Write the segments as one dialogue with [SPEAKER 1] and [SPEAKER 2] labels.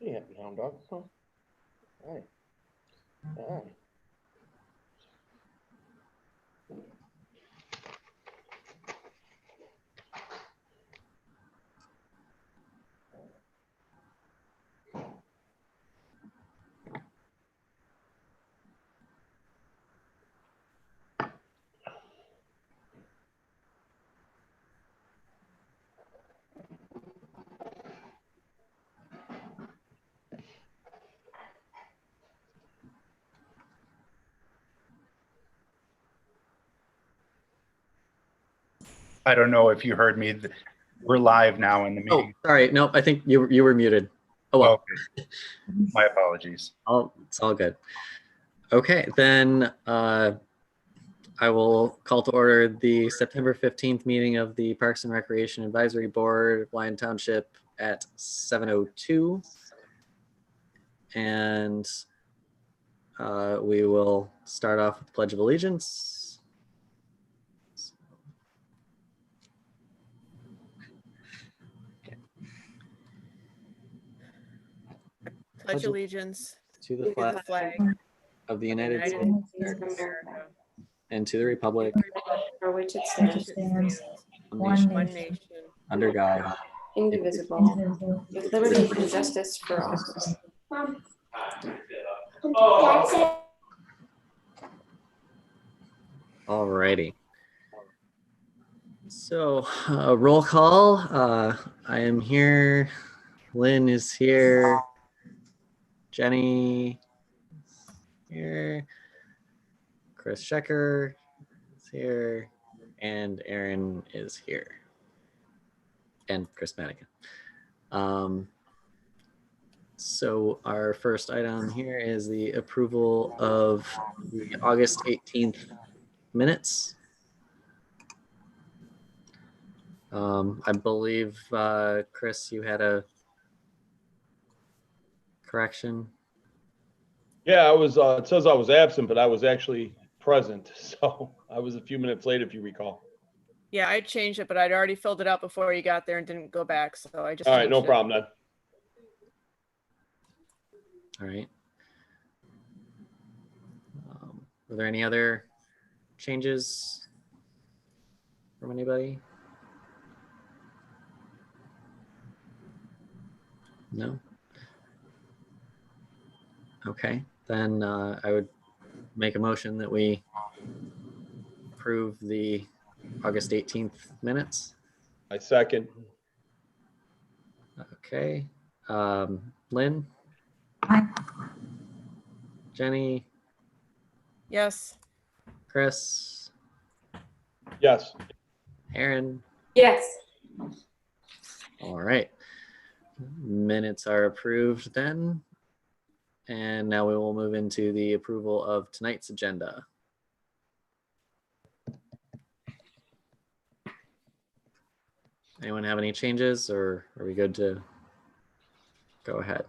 [SPEAKER 1] Hey, happy hound dog. Huh? Hi. Hi.
[SPEAKER 2] I don't know if you heard me. We're live now in the
[SPEAKER 3] Oh,
[SPEAKER 2] meeting.
[SPEAKER 3] sorry. Nope. I think you were muted. Oh, well.
[SPEAKER 2] Okay. My apologies.
[SPEAKER 3] It's all good. Okay, then I will call to order the September 15th meeting of the Parks and Recreation Advisory Board, Lyon Township at 7:02. And we will start off with the Pledge of Allegiance.
[SPEAKER 4] Pledge allegiance
[SPEAKER 3] to the
[SPEAKER 4] to
[SPEAKER 3] flag
[SPEAKER 4] the flag
[SPEAKER 3] of the
[SPEAKER 4] of the
[SPEAKER 3] United
[SPEAKER 4] United
[SPEAKER 3] States
[SPEAKER 4] States of America,
[SPEAKER 3] and to the republic
[SPEAKER 5] for which it
[SPEAKER 4] which
[SPEAKER 5] stands,
[SPEAKER 4] it stands,
[SPEAKER 3] one
[SPEAKER 4] one
[SPEAKER 3] nation,
[SPEAKER 4] nation,
[SPEAKER 3] under God,
[SPEAKER 5] indivisible, with liberty and justice for all.
[SPEAKER 3] Alrighty. So roll call. I am here. Lynn is here. Jenny is here. Chris Schecker is here. And Aaron is here. And Chris Madigan. So our first item here is the approval of the August 18th minutes. I believe, Chris, you had a correction.
[SPEAKER 1] Yeah, I was. It says I was absent, but I was actually present. So I was a few minutes late, if you recall.
[SPEAKER 4] Yeah, I changed it, but I'd already filled it out before you got there and didn't go back. So I just
[SPEAKER 1] All right,
[SPEAKER 4] changed
[SPEAKER 1] no
[SPEAKER 4] it.
[SPEAKER 1] problem then.
[SPEAKER 3] All right. Were there any other changes from anybody? No? Okay, then I would make a motion that we approve the August 18th minutes.
[SPEAKER 1] I second.
[SPEAKER 3] Okay. Lynn?
[SPEAKER 6] Aye.
[SPEAKER 3] Jenny?
[SPEAKER 4] Yes.
[SPEAKER 3] Chris?
[SPEAKER 1] Yes.
[SPEAKER 3] Aaron?
[SPEAKER 5] Yes.
[SPEAKER 3] All right. Minutes are approved then. And now we will move into the approval of tonight's agenda. Anyone have any changes, or are we good to go ahead?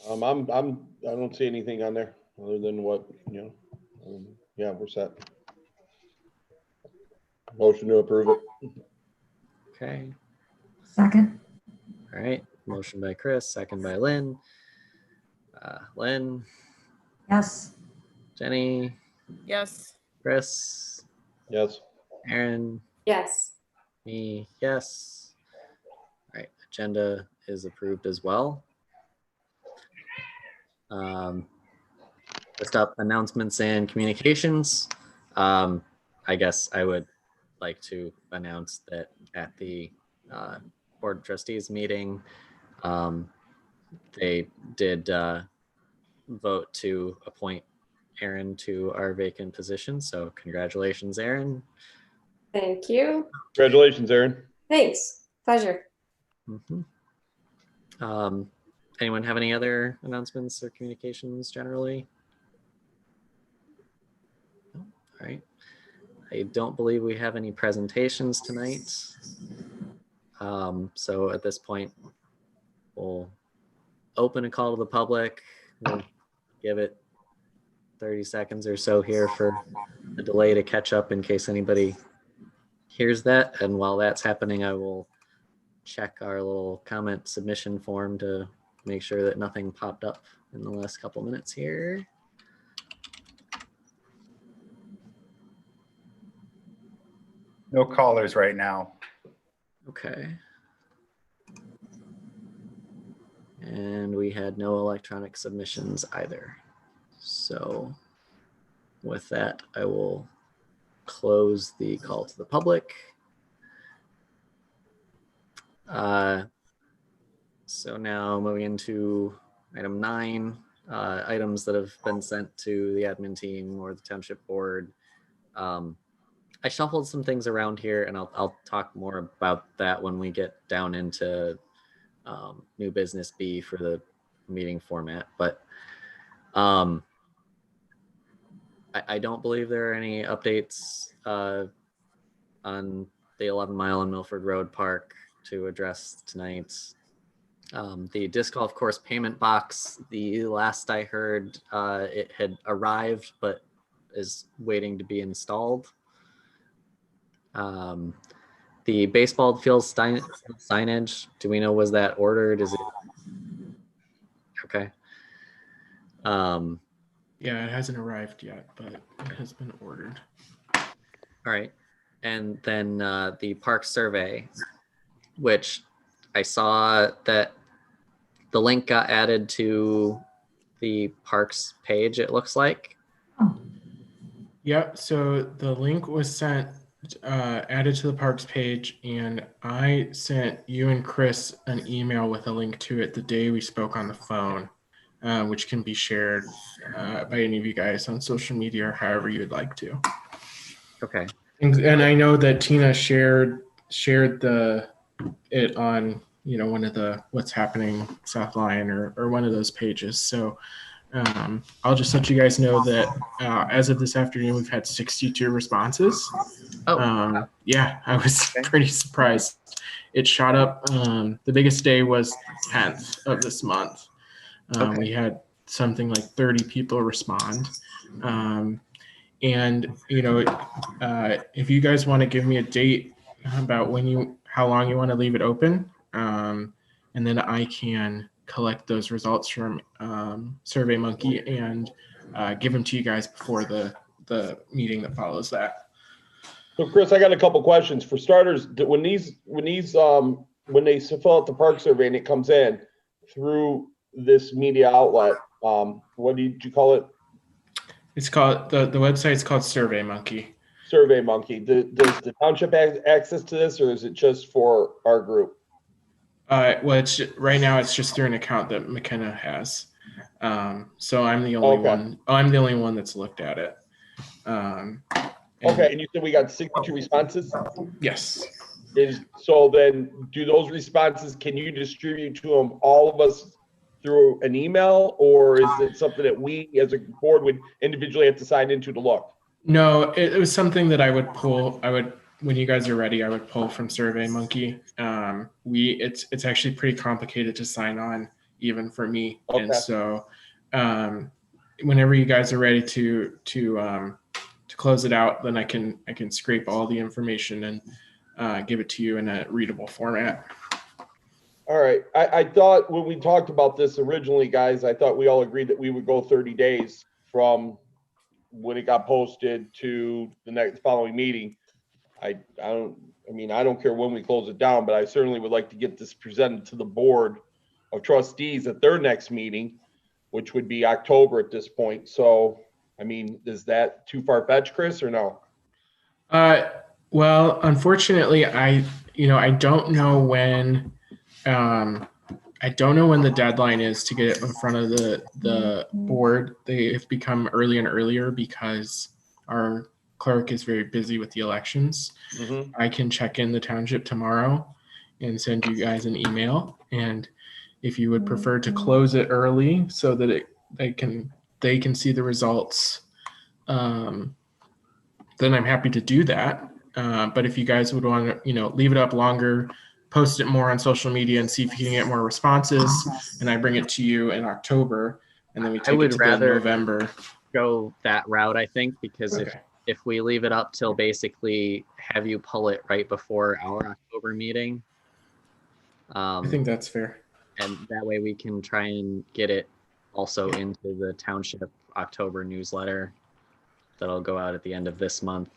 [SPEAKER 1] I don't see anything on there other than what, yeah, we're set. Motion to approve it.
[SPEAKER 3] Okay.
[SPEAKER 6] Second.
[SPEAKER 3] All right. Motion by Chris, second by Lynn. Lynn,
[SPEAKER 6] Yes.
[SPEAKER 3] Jenny,
[SPEAKER 4] Yes.
[SPEAKER 3] Chris,
[SPEAKER 1] Yes.
[SPEAKER 3] Aaron,
[SPEAKER 5] Yes.
[SPEAKER 3] me, yes. All right. Agenda is approved as well. First up, announcements and communications. I guess I would like to announce that at the Board of Trustees meeting, they did vote to appoint Aaron to our vacant position. So congratulations, Aaron.
[SPEAKER 5] Thank you.
[SPEAKER 1] Congratulations, Aaron.
[SPEAKER 5] Thanks. Pleasure.
[SPEAKER 3] Mm-hmm. Anyone have any other announcements or communications generally? No? All right. I don't believe we have any presentations tonight. So at this point, we'll open a call to the public. We'll give it 30 seconds or so here for the delay to catch up in case anybody hears that. And while that's happening, I will check our little comment submission form to make sure that nothing popped up in the last couple minutes here.
[SPEAKER 2] No callers right now.
[SPEAKER 3] Okay. And we had no electronic submissions either. So with that, I will close the call to the public. So now moving into item 9, items that have been sent to the admin team or the township board. I shuffled some things around here, and I'll talk more about that when we get down into new business B for the meeting format. But I don't believe there are any updates on the 11 Mile and Milford Road Park to address tonight. The disc golf course payment box, the last I heard, it had arrived but is waiting to be installed. The baseball field signage, do we know, was that ordered? Is it okay?
[SPEAKER 7] Yeah, it hasn't arrived yet, but it has been ordered.
[SPEAKER 3] All right. And then the park survey, which I saw that the link got added to the parks page, it looks like.
[SPEAKER 6] Oh,
[SPEAKER 7] Yep, so the link was sent, added to the parks page, and I sent you and Chris an email with a link to it the day we spoke on the phone, which can be shared by any of you guys on social media or however you would like to.
[SPEAKER 3] Okay.
[SPEAKER 7] And I know that Tina shared it on one of the What's Happening South Lyon or one of those pages. So I'll just let you guys know that as of this afternoon, we've had 62 responses.
[SPEAKER 3] Oh,
[SPEAKER 7] Yeah, I was pretty surprised. It shot up. The biggest day was 10th of this month.
[SPEAKER 3] Okay.
[SPEAKER 7] We had something like 30 people respond. And if you guys want to give me a date about how long you want to leave it open, and then I can collect those results from SurveyMonkey and give them to you guys before the meeting that follows that.
[SPEAKER 1] So Chris, I got a couple questions. For starters, when they fill out the park survey and it comes in through this media outlet, what did you call it?
[SPEAKER 7] It's called the website's called SurveyMonkey.
[SPEAKER 1] SurveyMonkey. Does the township have access to this, or is it just for our group?
[SPEAKER 7] Well, right now it's just through an account that McKenna has. So I'm the only one. I'm the only one that's looked at it.
[SPEAKER 1] Okay, and you said we got 62 responses?
[SPEAKER 7] Yes.
[SPEAKER 1] So then do those responses, can you distribute to them, all of us, through an email, or is it something that we as a board would individually have to sign into to look?
[SPEAKER 7] No, it was something that I would pull. When you guys are ready, I would pull from SurveyMonkey. It's actually pretty complicated to sign on even for me.
[SPEAKER 1] Okay.
[SPEAKER 7] And so whenever you guys are ready to close it out, then I can scrape all the information and give it to you in a readable format.
[SPEAKER 1] All right. I thought when we talked about this originally, guys, I thought we all agreed that we would go 30 days from when it got posted to the following meeting. I don't care when we close it down, but I certainly would like to get this presented to the board of trustees at their next meeting, which would be October at this point. So, I mean, is that too far-fetched, Chris, or no?
[SPEAKER 7] Well, unfortunately, I don't know when the deadline is to get it in front of the board. They have become earlier and earlier because our clerk is very busy with the elections.
[SPEAKER 1] Mm-hmm.
[SPEAKER 7] I can check in the township tomorrow and send you guys an email. And if you would prefer to close it early so that they can see the results, then I'm happy to do that. But if you guys would want to, leave it up longer, post it more on social media and see if you can get more responses, and I bring it to you in October, and then we take it to November.
[SPEAKER 3] Go that route, I think, because
[SPEAKER 7] Okay.
[SPEAKER 3] if we leave it up till basically have you pull it right before our October meeting,
[SPEAKER 7] I think that's fair.
[SPEAKER 3] And that way we can try and get it also into the township October newsletter that'll go out at the end of this month.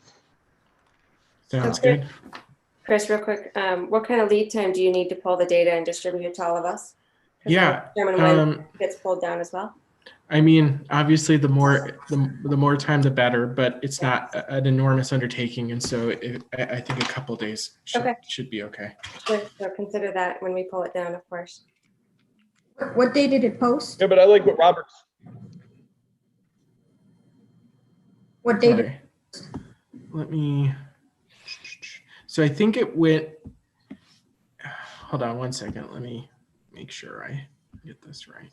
[SPEAKER 7] Sounds
[SPEAKER 5] Okay.
[SPEAKER 7] good.
[SPEAKER 5] Chris, real quick, what kind of lead time do you need to pull the data and distribute it to all of us? 'Cause
[SPEAKER 7] Yeah.
[SPEAKER 5] we'll determine when it gets pulled down as well.
[SPEAKER 7] I mean, obviously, the more time, the better. But it's not an enormous undertaking, and so I think a couple days should be okay.
[SPEAKER 5] Sure, so consider that when we pull it down, of course.
[SPEAKER 6] What day did it post?
[SPEAKER 1] Yeah, but I like what Robert's,
[SPEAKER 6] What day did,
[SPEAKER 7] Sorry. Let me. So I think it went. Hold on one second. Let me make sure I get this right.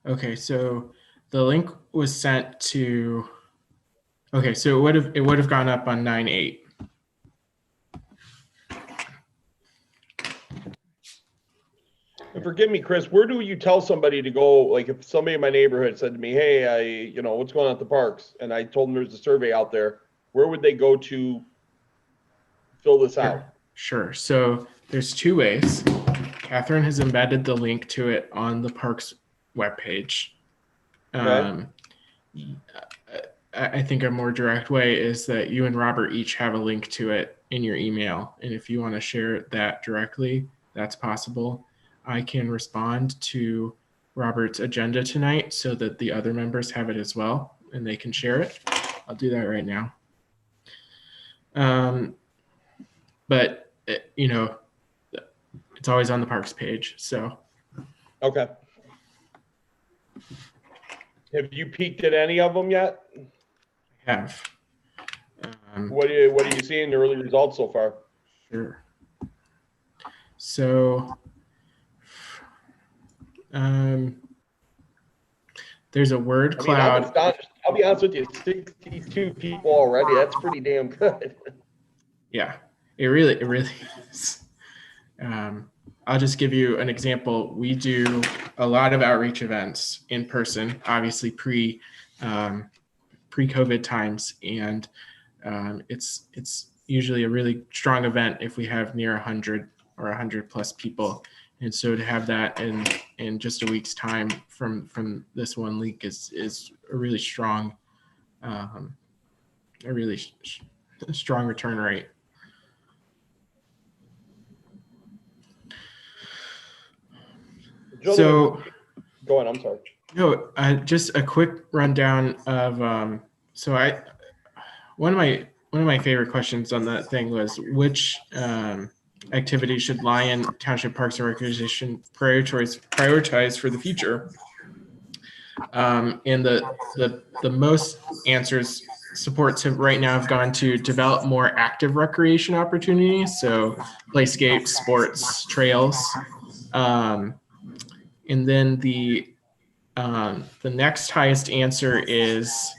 [SPEAKER 7] Okay, so the link was sent to. Okay, so it would have gone up on 9/8.
[SPEAKER 1] and forgive me, Chris, where do you tell somebody to go? Like if somebody in my neighborhood said to me, hey, what's going on at the parks? And I told them there's a survey out there, where would they go to fill this out?
[SPEAKER 7] Sure. So there's two ways. Catherine has embedded the link to it on the parks webpage.
[SPEAKER 1] Okay.
[SPEAKER 7] I think a more direct way is that you and Robert each have a link to it in your email. And if you want to share that directly, that's possible. I can respond to Robert's agenda tonight so that the other members have it as well and they can share it. I'll do that right now. But it's always on the parks page. So.
[SPEAKER 1] Okay. Have you peeked at any of them yet?
[SPEAKER 7] I have.
[SPEAKER 1] What are you seeing the early results so far?
[SPEAKER 7] Sure. So, there's a word
[SPEAKER 1] I'm
[SPEAKER 7] cloud.
[SPEAKER 1] astonished. I'll be honest with you, 62 people already. That's pretty damn good.
[SPEAKER 7] Yeah, it really is. I'll just give you an example. We do a lot of outreach events in person, obviously pre-COVID times, and it's usually a really strong event if we have near 100 or 100 plus people. And so to have that in just a week's time from this one leak is a really strong, strong return rate. So
[SPEAKER 1] go on. I'm sorry.
[SPEAKER 7] No, just a quick rundown of one of my favorite questions on that thing was which activities should Lyon Township Parks and Recreation prioritize for the future? And the most answers supports have right now have gone to develop more active recreation opportunities, so playscapes, sports, trails, and then the next highest answer is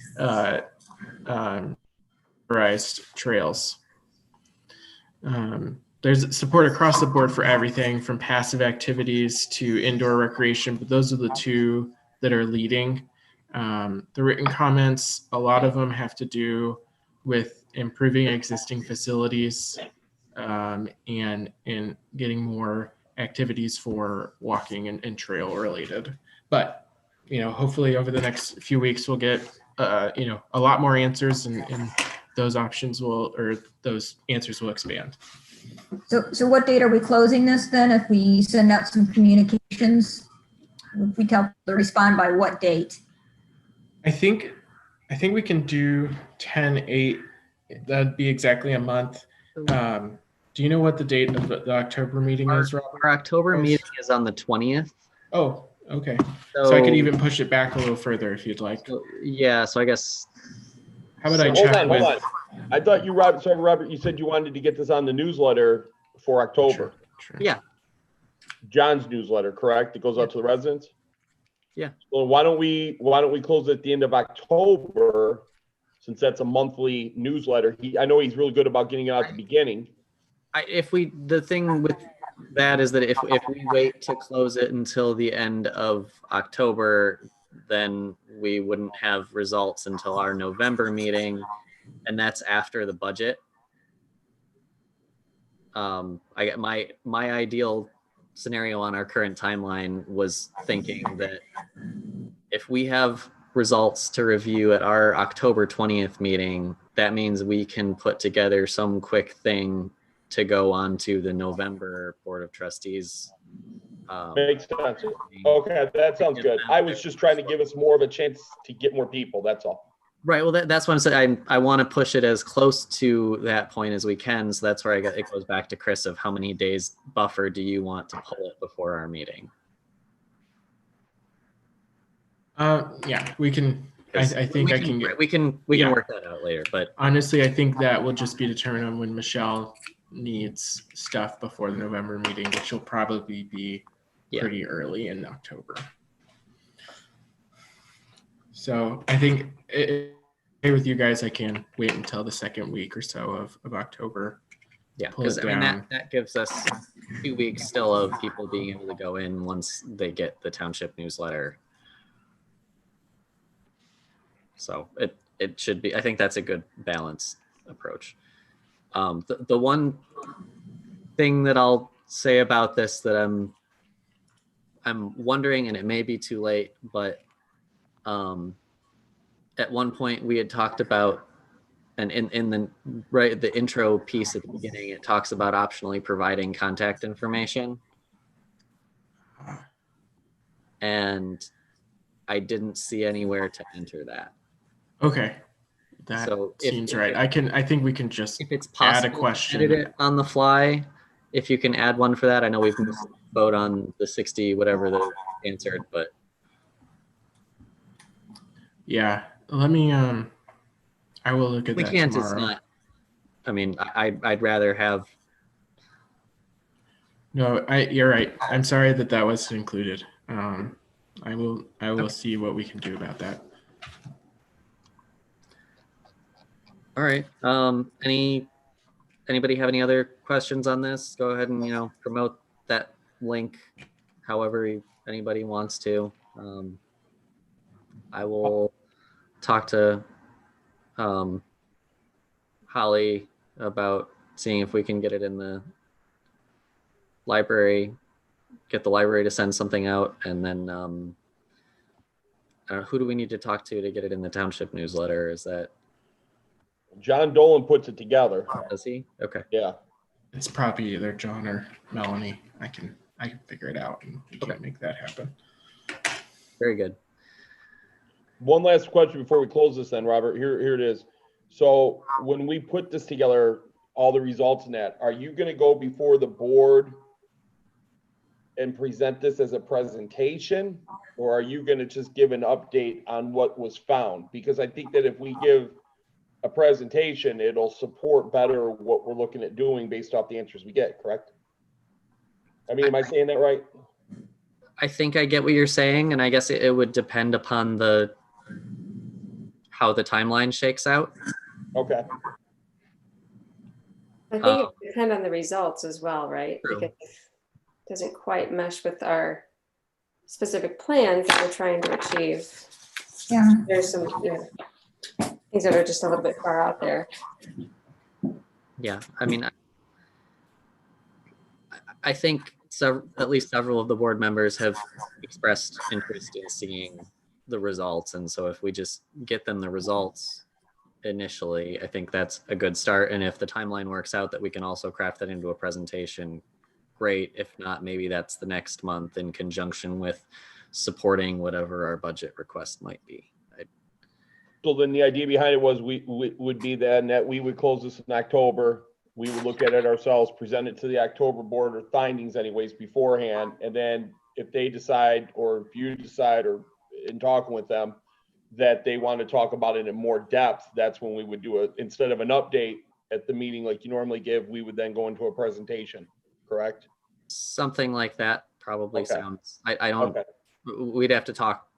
[SPEAKER 7] trails. There's support across the board for everything from passive activities to indoor recreation, but those are the two that are leading. The written comments, a lot of them have to do with improving existing facilities and getting more activities for walking and trail related. But hopefully over the next few weeks we'll get a lot more answers and those options those answers will expand.
[SPEAKER 6] so what date are we closing this then? If we send out some communications, if we tell people to respond by what date?
[SPEAKER 7] I think we can do 10/8. That'd be exactly a month. Do you know what the date of the October meeting is, Robert?
[SPEAKER 3] Our October meeting is on the 20th.
[SPEAKER 7] Oh, okay. So I could even push it back a little further if you'd like.
[SPEAKER 3] Yeah, so I guess.
[SPEAKER 7] How about I check
[SPEAKER 1] hold on. I thought Robert, you said you wanted to get this on the newsletter for October.
[SPEAKER 7] Sure.
[SPEAKER 3] Yeah.
[SPEAKER 1] John's newsletter, correct? It goes out to the residents?
[SPEAKER 3] Yeah.
[SPEAKER 1] Well, why don't we close at the end of October, since that's a monthly newsletter? I know he's really good about getting it out at the beginning.
[SPEAKER 3] The thing with that is that if we wait to close it until the end of October, then we wouldn't have results until our November meeting, and that's after the budget. I get my ideal scenario on our current timeline was thinking that if we have results to review at our October 20th meeting, that means we can put together some quick thing to go on to the November Board of Trustees.
[SPEAKER 1] Makes sense. Okay, that sounds good. I was just trying to give us more of a chance to get more people, that's all.
[SPEAKER 3] Right. Well, that's what I'm saying. I want to push it as close to that point as we can. So that's where it goes back to Chris of how many days buffer do you want to pull it before our meeting?
[SPEAKER 7] Yeah, we can. I think I can get.
[SPEAKER 3] We can
[SPEAKER 7] Yeah.
[SPEAKER 3] work that out later. But
[SPEAKER 7] Honestly, I think that will just be determined on when Michelle needs stuff before the November meeting, which will probably be pretty early in October. So I think with you guys, I can wait until the second week or so of October.
[SPEAKER 3] yeah,
[SPEAKER 7] pull
[SPEAKER 3] because
[SPEAKER 7] it
[SPEAKER 3] I mean
[SPEAKER 7] down.
[SPEAKER 3] that gives us 2 weeks still of people being able to go in once they get the township newsletter. So it should be. I think that's a good balanced approach. The one thing that I'll say about this that I'm wondering, and it may be too late, but at one point we had talked about, and in the intro piece at the beginning, it talks about optionally providing contact information. And I didn't see anywhere to enter that.
[SPEAKER 7] Okay, that
[SPEAKER 3] So
[SPEAKER 7] seems
[SPEAKER 3] if
[SPEAKER 7] right. I think we can just
[SPEAKER 3] if it's
[SPEAKER 7] add
[SPEAKER 3] possible
[SPEAKER 7] a question.
[SPEAKER 3] to edit it on the fly, if you can add one for that. I know we've missed the vote on the 60 whatever that answered, but
[SPEAKER 7] Yeah, let me. I will look at
[SPEAKER 3] we
[SPEAKER 7] that
[SPEAKER 3] can't.
[SPEAKER 7] tomorrow.
[SPEAKER 3] It's not. I mean, I'd rather have.
[SPEAKER 7] No, you're right. I'm sorry that wasn't included. I will see what we can do about that.
[SPEAKER 3] All right. Anybody have any other questions on this? Go ahead and promote that link, however anybody wants to. I will talk to Holly about seeing if we can get it in the library, get the library to send something out, and then who do we need to talk to get it in the township newsletter? Is that
[SPEAKER 1] John Dolan puts it together.
[SPEAKER 3] does he? Okay.
[SPEAKER 1] Yeah.
[SPEAKER 7] It's probably either John or Melanie. I can figure it out and we can make that happen.
[SPEAKER 3] Very good.
[SPEAKER 1] One last question before we close this then, Robert. Here it is. So when we put this together, all the results in that, are you going to go before the board and present this as a presentation, or are you going to just give an update on what was found? Because I think that if we give a presentation, it'll support better what we're looking at doing based off the answers we get, correct? I mean, am I saying that right?
[SPEAKER 3] I think I get what you're saying, and I guess it would depend upon how the timeline shakes out.
[SPEAKER 1] Okay.
[SPEAKER 5] I think it would depend on the results as well, right?
[SPEAKER 3] True.
[SPEAKER 5] Because it doesn't quite mesh with our specific plans that we're trying to achieve.
[SPEAKER 6] Yeah.
[SPEAKER 5] There's some things that are just a little bit far out there.
[SPEAKER 3] Yeah, I mean, I think at least several of the board members have expressed interest in seeing the results, and so if we just get them the results initially, I think that's a good start. And if the timeline works out that we can also craft that into a presentation, great. If not, maybe that's the next month in conjunction with supporting whatever our budget request might be.
[SPEAKER 1] So then the idea behind it was we would be then that we would close this in October. We would look at it ourselves, present it to the October board or findings anyways beforehand. And then if they decide, or if you decide, or in talking with them, that they want to talk about it in more depth, that's when we would do it. Instead of an update at the meeting like you normally give, we would then go into a presentation, correct?
[SPEAKER 3] Something like that probably
[SPEAKER 1] Okay.
[SPEAKER 3] sounds, I don't,
[SPEAKER 1] Okay.
[SPEAKER 3] we'd have to talk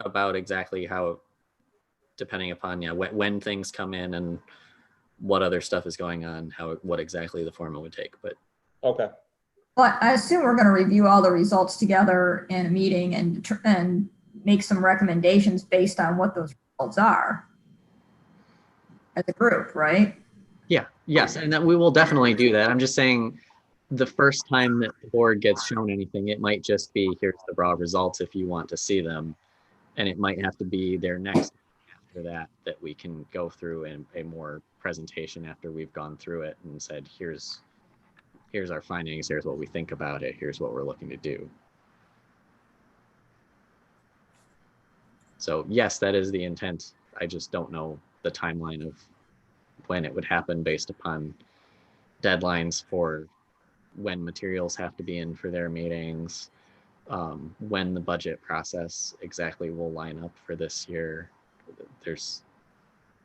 [SPEAKER 3] about exactly how, depending upon when things come in and what other stuff is going on, what exactly the format would take. But
[SPEAKER 1] Okay.
[SPEAKER 6] Well, I assume we're going to review all the results together in a meeting and make some recommendations based on what those results are as a group, right?
[SPEAKER 3] Yeah, yes, and that we will definitely do that. I'm just saying the first time that the board gets shown anything, it might just be, here's the raw results if you want to see them. And it might have to be their next after that we can go through in a more presentation after we've gone through it and said, here's our findings, here's what we think about it, here's what we're looking to do. So yes, that is the intent. I just don't know the timeline of when it would happen based upon deadlines for when materials have to be in for their meetings, when the budget process exactly will line up for this year. There's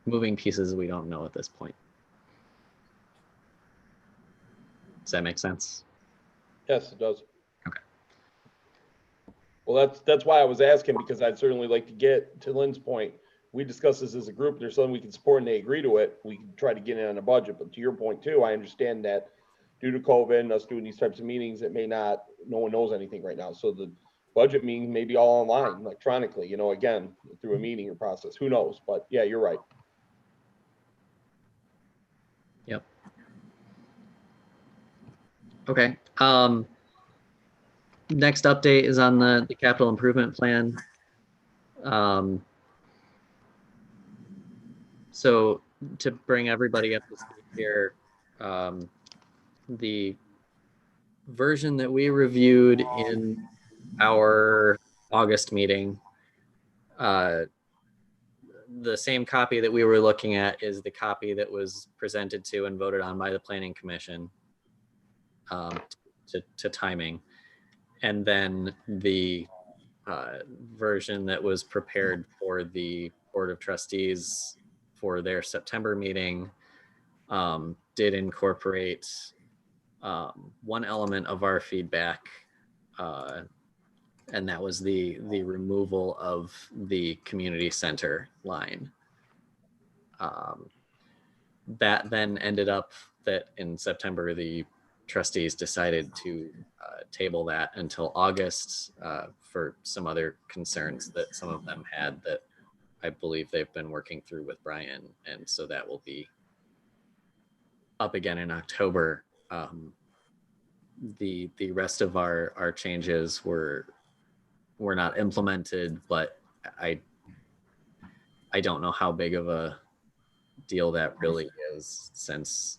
[SPEAKER 3] moving pieces we don't know at this point. Does that make sense?
[SPEAKER 1] Yes, it does.
[SPEAKER 3] Okay.
[SPEAKER 1] Well, that's why I was asking, because I'd certainly like to get to Lynn's point. We discuss this as a group. There's something we can support and they agree to it. We can try to get in on a budget. But to your point too, I understand that due to COVID and us doing these types of meetings, it may not, no one knows anything right now. So the budget meeting may be all online electronically, again, through a meeting or process. Who knows? But yeah, you're right.
[SPEAKER 3] Yep. Okay. Next update is on the capital improvement plan. So to bring everybody up to speed here, the version that we reviewed in our August meeting, the same copy that we were looking at is the copy that was presented to and voted on by the Planning Commission to timing. And then the version that was prepared for the Board of Trustees for their September meeting did incorporate one element of our feedback, and that was the removal of the community center line. That then ended up that in September, the trustees decided to table that until August for some other concerns that some of them had that I believe they've been working through with Brian. And so that will be up again in October. The rest of our changes were not implemented, but I don't know how big of a deal that really is, since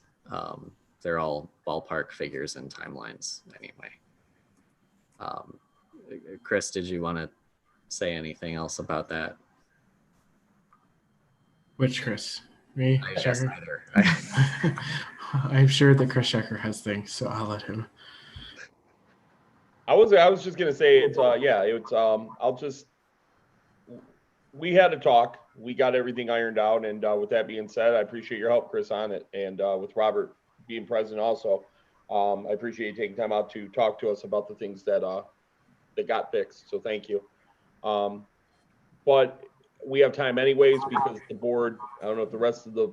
[SPEAKER 3] they're all ballpark figures and timelines anyway. Chris, did you want to say anything else about that?
[SPEAKER 7] Which Chris? Me?
[SPEAKER 3] I guess
[SPEAKER 7] Checker?
[SPEAKER 3] neither.
[SPEAKER 7] I'm sure that Chris Checker has things, so I'll let him.
[SPEAKER 1] I was just gonna say it's we had a talk. We got everything ironed out, and with that being said, I appreciate your help, Chris, on it, and with Robert being present also. I appreciate you taking time out to talk to us about the things that got fixed. So thank you. But we have time anyways, because the board, I don't know if the rest of the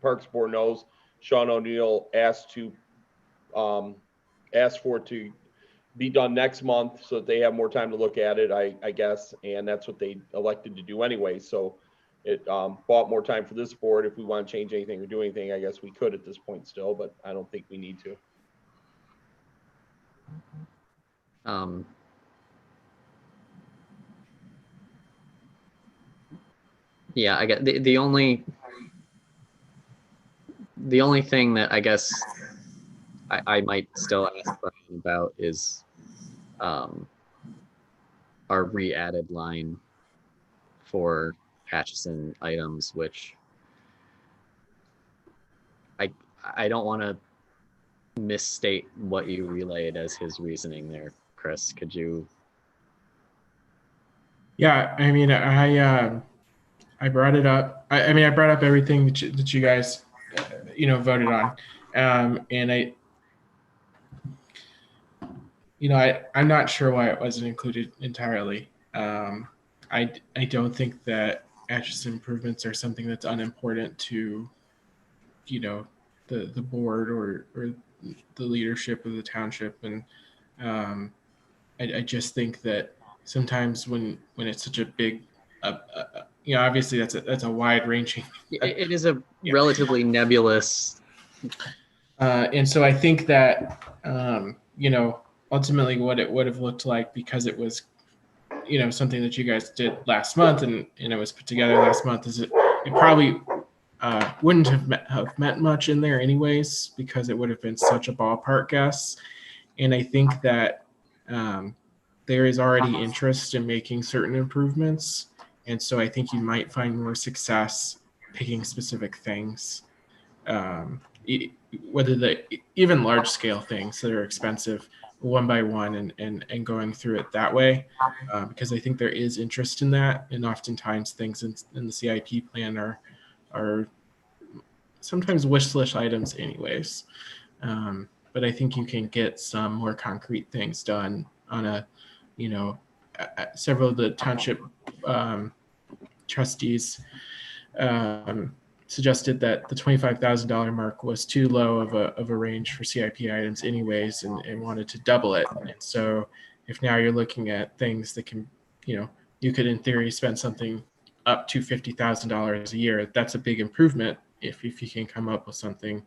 [SPEAKER 1] Parks Board knows, Sean O'Neill asked for it to be done next month so that they have more time to look at it, I guess. And that's what they elected to do anyway. So it bought more time for this board. If we want to change anything or do anything, I guess we could at this point still, but I don't think we need to.
[SPEAKER 3] Yeah, I get the only thing that I guess I might still ask Brian about is our re-added line for Atchison items, which I don't want to misstate what you relayed as his reasoning there, Chris. Could you?
[SPEAKER 7] Yeah, I mean, I brought it up. I mean, I brought up everything that you guys, voted on, and I'm not sure why it wasn't included entirely. I don't think that Atchison improvements are something that's unimportant to, the board or the leadership of the township, and I just think that sometimes when it's such a big, obviously that's a wide ranging.
[SPEAKER 3] It is a
[SPEAKER 7] Yeah.
[SPEAKER 3] relatively nebulous.
[SPEAKER 7] And so I think that, ultimately what it would have looked like, because it was, something that you guys did last month and it was put together last month, is it probably wouldn't have meant much in there anyways, because it would have been such a ballpark guess. And I think that there is already interest in making certain improvements. And so I think you might find more success picking specific things. Whether even large scale things that are expensive, one by one, and going through it that way, because I think there is interest in that, and oftentimes things in the CIP plan are sometimes wish list items anyways. But I think you can get some more concrete things done on several of the township trustees suggested that the $25,000 mark was too low of a range for CIP items anyways, and wanted to double it. And so if now you're looking at things that can, you could in theory spend something up to $50,000 a year, that's a big improvement if you can come up with something,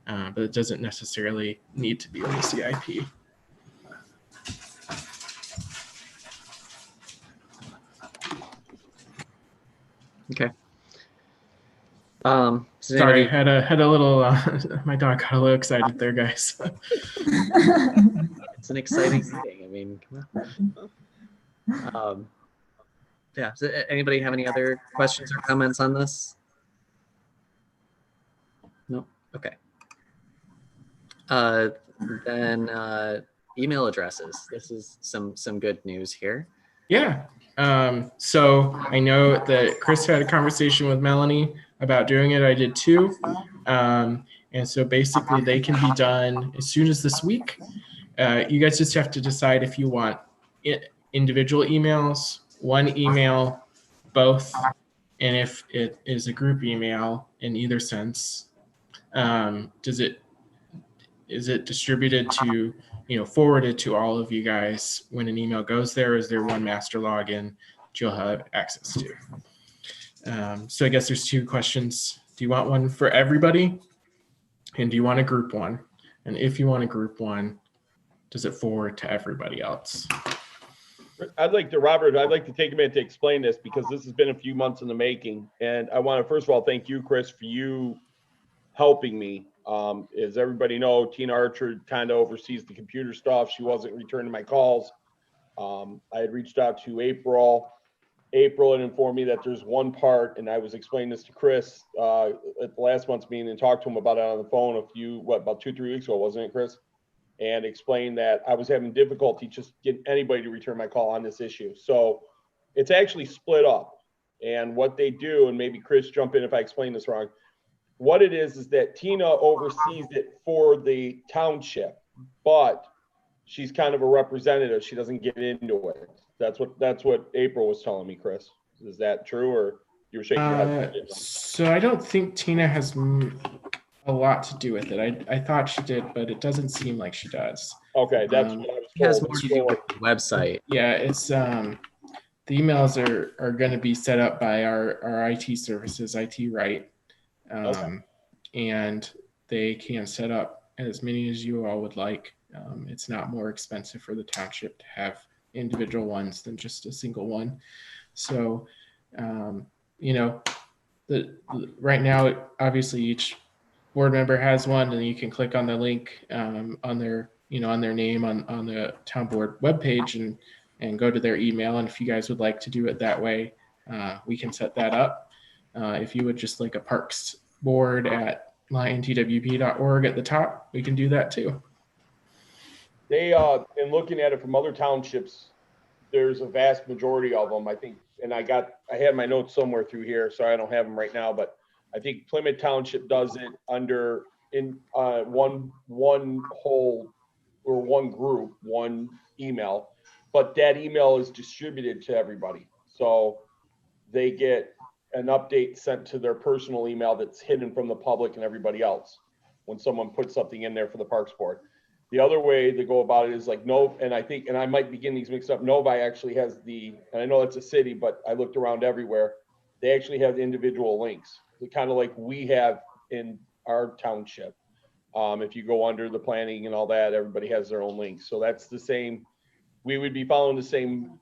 [SPEAKER 7] but it doesn't necessarily need to be on the CIP.
[SPEAKER 3] Okay.
[SPEAKER 7] Sorry, had a little. My dog got a little excited there, guys.
[SPEAKER 3] It's an exciting meeting. I mean, come on. Yeah. Does anybody have any other questions or comments on this? No. Okay. Then email addresses. This is some good news here.
[SPEAKER 7] Yeah. So I know that Chris had a conversation with Melanie about doing it. I did too. And so basically they can be done as soon as this week. You guys just have to decide if you want individual emails, one email, both, and if it is a group email in either sense. Is it distributed to, forwarded to all of you guys when an email goes there? Is there one master login that you'll have access to? So I guess there's two questions. Do you want one for everybody? And do you want a group one? And if you want a group one, does it forward to everybody else?
[SPEAKER 1] Robert, I'd like to take a minute to explain this, because this has been a few months in the making. And I want to, first of all, thank you, Chris, for you helping me. As everybody know, Tina Archer kind of oversees the computer stuff. She wasn't returning my calls. I had reached out to April had informed me that there's one part, and I was explaining this to Chris at the last month's meeting and talked to him about it on the phone about 2-3 weeks ago, wasn't it, Chris? And explained that I was having difficulty just getting anybody to return my call on this issue. So it's actually split up. And what they do, and maybe Chris jump in if I explain this wrong, what it is that Tina oversees it for the township, but she's kind of a representative. She doesn't get into it. That's what April was telling me, Chris. Is that true, or you were shaking your head?
[SPEAKER 7] So I don't think Tina has a lot to do with it. I thought she did, but it doesn't seem like she does.
[SPEAKER 1] Okay, that's what I was told.
[SPEAKER 3] It has more to do with the website.
[SPEAKER 7] Yeah, it's the emails are going to be set up by our IT services, IT Right, and they can set up as many as you all would like. It's not more expensive for the township to have individual ones than just a single one. So, right now, obviously each board member has one, and you can click on the link on their name on the town board webpage and go to their email. And if you guys would like to do it that way, we can set that up. If you would just link a parks board at lyontwp.org at the top, we can do that too.
[SPEAKER 1] They in looking at it from other townships, there's a vast majority of them, I think, and I had my notes somewhere through here, so I don't have them right now, but I think Plymouth Township does it in one whole or one group, one email, but that email is distributed to everybody. So they get an update sent to their personal email that's hidden from the public and everybody else when someone puts something in there for the Parks Board. The other way to go about it is like and I think, and I might be getting these mixed up, Novi actually has and I know it's a city, but I looked around everywhere. They actually have individual links, kind of like we have in our township. If you go under the planning and all that, everybody has their own links. So that's the same. We would be following the same,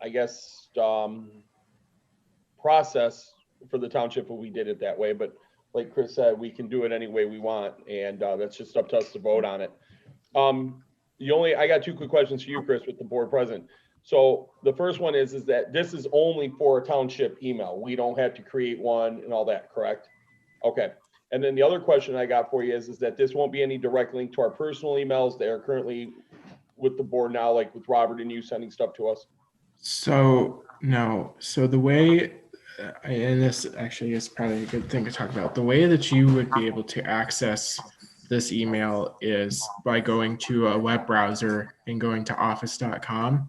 [SPEAKER 1] I guess, process for the township if we did it that way. But like Chris said, we can do it any way we want, and that's just up to us to vote on it. I got two quick questions for you, Chris, with the board president. So the first one is that this is only for a township email. We don't have to create one and all that, correct? Okay. And then the other question I got for you is that this won't be any direct link to our personal emails that are currently with the board now, like with Robert and you sending stuff to us.
[SPEAKER 7] So no. So the way, and this actually is probably a good thing to talk about. The way that you would be able to access this email is by going to a web browser and going to office.com,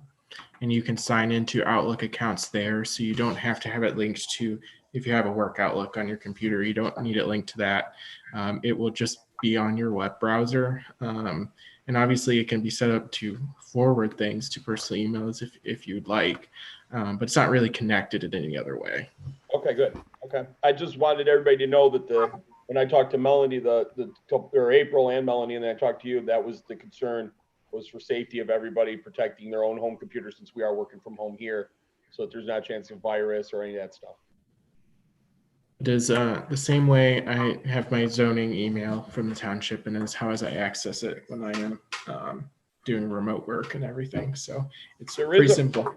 [SPEAKER 7] and you can sign into Outlook accounts there. So you don't have to have it linked to, if you have a work Outlook on your computer, you don't need it linked to that. It will just be on your web browser. And obviously it can be set up to forward things to personal emails if you'd like, but it's not really connected in any other way.
[SPEAKER 1] Okay, good. Okay. I just wanted everybody to know that when I talked to Melanie, or April and Melanie, and then I talked to you, that was the concern, was for safety of everybody, protecting their own home computer, since we are working from home here, so that there's not a chance of virus or any of that stuff.
[SPEAKER 7] It is the same way I have my zoning email from the township, and is how I access it when I am doing remote work and everything. So it's pretty simple.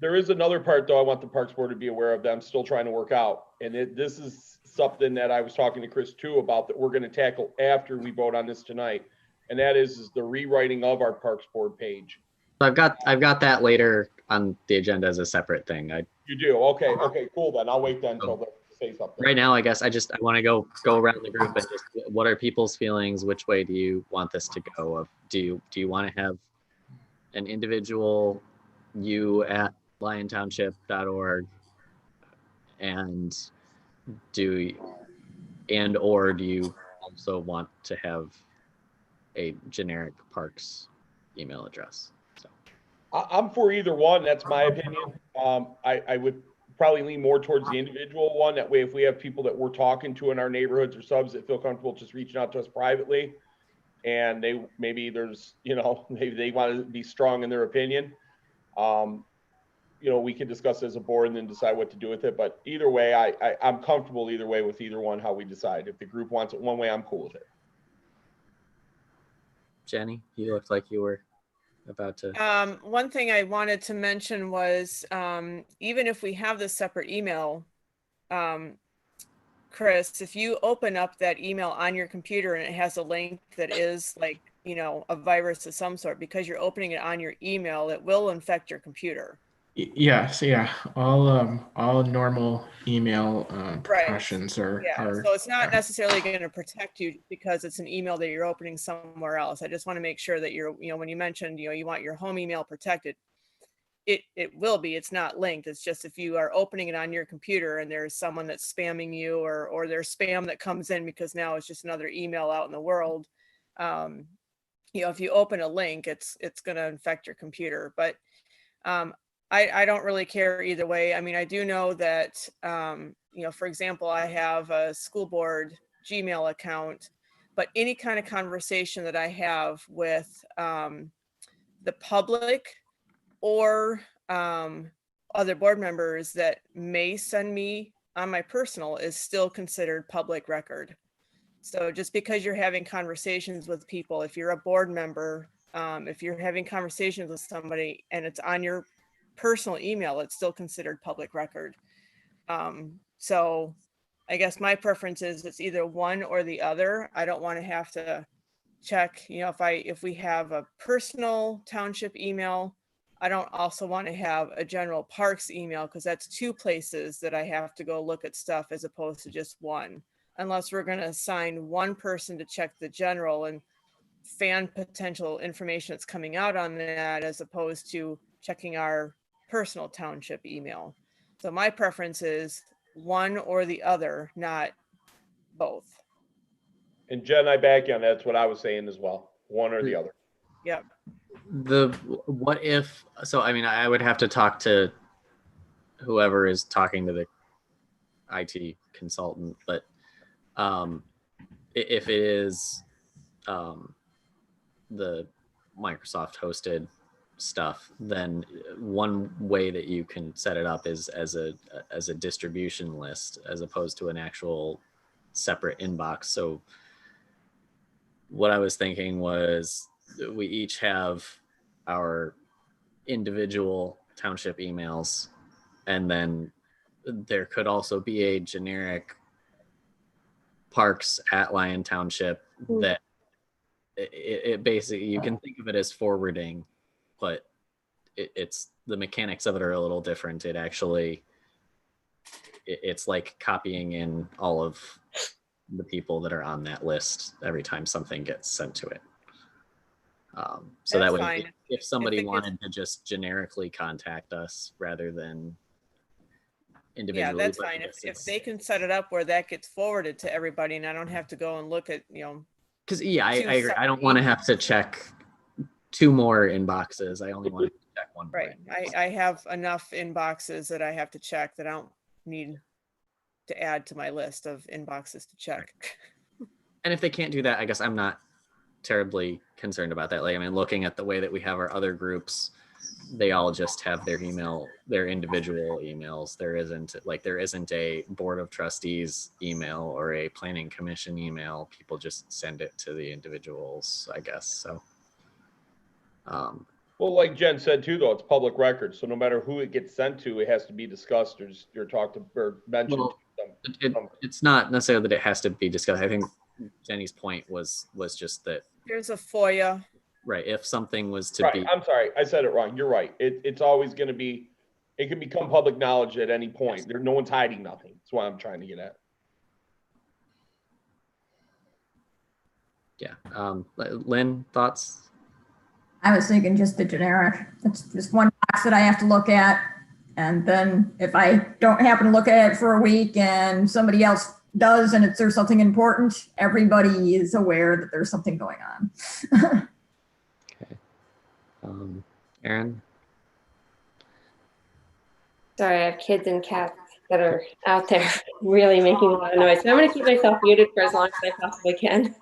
[SPEAKER 1] There is another part, though, I want the Parks Board to be aware of that I'm still trying to work out. And this is something that I was talking to Chris too about, that we're going to tackle after we vote on this tonight. And that is the rewriting of our Parks Board page.
[SPEAKER 3] I've got that later on the agenda as a separate thing.
[SPEAKER 1] You do? Okay. Okay, cool then. I'll wait then until they say something.
[SPEAKER 3] Right now, I guess I want to go around the group and just, what are people's feelings? Which way do you want this to go? Do you want to have an individual you at liontownship.org or do you also want to have a generic Parks email address? So
[SPEAKER 1] I'm for either one. That's my opinion. I would probably lean more towards the individual one. That way, if we have people that we're talking to in our neighborhoods or subs that feel comfortable just reaching out to us privately, and maybe they want to be strong in their opinion, we can discuss as a board and then decide what to do with it. But either way, I'm comfortable either way with either one, how we decide. If the group wants it one way, I'm cool with it.
[SPEAKER 3] Jenny, you looked like you were about to.
[SPEAKER 4] One thing I wanted to mention was, even if we have this separate email, Chris, if you open up that email on your computer and it has a link that is like, a virus of some sort, because you're opening it on your email, it will infect your computer.
[SPEAKER 7] Yes, yeah. All normal email precautions are.
[SPEAKER 4] So it's not necessarily going to protect you because it's an email that you're opening somewhere else. I just want to make sure that you're, when you mentioned, you want your home email protected, it will be. It's not linked. It's just if you are opening it on your computer and there's someone that's spamming you, or there's spam that comes in because now it's just another email out in the world. If you open a link, it's going to infect your computer. But I don't really care either way. I mean, I do know that, for example, I have a school board Gmail account, but any kind of conversation that I have with the public or other board members that may send me on my personal is still considered public record. So just because you're having conversations with people, if you're a board member, if you're having conversations with somebody and it's on your personal email, it's still considered public record. So I guess my preference is it's either one or the other. I don't want to have to check, if we have a personal township email, I don't also want to have a general parks email, because that's two places that I have to go look at stuff as opposed to just one, unless we're going to assign one person to check the general and fan potential information that's coming out on that, as opposed to checking our personal township email. So my preference is one or the other, not both.
[SPEAKER 1] And Jen, I back you on that. That's what I was saying as well. one or the other.
[SPEAKER 4] Yep.
[SPEAKER 3] What if, so I mean, I would have to talk to whoever is talking to the IT consultant, but if it is the Microsoft hosted stuff, then one way that you can set it up is as a distribution list as opposed to an actual separate inbox. So what I was thinking was we each have our individual township emails, and then there could also be a generic parks at Lyon Township that it basically, you can think of it as forwarding, but it's the mechanics of it are a little different. It actually, it's like copying in all of the people that are on that list every time something gets sent to it. So
[SPEAKER 4] That's
[SPEAKER 3] that way,
[SPEAKER 4] fine.
[SPEAKER 3] if somebody
[SPEAKER 4] If it gets-
[SPEAKER 3] wanted to just generically contact us rather than
[SPEAKER 4] Yeah,
[SPEAKER 3] individually.
[SPEAKER 4] that's
[SPEAKER 3] but
[SPEAKER 4] fine. If
[SPEAKER 3] it's-
[SPEAKER 4] they can set it up where that gets forwarded to everybody and I don't have to go and look at,
[SPEAKER 3] Because yeah, I
[SPEAKER 4] two
[SPEAKER 3] agree. I don't
[SPEAKER 4] separate
[SPEAKER 3] want to have to check 2 more inboxes. I only want to check one. more
[SPEAKER 4] right.
[SPEAKER 3] inbox.
[SPEAKER 4] I have enough inboxes that I have to check that I don't need to add to my list of inboxes to check.
[SPEAKER 3] And if they can't do that, I guess I'm not terribly concerned about that. Like, I mean, looking at the way that we have our other groups, they all just have their individual emails. There isn't a board of trustees email or a planning commission email. People just send it to the individuals, I guess. So,
[SPEAKER 1] Well, like Jen said too, though, it's public record. So no matter who it gets sent to, it has to be discussed or talked to or mentioned.
[SPEAKER 3] Well,
[SPEAKER 1] to them.
[SPEAKER 3] it's not necessarily that it has to be discussed. I think Jenny's point was just that,
[SPEAKER 4] There's a FOIA.
[SPEAKER 3] right, if something was to
[SPEAKER 1] Right.
[SPEAKER 3] be,
[SPEAKER 1] I'm sorry. I said it wrong. You're right. It's always going to be, it can become public knowledge at any point. No one's hiding nothing. That's what I'm trying to get at.
[SPEAKER 3] yeah. Lynn, thoughts?
[SPEAKER 6] I was thinking just the generic. It's just one box that I have to look at. And then if I don't happen to look at it for a week and somebody else does, and there's something important, everybody is aware that there's something going on.
[SPEAKER 3] Aaron?
[SPEAKER 5] Sorry, I have kids and cats that are out there really making a lot of noise. So I'm going to keep myself muted for as long as I possibly can.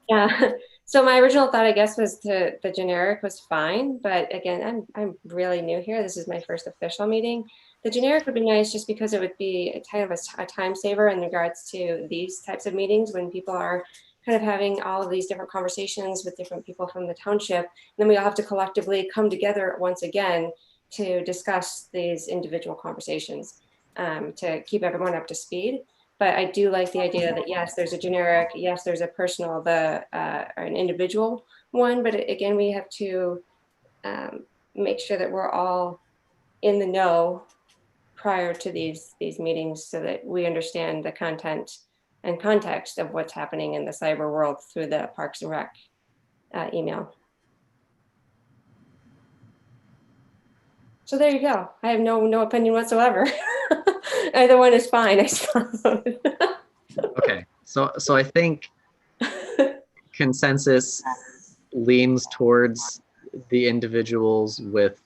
[SPEAKER 5] Yeah. So my original thought, I guess, was the generic was fine. But again, I'm really new here. This is my first official meeting. The generic would be nice just because it would be a kind of a time saver in regards to these types of meetings when people are kind of having all of these different conversations with different people from the township. And then we all have to collectively come together once again to discuss these individual conversations to keep everyone up to speed. But I do like the idea that yes, there's a generic, yes, there's a personal, or an individual one. But again, we have to make sure that we're all in the know prior to these meetings so that we understand the content and context of what's happening in the cyber world through the Parks and Rec email. So there you go. I have no opinion whatsoever. Either one is fine, I suppose.
[SPEAKER 3] Okay, so I think consensus leans towards the individuals with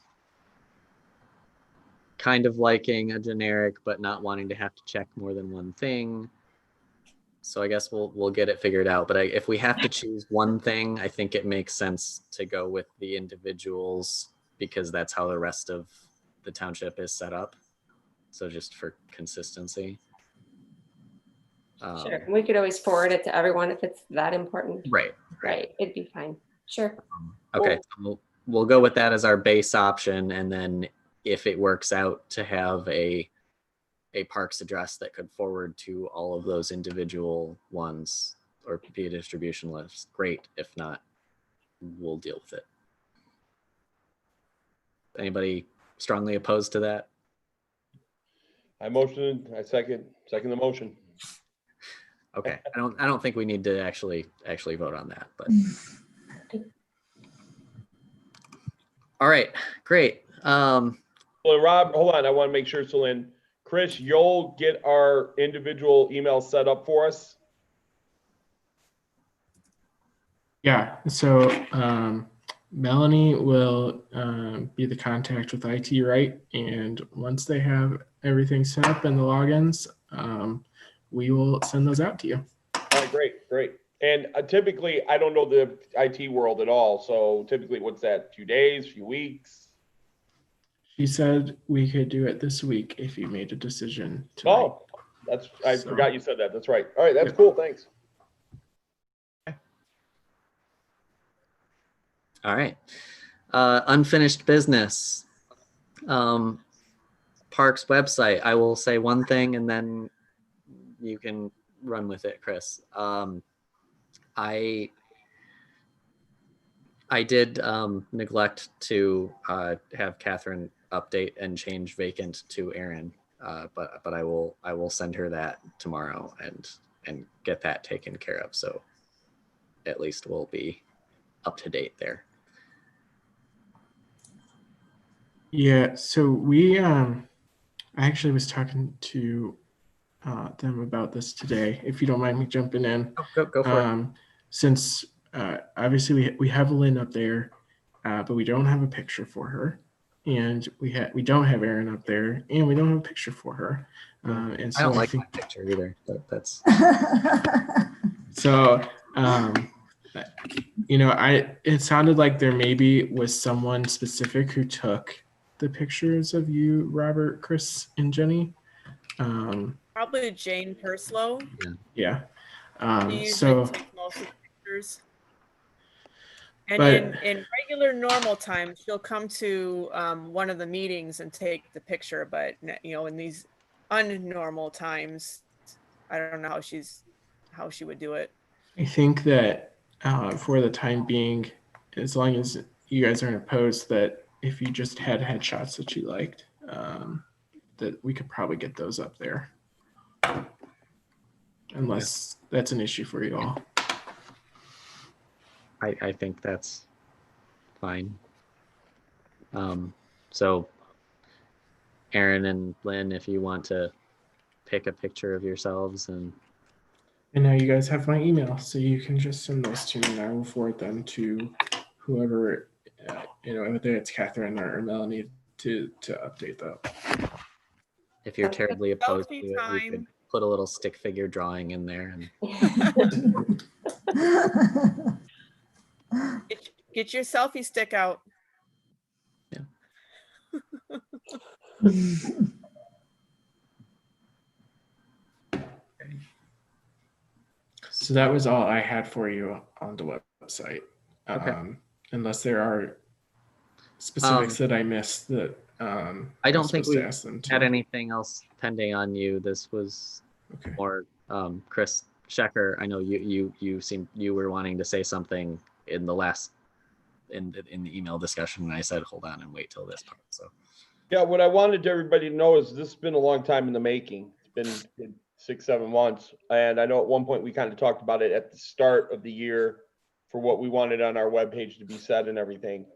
[SPEAKER 3] kind of liking a generic, but not wanting to have to check more than one thing. So I guess we'll get it figured out. But if we have to choose one thing, I think it makes sense to go with the individuals because that's how the rest of the township is set up. So just for consistency.
[SPEAKER 5] Sure. We could always forward it to everyone if it's that important.
[SPEAKER 3] Right.
[SPEAKER 5] Right. It'd be fine. Sure.
[SPEAKER 3] Okay. So we'll go with that as our base option. And then if it works out to have a parks address that could forward to all of those individual ones or be a distribution list, great. If not, we'll deal with it. Anybody strongly opposed to that?
[SPEAKER 1] I second the motion.
[SPEAKER 3] Okay. I don't think we need to actually vote on that, but all right, great.
[SPEAKER 1] Well, Rob, hold on. I want to make sure. So, Lynn, Chris, you'll get our individual emails set up for us.
[SPEAKER 7] Yeah, so Melanie will be the contact with IT, right? And once they have everything set up and the logins, we will send those out to you.
[SPEAKER 1] All right, great. And typically, I don't know the IT world at all. So typically, what's that? Few days, few weeks?
[SPEAKER 7] She said we could do it this week if you made a decision tonight.
[SPEAKER 1] Oh, I
[SPEAKER 7] So-
[SPEAKER 1] forgot you said that. That's right. All right, that's
[SPEAKER 7] Yep.
[SPEAKER 1] cool. Thanks.
[SPEAKER 3] All right. Unfinished business. Parks website. I will say one thing and then you can run with it, Chris. I did neglect to have Catherine update and change vacant to Aaron, but I will send her that tomorrow and get that taken care of. So at least we'll be up to date there.
[SPEAKER 7] Yeah, so we I actually was talking to them about this today. If you don't mind me jumping in,
[SPEAKER 3] Go for it.
[SPEAKER 7] Since obviously we have Lynn up there, but we don't have a picture for her, and we don't have Erin up there, and we don't have a picture for her. And so
[SPEAKER 3] I don't like
[SPEAKER 7] think
[SPEAKER 3] my picture either. That's
[SPEAKER 7] so. It sounded like there maybe was someone specific who took the pictures of you, Robert, Chris, and Jenny.
[SPEAKER 4] Probably Jane Perslow.
[SPEAKER 7] Yeah.
[SPEAKER 4] She usually
[SPEAKER 7] So,
[SPEAKER 4] takes most of the pictures. And
[SPEAKER 7] but
[SPEAKER 4] in regular normal time, she'll come to one of the meetings and take the picture. But in these unnormal times, I don't know how she would do it.
[SPEAKER 7] I think that for the time being, as long as you guys aren't opposed, that if you just had headshots that you liked, that we could probably get those up there. Unless that's an issue for you all.
[SPEAKER 3] I think that's fine. So Aaron and Lynn, if you want to pick a picture of yourselves and
[SPEAKER 7] now you guys have my email, so you can just send those to me and I will forward them to whoever, whether it's Catherine or Melanie to update that.
[SPEAKER 3] if you're terribly opposed to
[SPEAKER 4] Selfie
[SPEAKER 3] it, we
[SPEAKER 4] time.
[SPEAKER 3] could put a little stick figure drawing in there. And
[SPEAKER 4] Get your selfie stick out.
[SPEAKER 7] So that was all I had for you on the website.
[SPEAKER 3] Okay.
[SPEAKER 7] Unless there are specifics that I missed that
[SPEAKER 3] I don't think we
[SPEAKER 7] ask them
[SPEAKER 3] had
[SPEAKER 7] to.
[SPEAKER 3] anything else pending on you. This was
[SPEAKER 7] Okay.
[SPEAKER 3] more Chris Schecker. I know you were wanting to say something in the last in the email discussion, and I said hold on and wait till this part. So
[SPEAKER 1] Yeah, what I wanted everybody to know is this has been a long time in the making. It's been 6-7 months. And I know at one point we kind of talked about it at the start of the year for what we wanted on our webpage to be said and everything.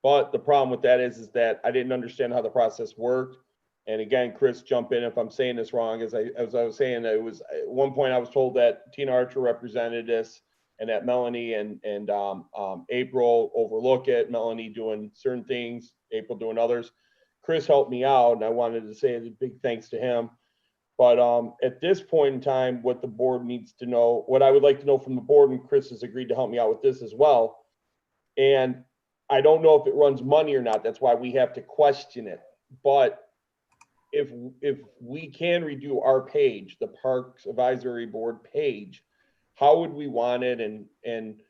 [SPEAKER 1] But the problem with that is that I didn't understand how the process worked. And again, Chris, jump in if I'm saying this wrong. As I was saying, it was at one point I was told that Tina Archer represented this and that Melanie and April overlook it. Melanie doing certain things, April doing others. Chris helped me out, and I wanted to say a big thanks to him. But at this point in time, what the board needs to know, what I would like to know from the board, and Chris has agreed to help me out with this as well. And I don't know if it runs money or not. That's why we have to question it. But if we can redo our page, the Parks Advisory Board page, how would we want it? And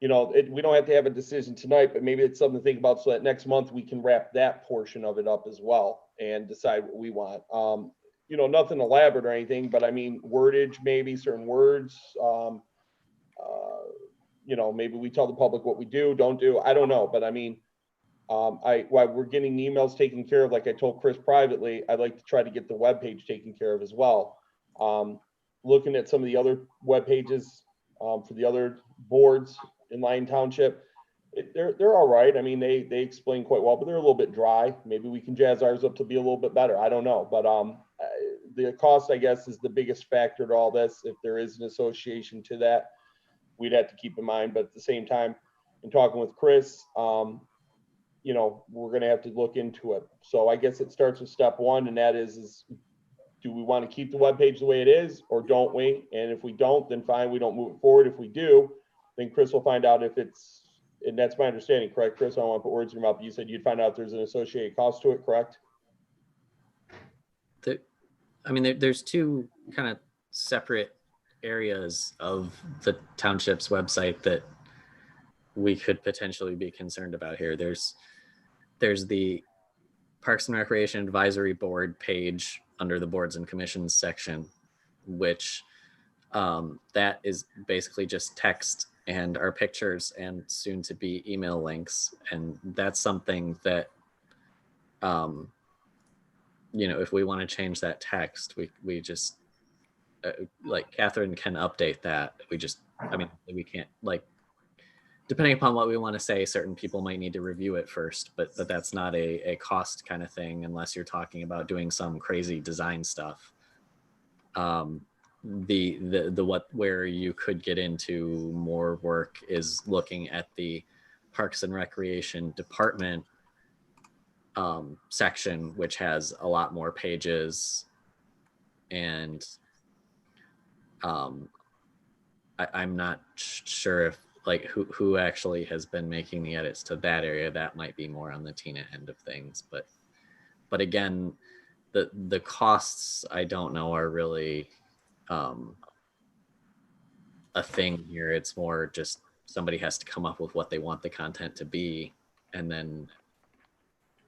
[SPEAKER 1] we don't have to have a decision tonight, but maybe it's something to think about so that next month we can wrap that portion of it up as well and decide what we want. Nothing elaborate or anything, but I mean, wordage, maybe certain words, maybe we tell the public what we do, don't do, I don't know. But I mean, while we're getting emails taken care of, like I told Chris privately, I'd like to try to get the webpage taken care of as well. Looking at some of the other web pages for the other boards in Lyon Township, they're all right. I mean, they explain quite well, but they're a little bit dry. Maybe we can jazz ours up to be a little bit better. I don't know, but the cost, I guess, is the biggest factor to all this, if there is an association to that. we'd have to keep in mind. But at the same time, in talking with Chris, you know, we're going to have to look into it. So I guess it starts with step one, and that is do we want to keep the webpage the way it is, or don't we? And if we don't, then fine, we don't move it forward. If we do, then Chris will find out if it's, and that's my understanding, correct, Chris? I don't want to put words in your mouth. You said you'd find out if there's an associated cost to it, correct?
[SPEAKER 3] I mean, there's two kind of separate areas of the township's website that we could potentially be concerned about here. There's the Parks and Recreation Advisory Board page under the boards and commissions section, which that is basically just text and our pictures and soon to be email links. And that's something that, you know, if we want to change that text, we just, like Catherine can update that. I mean, we can't, like, depending upon what we want to say, certain people might need to review it first, but that's not a cost kind of thing unless you're talking about doing some crazy design stuff. Where you could get into more work is looking at the Parks and Recreation Department section, which has a lot more pages, and I'm not sure if, like, who actually has been making the edits to that area. That might be more on the Tina end of things, but again, the costs, I don't know, are really a thing here. It's more just somebody has to come up with what they want the content to be, and then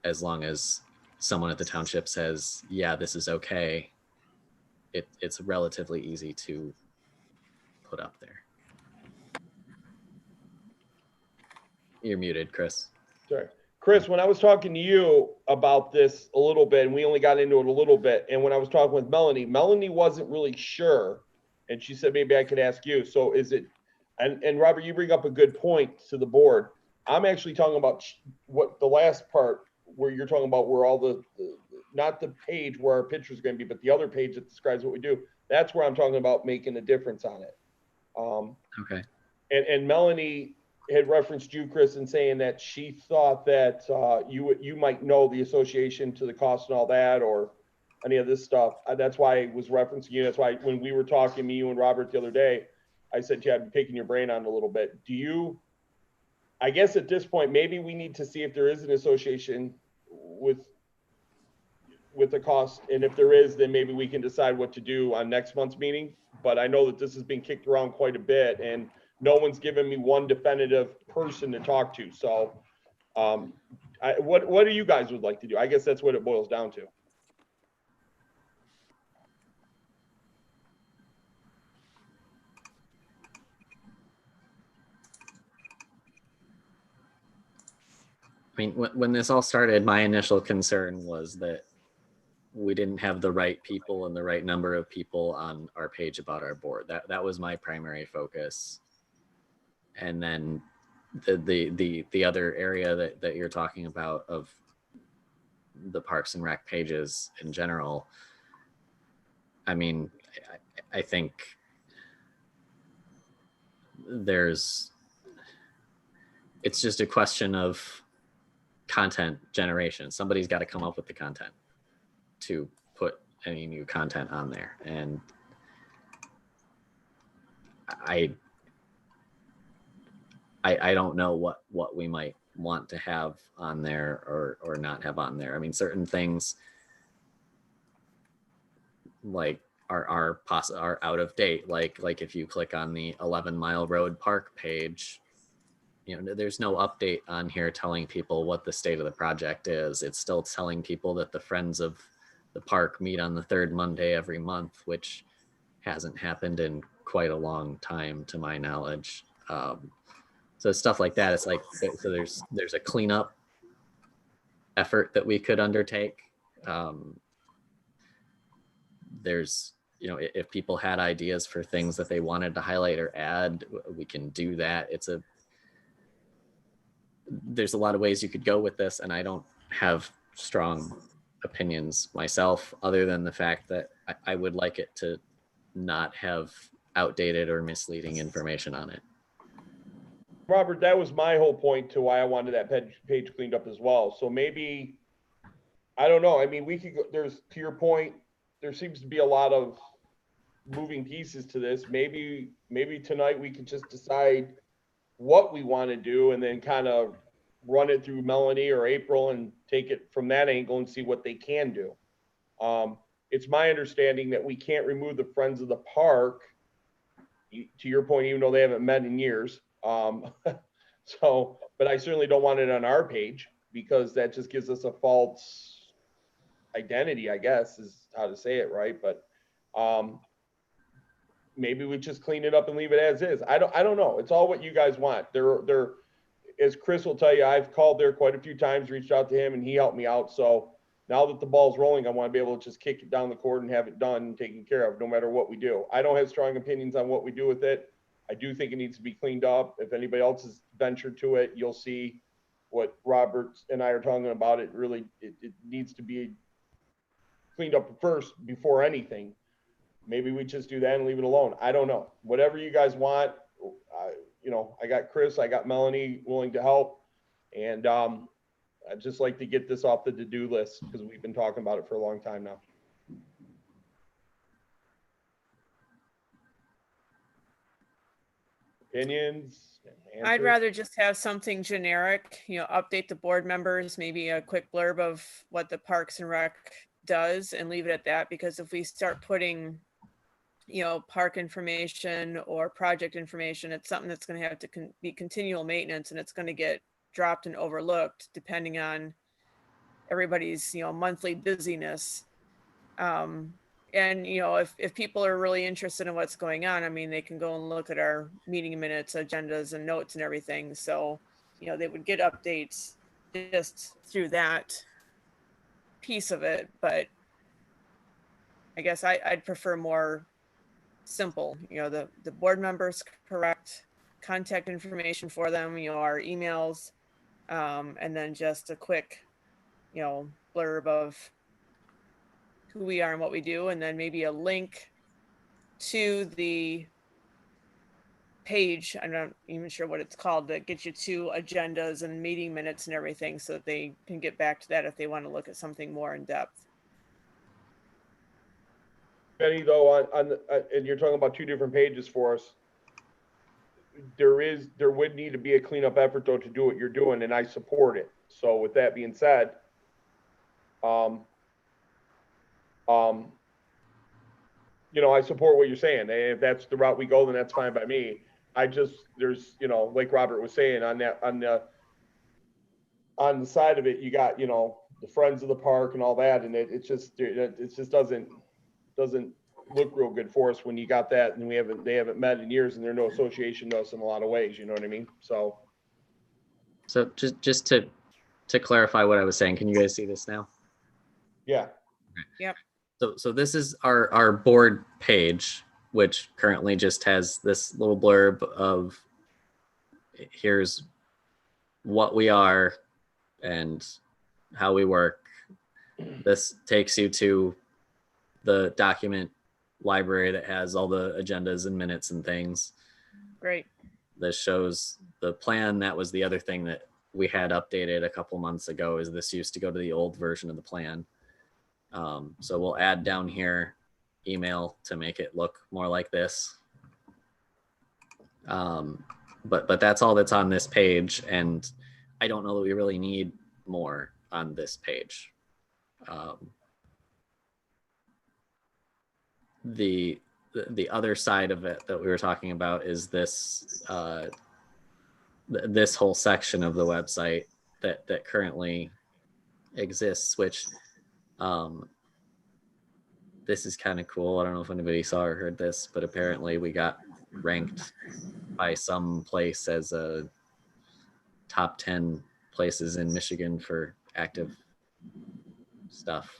[SPEAKER 3] as long as someone at the township says, yeah, this is okay, it's relatively easy to put up there. You're muted, Chris.
[SPEAKER 1] Sorry. Chris, when I was talking to you about this a little bit, and we only got into it a little bit, and when I was talking with Melanie wasn't really sure, and she said maybe I could ask you. So is it, and Robert, you bring up a good point to the board. I'm actually talking about what the last part where you're talking about where all the not the page where our picture is going to be, but the other page that describes what we do. That's where I'm talking about making a difference on it.
[SPEAKER 3] Okay.
[SPEAKER 1] And Melanie had referenced you, Chris, and saying that she thought that you might know the association to the cost and all that, or any of this stuff. That's why I was referencing you. That's why when we were talking, me, you, and Robert the other day, I said, yeah, I'm picking your brain on it a little bit. Do you, I guess at this point, maybe we need to see if there is an association with the cost. And if there is, then maybe we can decide what to do on next month's meeting. But I know that this has been kicked around quite a bit, and no one's given me one definitive person to talk to. So what do you guys would like to do? I guess that's what it boils down to.
[SPEAKER 3] I mean, when this all started, my initial concern was that we didn't have the right people and the right number of people on our page about our board. That was my primary focus. And then the other area that you're talking about of the Parks and Rec pages in general, I mean, I think it's just a question of content generation. Somebody's got to come up with the content to put any new content on there. And I don't know what we might want to have on there or not have on there. I mean, certain things like are out of date. Like if you click on the 11 Mile Road Park page, you know, there's no update on here telling people what the state of the project is. It's still telling people that the Friends of the Park meet on the third Monday every month, which hasn't happened in quite a long time to my knowledge. So stuff like that, it's like, so there's a cleanup effort that we could undertake. There's, you know, if people had ideas for things that they wanted to highlight or add, we can do that. There's a lot of ways you could go with this, and I don't have strong opinions myself, other than the fact that I would like it to not have outdated or misleading information on it.
[SPEAKER 1] Robert, that was my whole point to why I wanted that page cleaned up as well. So maybe, I don't know. I mean, we could go, there's, to your point, there seems to be a lot of moving pieces to this. Maybe tonight we could just decide what we want to do and then kind of run it through Melanie or April and take it from that angle and see what they can do. It's my understanding that we can't remove the Friends of the Park, to your point, even though they haven't met in years. So, but I certainly don't want it on our page because that just gives us a false identity, I guess, is how to say it, right? But maybe we just clean it up and leave it as is. I don't know. It's all what you guys want. They're, as Chris will tell you, I've called there quite a few times, reached out to him, and he helped me out. So now that the ball's rolling, I want to be able to just kick it down the court and have it done and taken care of, no matter what we do. I don't have strong opinions on what we do with it. I do think it needs to be cleaned up. If anybody else has ventured to it, you'll see what Robert and I are talking about. It really, it needs to be cleaned up first before anything. Maybe we just do that and leave it alone. I don't know. Whatever you guys want. You know, I got Chris, I got Melanie willing to help. And I'd just like to get this off the to-do list because we've been talking about it for a long time now. Opinions?
[SPEAKER 4] I'd
[SPEAKER 1] Answers?
[SPEAKER 4] rather just have something generic, you know, update the board members, maybe a quick blurb of what the Parks and Rec does and leave it at that. Because if we start putting, you know, park information or project information, it's something that's going to have to be continual maintenance, and it's going to get dropped and overlooked depending on everybody's, you know, monthly busyness. And, you know, if people are really interested in what's going on, I mean, they can go and look at our meeting minutes, agendas and notes and everything. So, you know, they would get updates just through that piece of it. But I guess I'd prefer more simple, you know, the board members, correct contact information for them, you know, our emails, and then just a quick, you know, blurb of who we are and what we do, and then maybe a link to the page. I'm not even sure what it's called, that gets you to agendas and meeting minutes and everything, so that they can get back to that if they want to look at something more in depth.
[SPEAKER 1] Benny, though, and you're talking about two different pages for us. There would need to be a cleanup effort though to do what you're doing, and I support it. So with that being said, you know, I support what you're saying. If that's the route we go, then that's fine by me. There's, you know, like Robert was saying, on the side of it, you got, you know, the Friends of the Park and all that, and it just doesn't look real good for us when you got that, and they haven't met in years, and there's no association to us in a lot of ways. You know what I mean? So
[SPEAKER 3] just to clarify what I was saying, can you guys see this now?
[SPEAKER 1] yeah.
[SPEAKER 4] Yep.
[SPEAKER 3] So this is our board page, which currently just has this little blurb of here's what we are and how we work. This takes you to the document library that has all the agendas and minutes and things.
[SPEAKER 4] Great.
[SPEAKER 3] This shows the plan. That was the other thing that we had updated a couple months ago, is this used to go to the old version of the plan. So we'll add down here email to make it look more like this. But that's all that's on this page, and I don't know that we really need more on this page. The other side of it that we were talking about is this this whole section of the website that currently exists, which this is kind of cool. I don't know if anybody saw or heard this, but apparently we got ranked by some place as a top 10 places in Michigan for active stuff.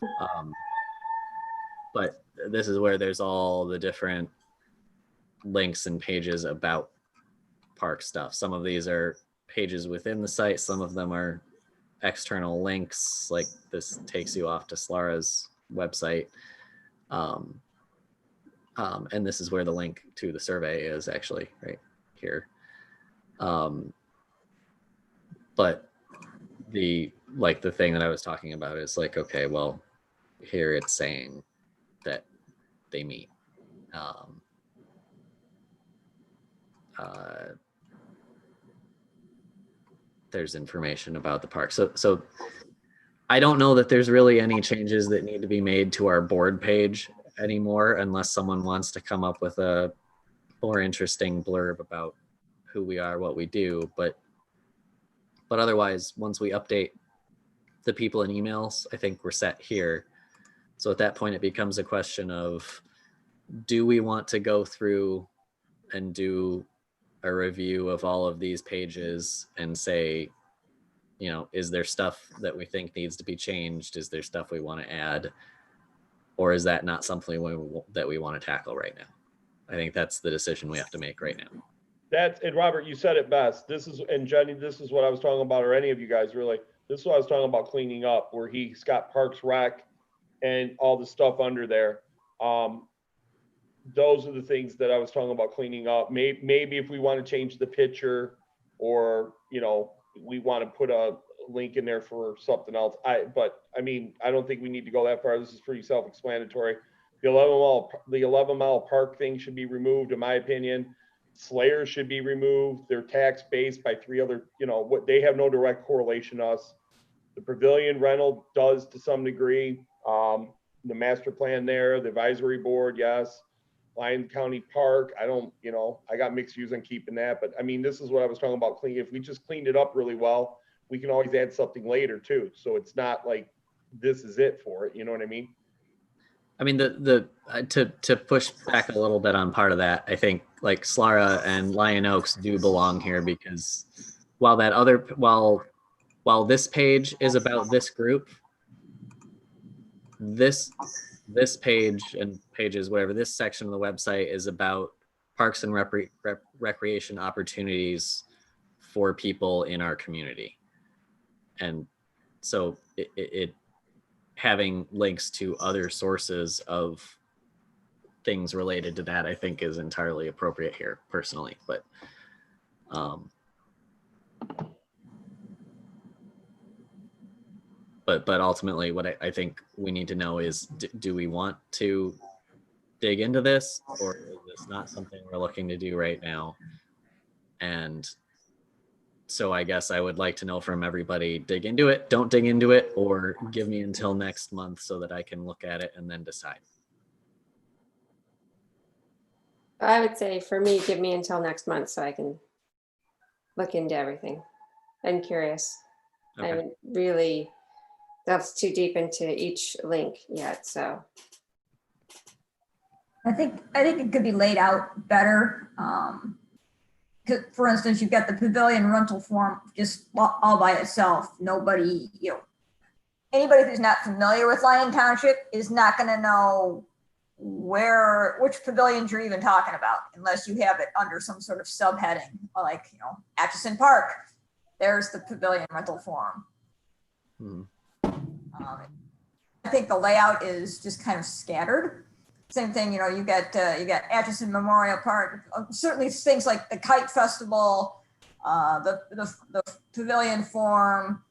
[SPEAKER 3] But this is where there's all the different links and pages about park stuff. Some of these are pages within the site. Some of them are external links, like this takes you off to Slara's website. And this is where the link to the survey is, actually, right here. But the thing that I was talking about is like, okay, well, here it's saying that they meet. There's information about the park. So I don't know that there's really any changes that need to be made to our board page anymore, unless someone wants to come up with a more interesting blurb about who we are, what we do. But otherwise, once we update the people in emails, I think we're set here. So at that point, it becomes a question of, do we want to go through and do a review of all of these pages and say, you know, is there stuff that we think needs to be changed? Is there stuff we want to add? Or is that not something that we want to tackle right now? I think that's the decision we have to make right now.
[SPEAKER 1] And Robert, you said it best. And Jenny, this is what I was talking about, or any of you guys really. This is what I was talking about cleaning up, where he's got Parks Rec and all the stuff under there. Those are the things that I was talking about cleaning up. Maybe if we want to change the picture, or, you know, we want to put a link in there for something else. But I mean, I don't think we need to go that far. This is pretty self-explanatory. The 11-mile park thing should be removed, in my opinion. Slayer should be removed. They're tax based by 3 other, you know, what they have no direct correlation to us. The pavilion rental does to some degree. The master plan there, the advisory board, yes. Lyon County Park, I don't, you know, I got mixed views on keeping that, but I mean, this is what I was talking about cleaning. If we just cleaned it up really well, we can always add something later too. So it's not like this is it for it. You know what I mean?
[SPEAKER 3] I mean, to push back a little bit on part of that, I think like Slara and Lion Oaks do belong here, because while this page is about this group, this page and pages, whatever, this section of the website is about parks and recreation opportunities for people in our community. And so it having links to other sources of things related to that, I think, is entirely appropriate here personally. But but ultimately what I think we need to know is, do we want to dig into this, or is this not something we're looking to do right now? And so I guess I would like to know from everybody, dig into it, don't dig into it, or give me until next month so that I can look at it and then decide.
[SPEAKER 5] I would say for me, give me until next month so I can look into everything. I'm curious.
[SPEAKER 3] Okay.
[SPEAKER 5] I haven't really delved too deep into each link yet, so.
[SPEAKER 6] I think it could be laid out better. For instance, you've got the pavilion rental form just all by itself. Nobody, you know, anybody who's not familiar with Lyon Township is not going to know which pavilions you're even talking about, unless you have it under some sort of subheading, like, you know, Atchison Park. There's the pavilion rental form. I think the layout is just kind of scattered. Same thing, you know, you got Atchison Memorial Park, certainly things like the Kite Festival, the pavilion form,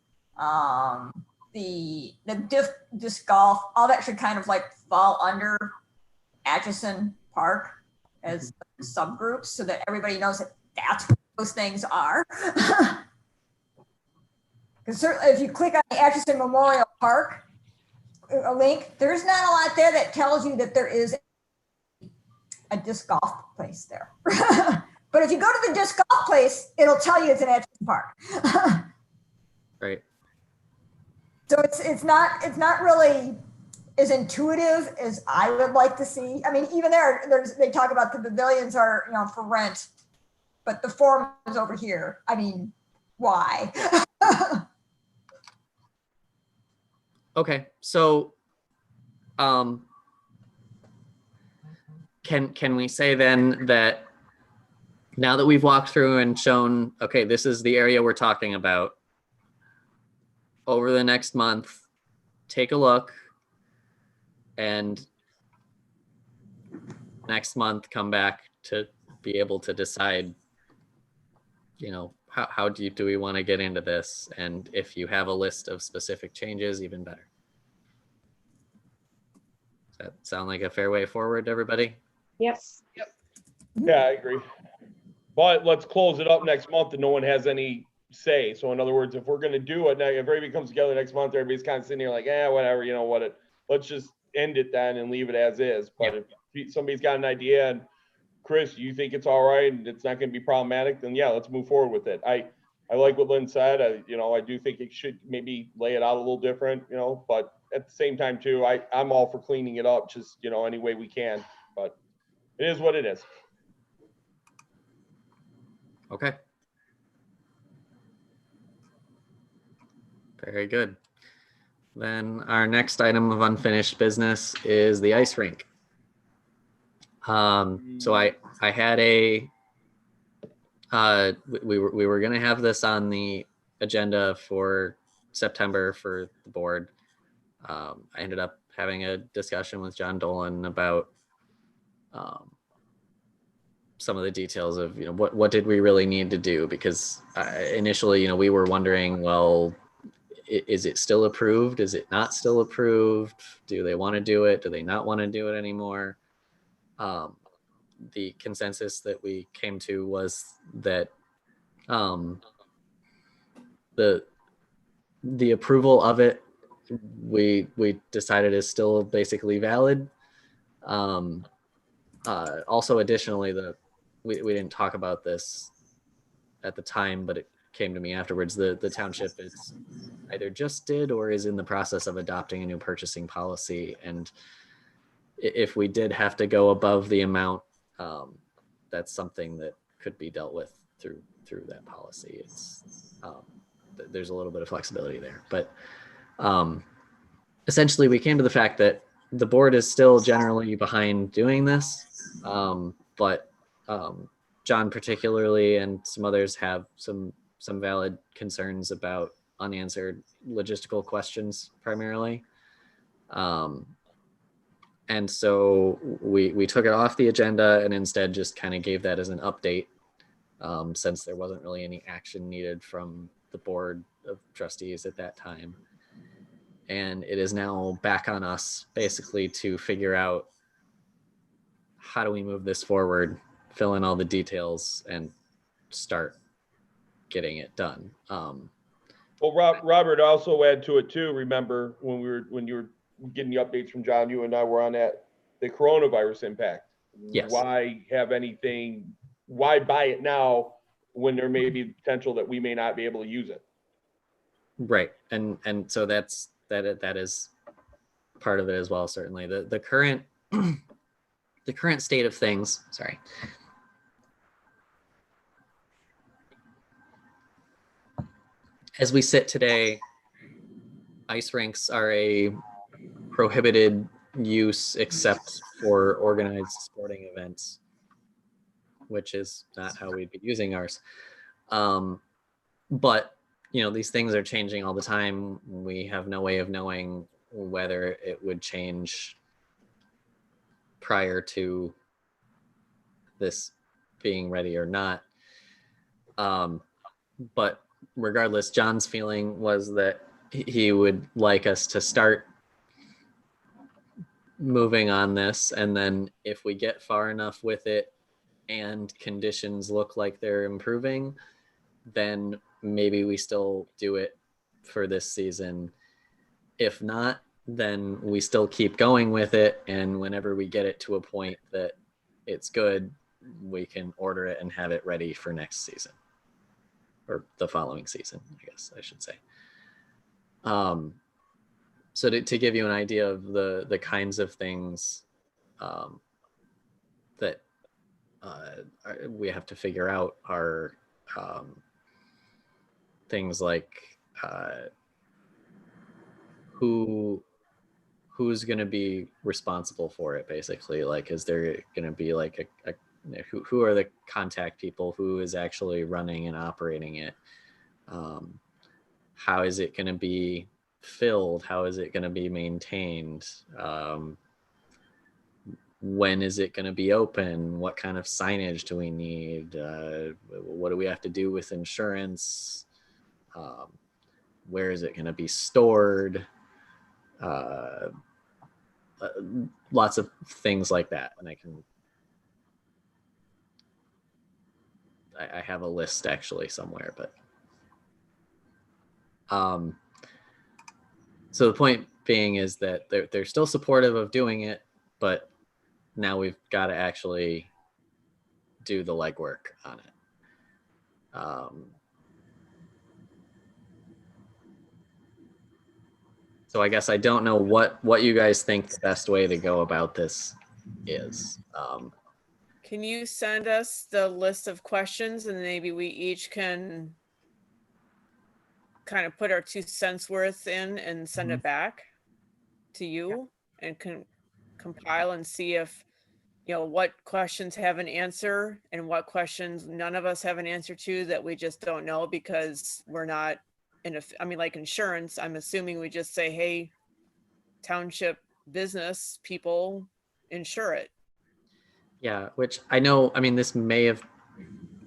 [SPEAKER 6] the disc golf, all that should kind of like fall under Atchison Park as subgroups, so that everybody knows that that's what those things are. Because certainly if you click on the Atchison Memorial Park a link, there's not a lot there that tells you that there is a disc golf place there. But if you go to the disc golf place, it'll tell you it's an Atchison Park.
[SPEAKER 3] Right.
[SPEAKER 6] So it's not really as intuitive as I would like to see. I mean, even they talk about the pavilions are, you know, for rent, but the form is over here. I mean, why?
[SPEAKER 3] Okay, so can we say then that now that we've walked through and shown, okay, this is the area we're talking about, over the next month, take a look, and next month come back to be able to decide you know, how do we want to get into this? And if you have a list of specific changes, even better. Does that sound like a fair way forward to everybody?
[SPEAKER 5] Yep.
[SPEAKER 1] Yeah, I agree. But let's close it up next month and no one has any say. So in other words, if we're gonna do it, if everybody comes together next month, everybody's kind of sitting here like, whatever, you know what, let's just end it then and leave it as is. But if somebody's got an idea and Chris, you think it's all right and it's not gonna be problematic, then yeah, let's move forward with it. I like what Lynn said. I do think it should maybe lay it out a little different, but at the same time too, I'm all for cleaning it up just, any way we can, but it is what it is.
[SPEAKER 3] Okay. Very good. Then our next item of unfinished business is the ice rink. So I had we were going to have this on the agenda for September for the board. I ended up having a discussion with John Dolan about some of the details of, what did we really need to do? Because initially, we were wondering, well, is it still approved? Is it not still approved? Do they want to do it? Do they not want to do it anymore? The consensus that we came to was that the approval of it, we decided is still basically valid. Also, additionally, we didn't talk about this at the time, but it came to me afterwards. The township is either just did or is in the process of adopting a new purchasing policy, and if we did have to go above the amount, that's something that could be dealt with through that policy. It's there's a little bit of flexibility there, but essentially we came to the fact that the board is still generally behind doing this, but John particularly and some others have some valid concerns about unanswered logistical questions primarily. And so we took it off the agenda and instead just kind of gave that as an update, since there wasn't really any action needed from the board of trustees at that time. And it is now back on us basically to figure out how do we move this forward, fill in all the details, and start getting it done.
[SPEAKER 1] Well, Robert, also add to it too. Remember when you were getting the updates from John, you and I were on the coronavirus impact.
[SPEAKER 3] Yes.
[SPEAKER 1] Why buy it now when there may be potential that we may not be able to use it?
[SPEAKER 3] Right. And so that is part of it as well. Certainly the current, the current state of things, sorry. As we sit today, ice rinks are a prohibited use except for organized sporting events, which is not how we'd be using ours. But these things are changing all the time. We have no way of knowing whether it would change prior to this being ready or not. But regardless, John's feeling was that he would like us to start moving on this, and then if we get far enough with it and conditions look like they're improving, then maybe we still do it for this season. If not, then we still keep going with it, and whenever we get it to a point that it's good, we can order it and have it ready for next season, or the following season, I guess I should say. So to give you an idea of the kinds of things that we have to figure out are things like who's going to be responsible for it, basically. Like, is there going to be like who are the contact people, who is actually running and operating it? How is it going to be filled? How is it going to be maintained? when is it going to be open? What kind of signage do we need? What do we have to do with insurance? Where is it going to be stored? Lots of things like that. And I have a list actually somewhere, but so the point being is that they're still supportive of doing it, but now we've got to actually do the legwork on it. So I guess I don't know what you guys think the best way to go about this is.
[SPEAKER 4] Can you send us the list of questions and maybe we each can kind of put our 2 cents worth in and send it back to you and can compile and see if, what questions have an answer and what questions none of us have an answer to that we just don't know because we're not like insurance, I'm assuming we just say, hey, township business people, insure it.
[SPEAKER 3] Yeah, which I know, this may have,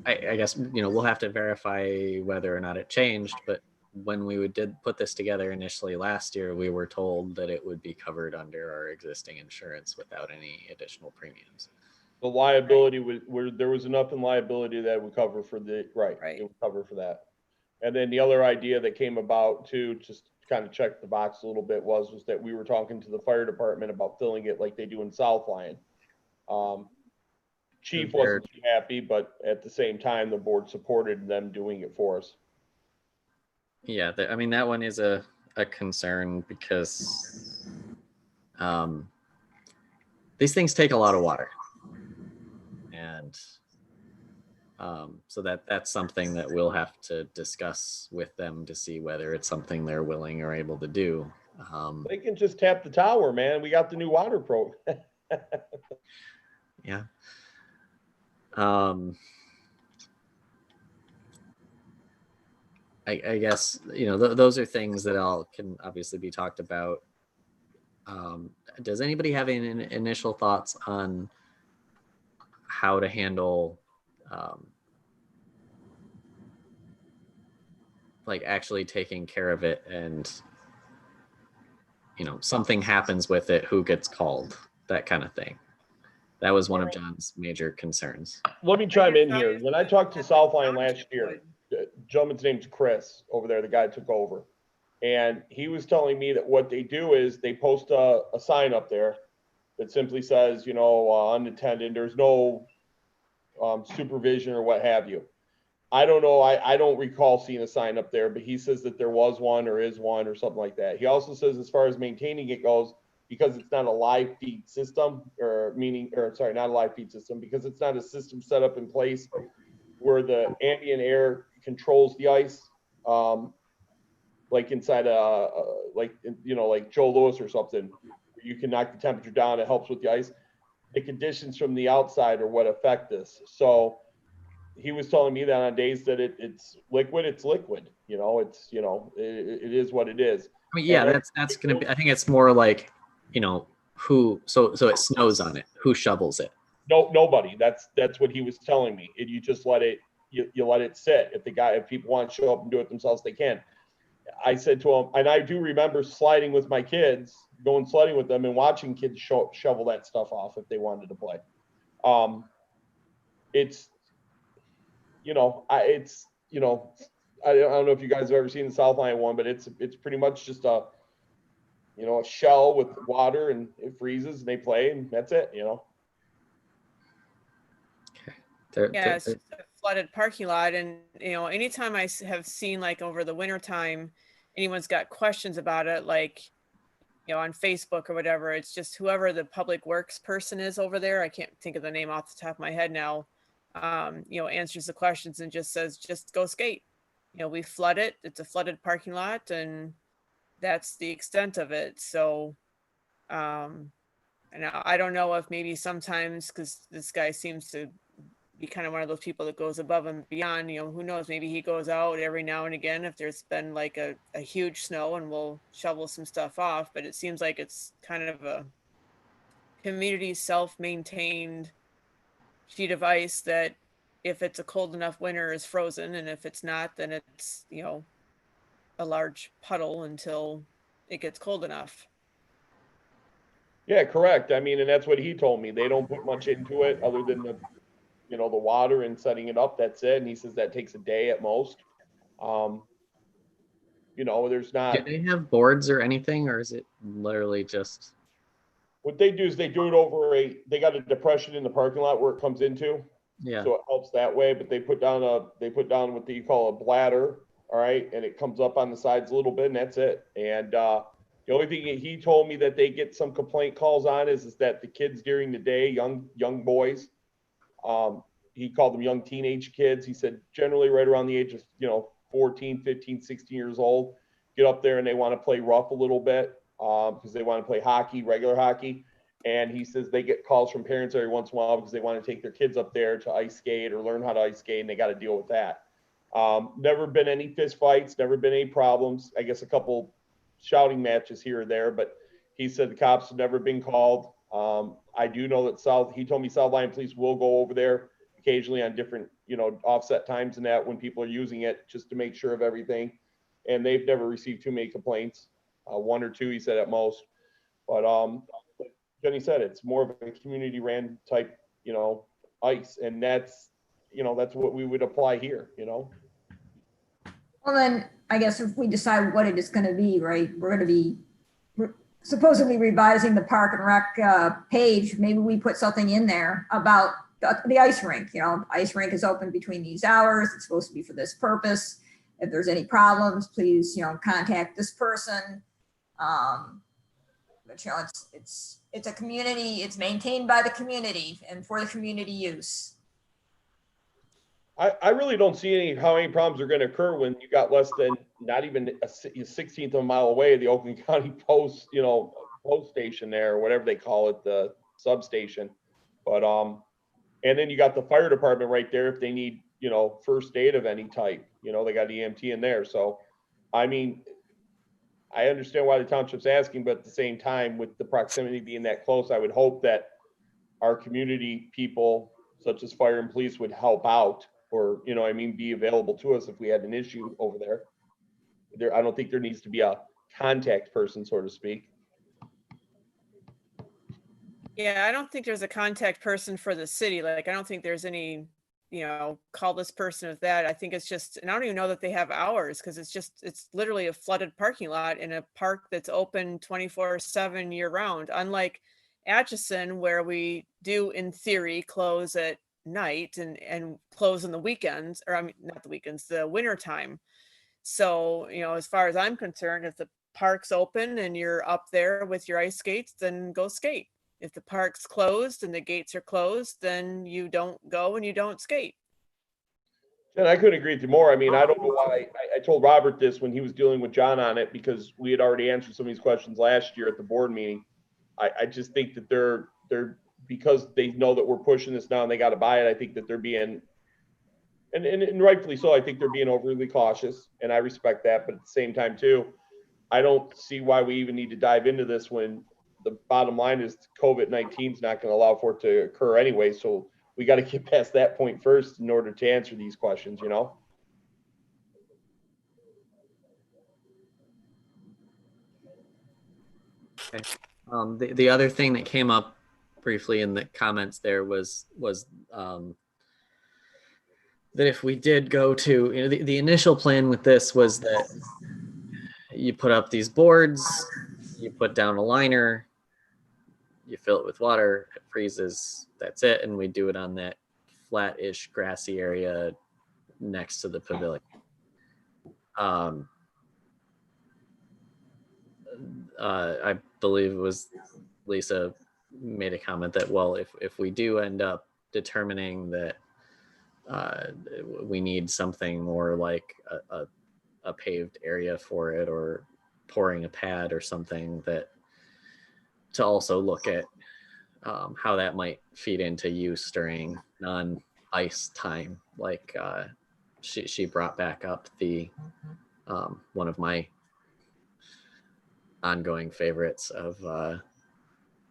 [SPEAKER 3] I guess, we'll have to verify whether or not it changed, but when we did put this together initially last year, we were told that it would be covered under our existing insurance without any additional premiums.
[SPEAKER 1] The liability where there was enough in liability that would cover for the, right. It would cover for that. And then the other idea that came about too, just to kind of check the box a little bit was that we were talking to the fire department about filling it like they do in South Lyon. Chief wasn't too happy, but at the same time, the board supported them doing it for us.
[SPEAKER 3] Yeah, that one is a concern because these things take a lot of water. And so that's something that we'll have to discuss with them to see whether it's something they're willing or able to do.
[SPEAKER 1] They can just tap the tower, man. We got the new water program.
[SPEAKER 3] Yeah. I guess, those are things that can obviously be talked about. Does anybody have any initial thoughts on how to handle like actually taking care of it and something happens with it, who gets called, that kind of thing? That was one of John's major concerns.
[SPEAKER 1] Let me chime in here. When I talked to South Lyon last year, the gentleman's name's Chris over there, the guy took over. And he was telling me that what they do is they post a sign up there that simply says, unattended. There's no supervision or what have you. I don't know. I don't recall seeing a sign up there, but he says that there was one or is one or something like that. He also says as far as maintaining it goes, because it's not a live feed system not a live feed system, because it's not a system set up in place where the ambient air controls the ice, like inside like Joe Louis or something, you can knock the temperature down. It helps with the ice. The conditions from the outside are what affect this. So he was telling me that on days that it's liquid, it's liquid. It is what it is.
[SPEAKER 3] That's gonna be. I think it's more like, who. So it snows on it. Who shovels it?
[SPEAKER 1] No, nobody. That's what he was telling me. You just let it. You let it sit. If people want to show up and do it themselves, they can. I said to him, and I do remember sliding with my kids, going sledding with them, and watching kids shovel that stuff off if they wanted to play. It's. I don't know if you guys have ever seen the South Lyon one, but it's pretty much just a shell with water, and it freezes and they play, and that's it.
[SPEAKER 4] Yeah, it's just a flooded parking lot. And, anytime I have seen, like, over the winter time, anyone's got questions about it, like, on Facebook or whatever, it's just whoever the public works person is over there. I can't think of the name off the top of my head now. Answers the questions and just says, just go skate. We flood it. It's a flooded parking lot, and that's the extent of it. So, and I don't know if maybe sometimes, because this guy seems to be kind of one of those people that goes above and beyond, who knows, maybe he goes out every now and again if there's been like a huge snow and we'll shovel some stuff off, but it seems like it's kind of a community self-maintained sheet of ice that if it's a cold enough winter is frozen, and if it's not, then it's, you know, a large puddle until it gets cold enough.
[SPEAKER 1] Yeah, correct. I mean, and that's what he told me. They don't put much into it other than the, you know, the water and setting it up. That's it. And he says that takes a day at most. You know, there's
[SPEAKER 3] Do
[SPEAKER 1] not,
[SPEAKER 3] they have boards or anything, or is it literally just?
[SPEAKER 1] what they do is they do it over they got a depression in the parking lot where it comes into.
[SPEAKER 3] Yeah.
[SPEAKER 1] So it helps that way, but they put down what you call a bladder, all right, and it comes up on the sides a little bit, and that's it. And the only thing he told me that they get some complaint calls on is that the kids during the day, young boys, he called them young teenage kids. He said generally right around the age of, you know, 14, 15, 16 years old, get up there and they want to play rough a little bit because they want to play hockey, regular hockey. And he says they get calls from parents every once in a while because they want to take their kids up there to ice skate or learn how to ice skate, and they got to deal with that. Never been any fist fights, never been any problems. I guess a couple shouting matches here or there, but he said the cops have never been called. I do know that he told me South Lyon Police will go over there occasionally on different, you know, offset times and that when people are using it just to make sure of everything. And they've never received too many complaints. One or two, he said at most. But Jenny said it's more of a community ran type, you know, ice. And that's, you know, that's what we would apply here, you know.
[SPEAKER 6] Well, then I guess if we decide what it is going to be, right, we're going to be supposedly revising the Park and Rec page. Maybe we put something in there about the ice rink. You know, ice rink is open between these hours. It's supposed to be for this purpose. If there's any problems, please, you know, contact this person. But you know, it's a community. It's maintained by the community and for the community use.
[SPEAKER 1] I really don't see how any problems are going to occur when you got less than not even a 16th of a mile away the Oakland County post, you know, post station there, or whatever they call it, the substation. But and then you got the fire department right there if they need, you know, first aid of any type. You know, they got EMT in there. So, I mean, I understand why the township's asking, but at the same time, with the proximity being that close, I would hope that our community people, such as fire and police, would help out, or, you know, I mean, be available to us if we had an issue over there. I don't think there needs to be a contact person, so to speak.
[SPEAKER 4] Yeah, I don't think there's a contact person for the city. Like, I don't think there's any, you know, call this person with that. I think it's just, and I don't even know that they have hours because it's literally a flooded parking lot in a park that's open 24/7 year round. Unlike Atchison, where we do in theory close at night and close on the weekends, or I mean, not the weekends, the winter time. So, you know, as far as I'm concerned, if the park's open and you're up there with your ice skates, then go skate. If the park's closed and the gates are closed, then you don't go and you don't skate.
[SPEAKER 1] And I couldn't agree with you more. I mean, I don't know why. I told Robert this when he was dealing with John on it, because we had already answered some of these questions last year at the board meeting. I just think that they're because they know that we're pushing this now and they got to buy it. I think that they're being, and rightfully so, I think they're being overly cautious, and I respect that. But at the same time, too, I don't see why we even need to dive into this when the bottom line is COVID-19 is not going to allow for it to occur anyway. So we got to get past that point first in order to answer these questions, you know?
[SPEAKER 3] Okay. The other thing that came up briefly in the comments there was that if we did go to, you know, the initial plan with this was that you put up these boards, you put down a liner, you fill it with water, it freezes, that's it, and we do it on that flat-ish grassy area next to the pavilion. I believe it was Lisa made a comment that, well, if we do end up determining that we need something more like a paved area for it, or pouring a pad or something, that to also look at how that might feed into use during non-ice time. Like she brought back up the one of my ongoing favorites of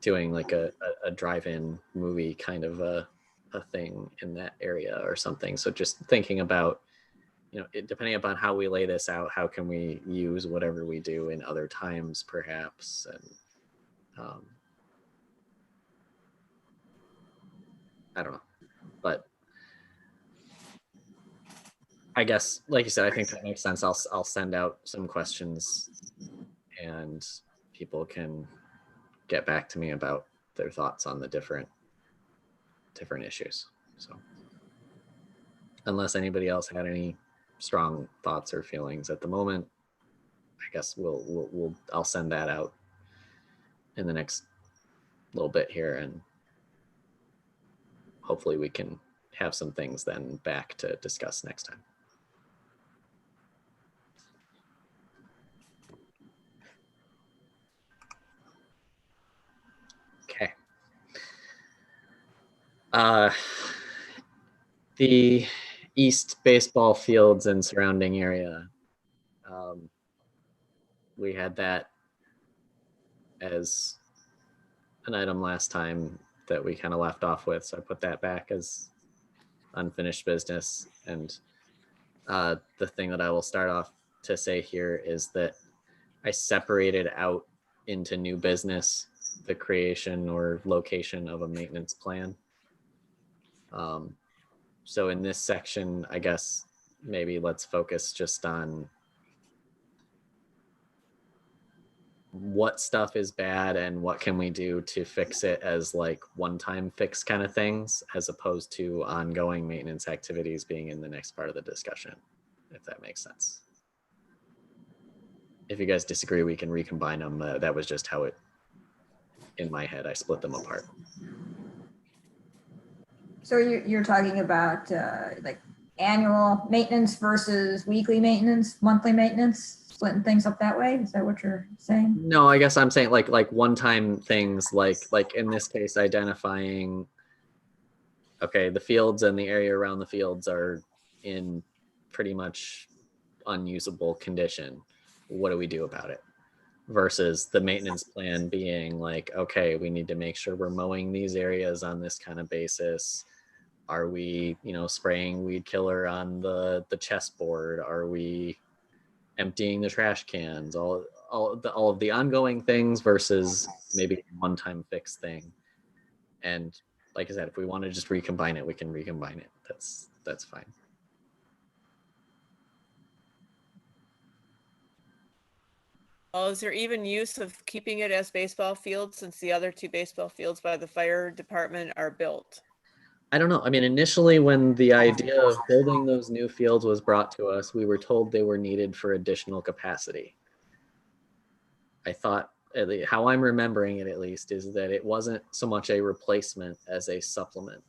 [SPEAKER 3] doing like a drive-in movie kind of a thing in that area or something. So just thinking about, depending upon how we lay this out, how can we use whatever we do in other times perhaps? And I don't know, but I guess, like you said, I think that makes sense. I'll send out some questions and people can get back to me about their thoughts on the different issues. So unless anybody else had any strong thoughts or feelings at the moment, I guess I'll send that out in the next little bit here, and hopefully we can have some things then back to discuss next time. Okay. The East baseball fields and surrounding area. We had that as an item last time that we kind of left off with, so I put that back as unfinished business. And the thing that I will start off to say here is that I separated out into new business the creation or location of a maintenance plan. So in this section, I guess maybe let's focus just on what stuff is bad and what can we do to fix it as like one-time fix kind of things, as opposed to ongoing maintenance activities being in the next part of the discussion, if that makes sense. If you guys disagree, we can recombine them. That was just how it, in my head, I split them apart.
[SPEAKER 6] So you're talking about like annual maintenance versus weekly maintenance, monthly maintenance, splitting things up that way? Is that what you're saying?
[SPEAKER 3] No, I guess I'm saying like one-time things, like in this case, identifying, okay, the fields and the area around the fields are in pretty much unusable condition. What do we do about it? Versus the maintenance plan being like, okay, we need to make sure we're mowing these areas on this kind of basis. Are we, spraying weed killer on the chessboard? Are we emptying the trash cans? All of the ongoing things versus maybe a one-time fix thing. And like I said, if we want to just recombine it, we can recombine it. That's fine.
[SPEAKER 4] Well, is there even use of keeping it as baseball fields since the other two baseball fields by the fire department are built?
[SPEAKER 3] I don't know. I mean, initially when the idea of building those new fields was brought to us, we were told they were needed for additional capacity. I thought, how I'm remembering it at least, is that it wasn't so much a replacement as a supplement.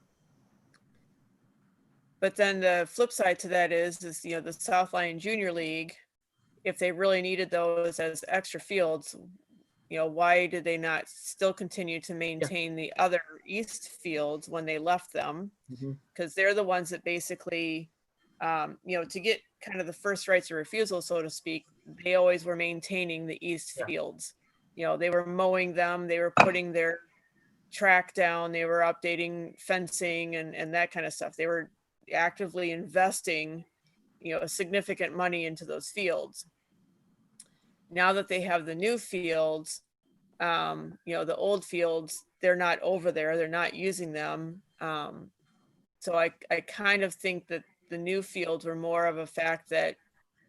[SPEAKER 4] But then the flip side to that is the South Lyon Junior League, if they really needed those as extra fields, why did they not still continue to maintain the other East fields when they left them? Because they're the ones that basically, to get kind of the first rights of refusal, so to speak, they always were maintaining the East fields. They were mowing them, they were putting their track down, they were updating fencing and that kind of stuff. They were actively investing, significant money into those fields. Now that they have the new fields, the old fields, they're not over there, they're not using them. So I kind of think that the new fields were more of a fact that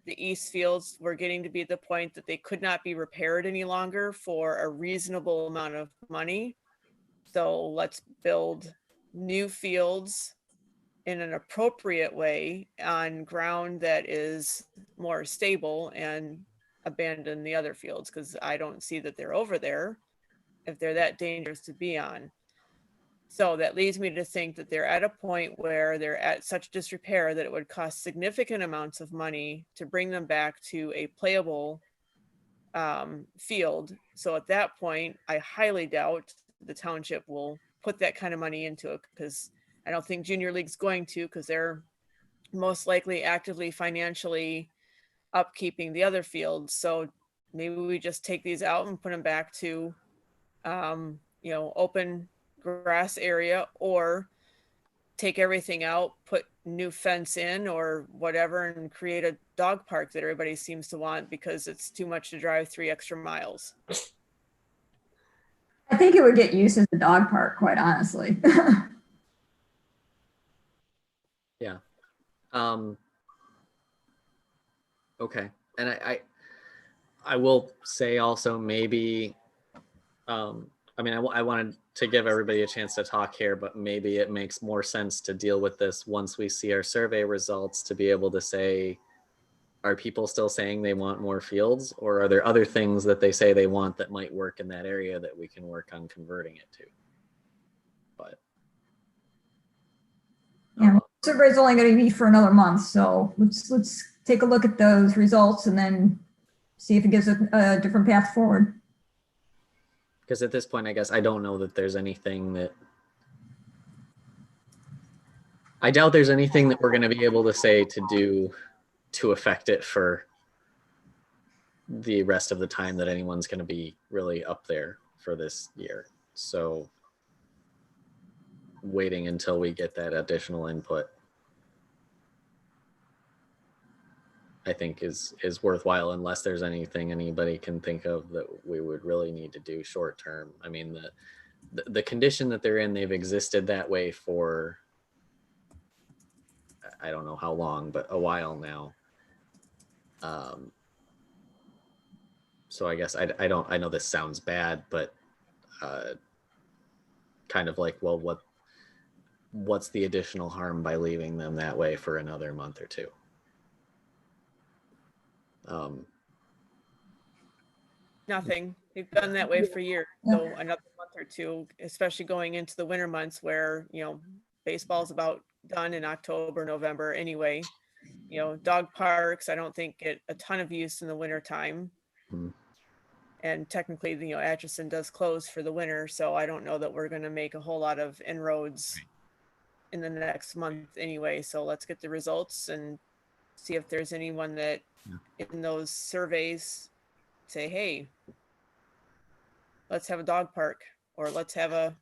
[SPEAKER 4] the East fields were getting to be at the point that they could not be repaired any longer for a reasonable amount of money. So let's build new fields in an appropriate way on ground that is more stable and abandon the other fields, because I don't see that they're over there if they're that dangerous to be on. So that leads me to think that they're at a point where they're at such disrepair that it would cost significant amounts of money to bring them back to a playable field. So at that point, I highly doubt the township will put that kind of money into it, because I don't think Junior League's going to, because they're most likely actively financially upkeeping the other fields. So maybe we just take these out and put them back to open grass area, or take everything out, put new fence in or whatever, and create a dog park that everybody seems to want because it's too much to drive 3 extra miles.
[SPEAKER 6] I think it would get used as a dog park, quite honestly.
[SPEAKER 3] Yeah. Okay. And I will say also maybe, I mean, I wanted to give everybody a chance to talk here, but maybe it makes more sense to deal with this once we see our survey results, to be able to say, are people still saying they want more fields, or are there other things that they say they want that might work in that area that we can work on converting it to? But
[SPEAKER 6] Yeah, survey's only going to be for another month, so let's take a look at those results and then see if it gives a different path forward.
[SPEAKER 3] because at this point, I guess I don't know that there's anything that, I doubt there's anything that we're going to be able to say to do to affect it for the rest of the time that anyone's going to be really up there for this year. So waiting until we get that additional input, I think is worthwhile, unless there's anything anybody can think of that we would really need to do short term. I mean, the condition that they're in, they've existed that way for, I don't know how long, but a while now. So I guess I know this sounds bad, but kind of like, well, what's the additional harm by leaving them that way for another month or two?
[SPEAKER 4] Nothing. They've done that way for years. So another month or two, especially going into the winter months where, baseball's about done in October, November anyway. Dog parks, I don't think get a ton of use in the winter time. And technically, Atchison does close for the winter. So I don't know that we're going to make a whole lot of inroads in the next month anyway. So let's get the results and see if there's anyone that in those surveys say, hey, let's have a dog park, or let's have a,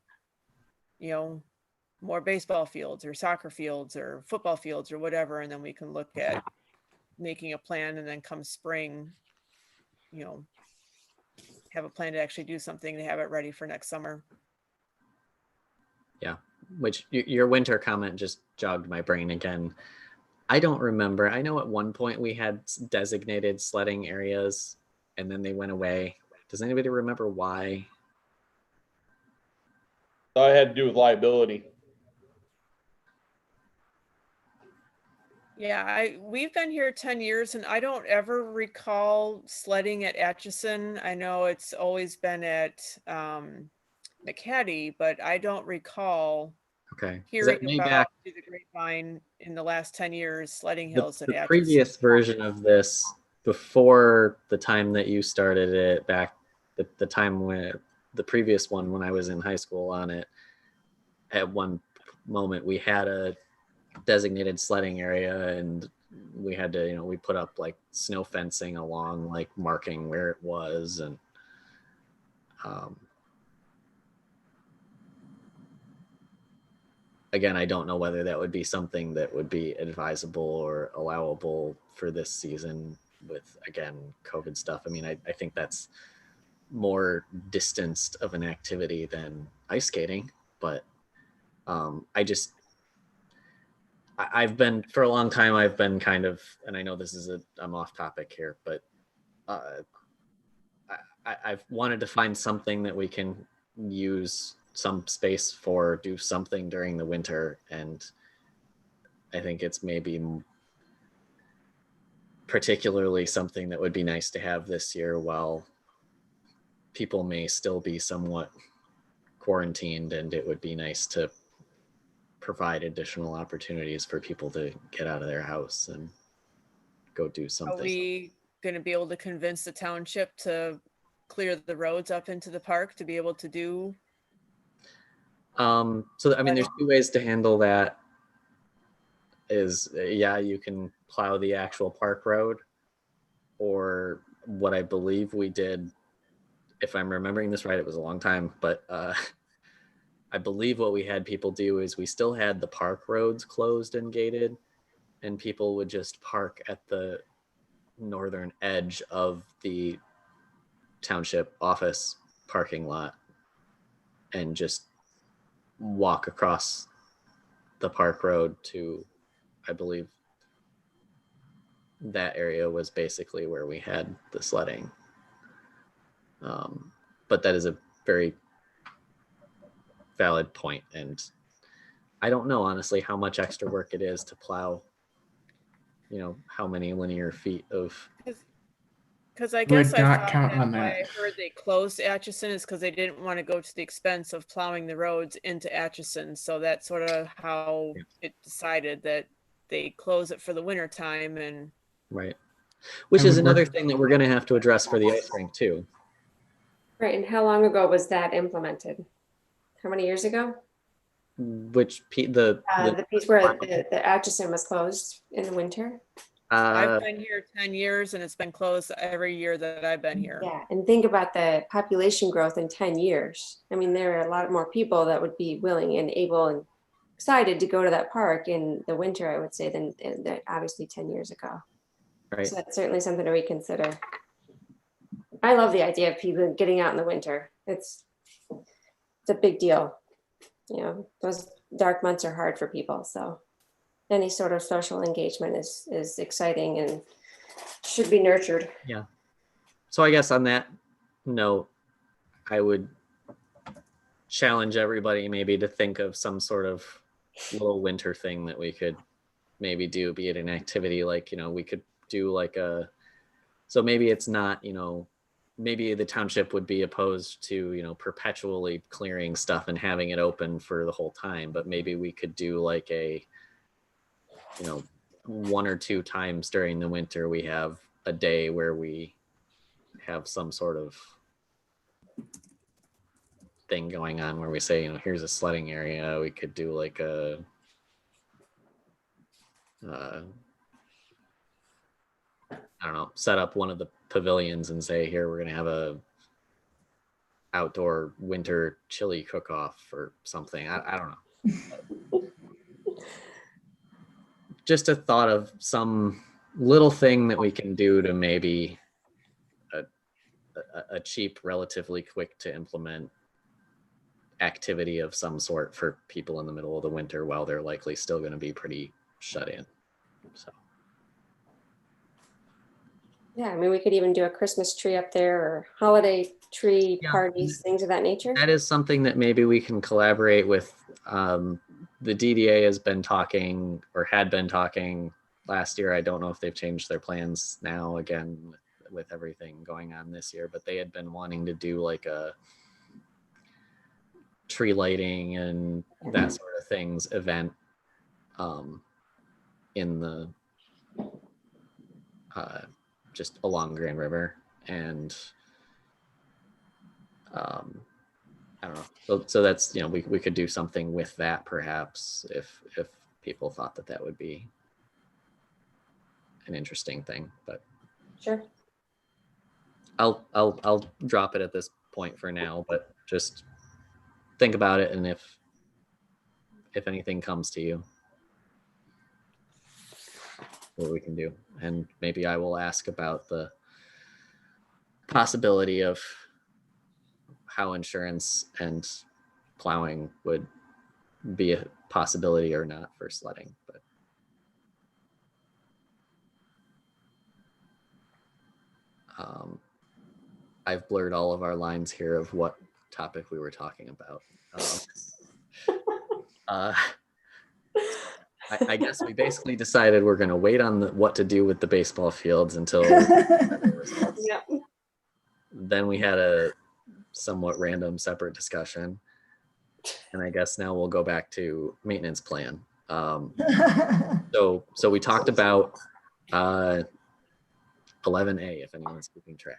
[SPEAKER 4] more baseball fields or soccer fields or football fields or whatever. And then we can look at making a plan, and then come spring, have a plan to actually do something to have it ready for next summer.
[SPEAKER 3] Yeah, which your winter comment just jogged my brain again. I don't remember. I know at one point we had designated sledding areas and then they went away. Does anybody remember why?
[SPEAKER 1] It had to do with liability.
[SPEAKER 4] Yeah, we've been here 10 years and I don't ever recall sledding at Atchison. I know it's always been at McHattie, but I don't recall hearing about through the grapevine in the last 10 years sledding hills at
[SPEAKER 3] the
[SPEAKER 4] Atchison.
[SPEAKER 3] Previous version of this, before the time that you started it, back the time when the previous one, when I was in high school on it, at one moment we had a designated sledding area, and we had to, we put up like snow fencing along, like marking where it was. And again, I don't know whether that would be something that would be advisable or allowable for this season with, again, COVID stuff. I mean, I think that's more distanced of an activity than ice skating, but I've been, for a long time, I've been kind of, and I know this is I'm off topic here, but I've wanted to find something that we can use some space for, do something during the winter. And I think it's maybe particularly something that would be nice to have this year while people may still be somewhat quarantined, and it would be nice to provide additional opportunities for people to get out of their house and go do something.
[SPEAKER 4] Are we going to be able to convince the township to clear the roads up into the park to be able to do?
[SPEAKER 3] So, I mean, there's two ways to handle that. Yeah, you can plow the actual park road, or what I believe we did if I'm remembering this right, it was a long time, but I believe what we had people do is we still had the park roads closed and gated, and people would just park at the northern edge of the township office parking lot and just walk across the park road to, I believe that area was basically where we had the sledding. But that is a very valid point, and I don't know honestly how much extra work it is to plow, you know, how many linear feet of.
[SPEAKER 4] Because I
[SPEAKER 7] Would
[SPEAKER 4] guess I
[SPEAKER 7] not
[SPEAKER 4] thought
[SPEAKER 7] count
[SPEAKER 4] that
[SPEAKER 7] on
[SPEAKER 4] why
[SPEAKER 7] that.
[SPEAKER 4] I heard they closed Atchison is because they didn't want to go to the expense of plowing the roads into Atchison. So that's sort of how it decided that they close it for the winter time. And
[SPEAKER 3] Right. Which
[SPEAKER 7] I
[SPEAKER 3] is
[SPEAKER 7] would
[SPEAKER 3] another
[SPEAKER 7] work-
[SPEAKER 3] thing that we're going to have to address for the ice rink too.
[SPEAKER 5] Right, and how long ago was that implemented? How many years ago?
[SPEAKER 3] Which the
[SPEAKER 5] The piece where the Atchison was closed in the winter?
[SPEAKER 4] I've been here 10 years and it's been closed every year that I've been here.
[SPEAKER 5] Yeah, and think about the population growth in 10 years. I mean, there are a lot more people that would be willing and able and excited to go to that park in the winter, I would say, than obviously 10 years ago.
[SPEAKER 3] right.
[SPEAKER 5] So that's certainly something to reconsider. I love the idea of people getting out in the winter. It's a big deal. You know, those dark months are hard for people. So any sort of social engagement is exciting and should be nurtured.
[SPEAKER 3] Yeah. So I guess on that note, I would challenge everybody maybe to think of some sort of little winter thing that we could maybe do, be it an activity like, you know, we could do like so maybe it's not, you know, maybe the township would be opposed to, you know, perpetually clearing stuff and having it open for the whole time, but maybe we could do like a, you know, 1 or 2 times during the winter, we have a day where we have some sort of thing going on where we say, you know, here's a sledding area. We could do like a I don't know, set up one of the pavilions and say, here, we're going to have a outdoor winter chili cook-off or something. I don't know. Just a thought of some little thing that we can do to maybe a cheap, relatively quick to implement activity of some sort for people in the middle of the winter while they're likely still going to be pretty shut in. So.
[SPEAKER 5] Yeah, I mean, we could even do a Christmas tree up there or holiday tree
[SPEAKER 3] Yeah.
[SPEAKER 5] parties, things of that nature.
[SPEAKER 3] That is something that maybe we can collaborate with. The DDA has been talking or had been talking last year. I don't know if they've changed their plans now again with everything going on this year, but they had been wanting to do like a tree lighting and that sort of things event in the just along Grand River. And I don't know. So that's, you know, we could do something with that perhaps if people thought that that would be an interesting thing, but
[SPEAKER 5] Sure.
[SPEAKER 3] I'll drop it at this point for now, but just think about it. And if anything comes to you, what we can do. And maybe I will ask about the possibility of how insurance and plowing would be a possibility or not for sledding, but I've blurred all of our lines here of what topic we were talking about. I guess we basically decided we're going to wait on what to do with the baseball fields until results.
[SPEAKER 5] Yeah.
[SPEAKER 3] Then we had a somewhat random separate discussion. And I guess now we'll go back to maintenance plan. So we talked about 11A, if anyone's keeping track.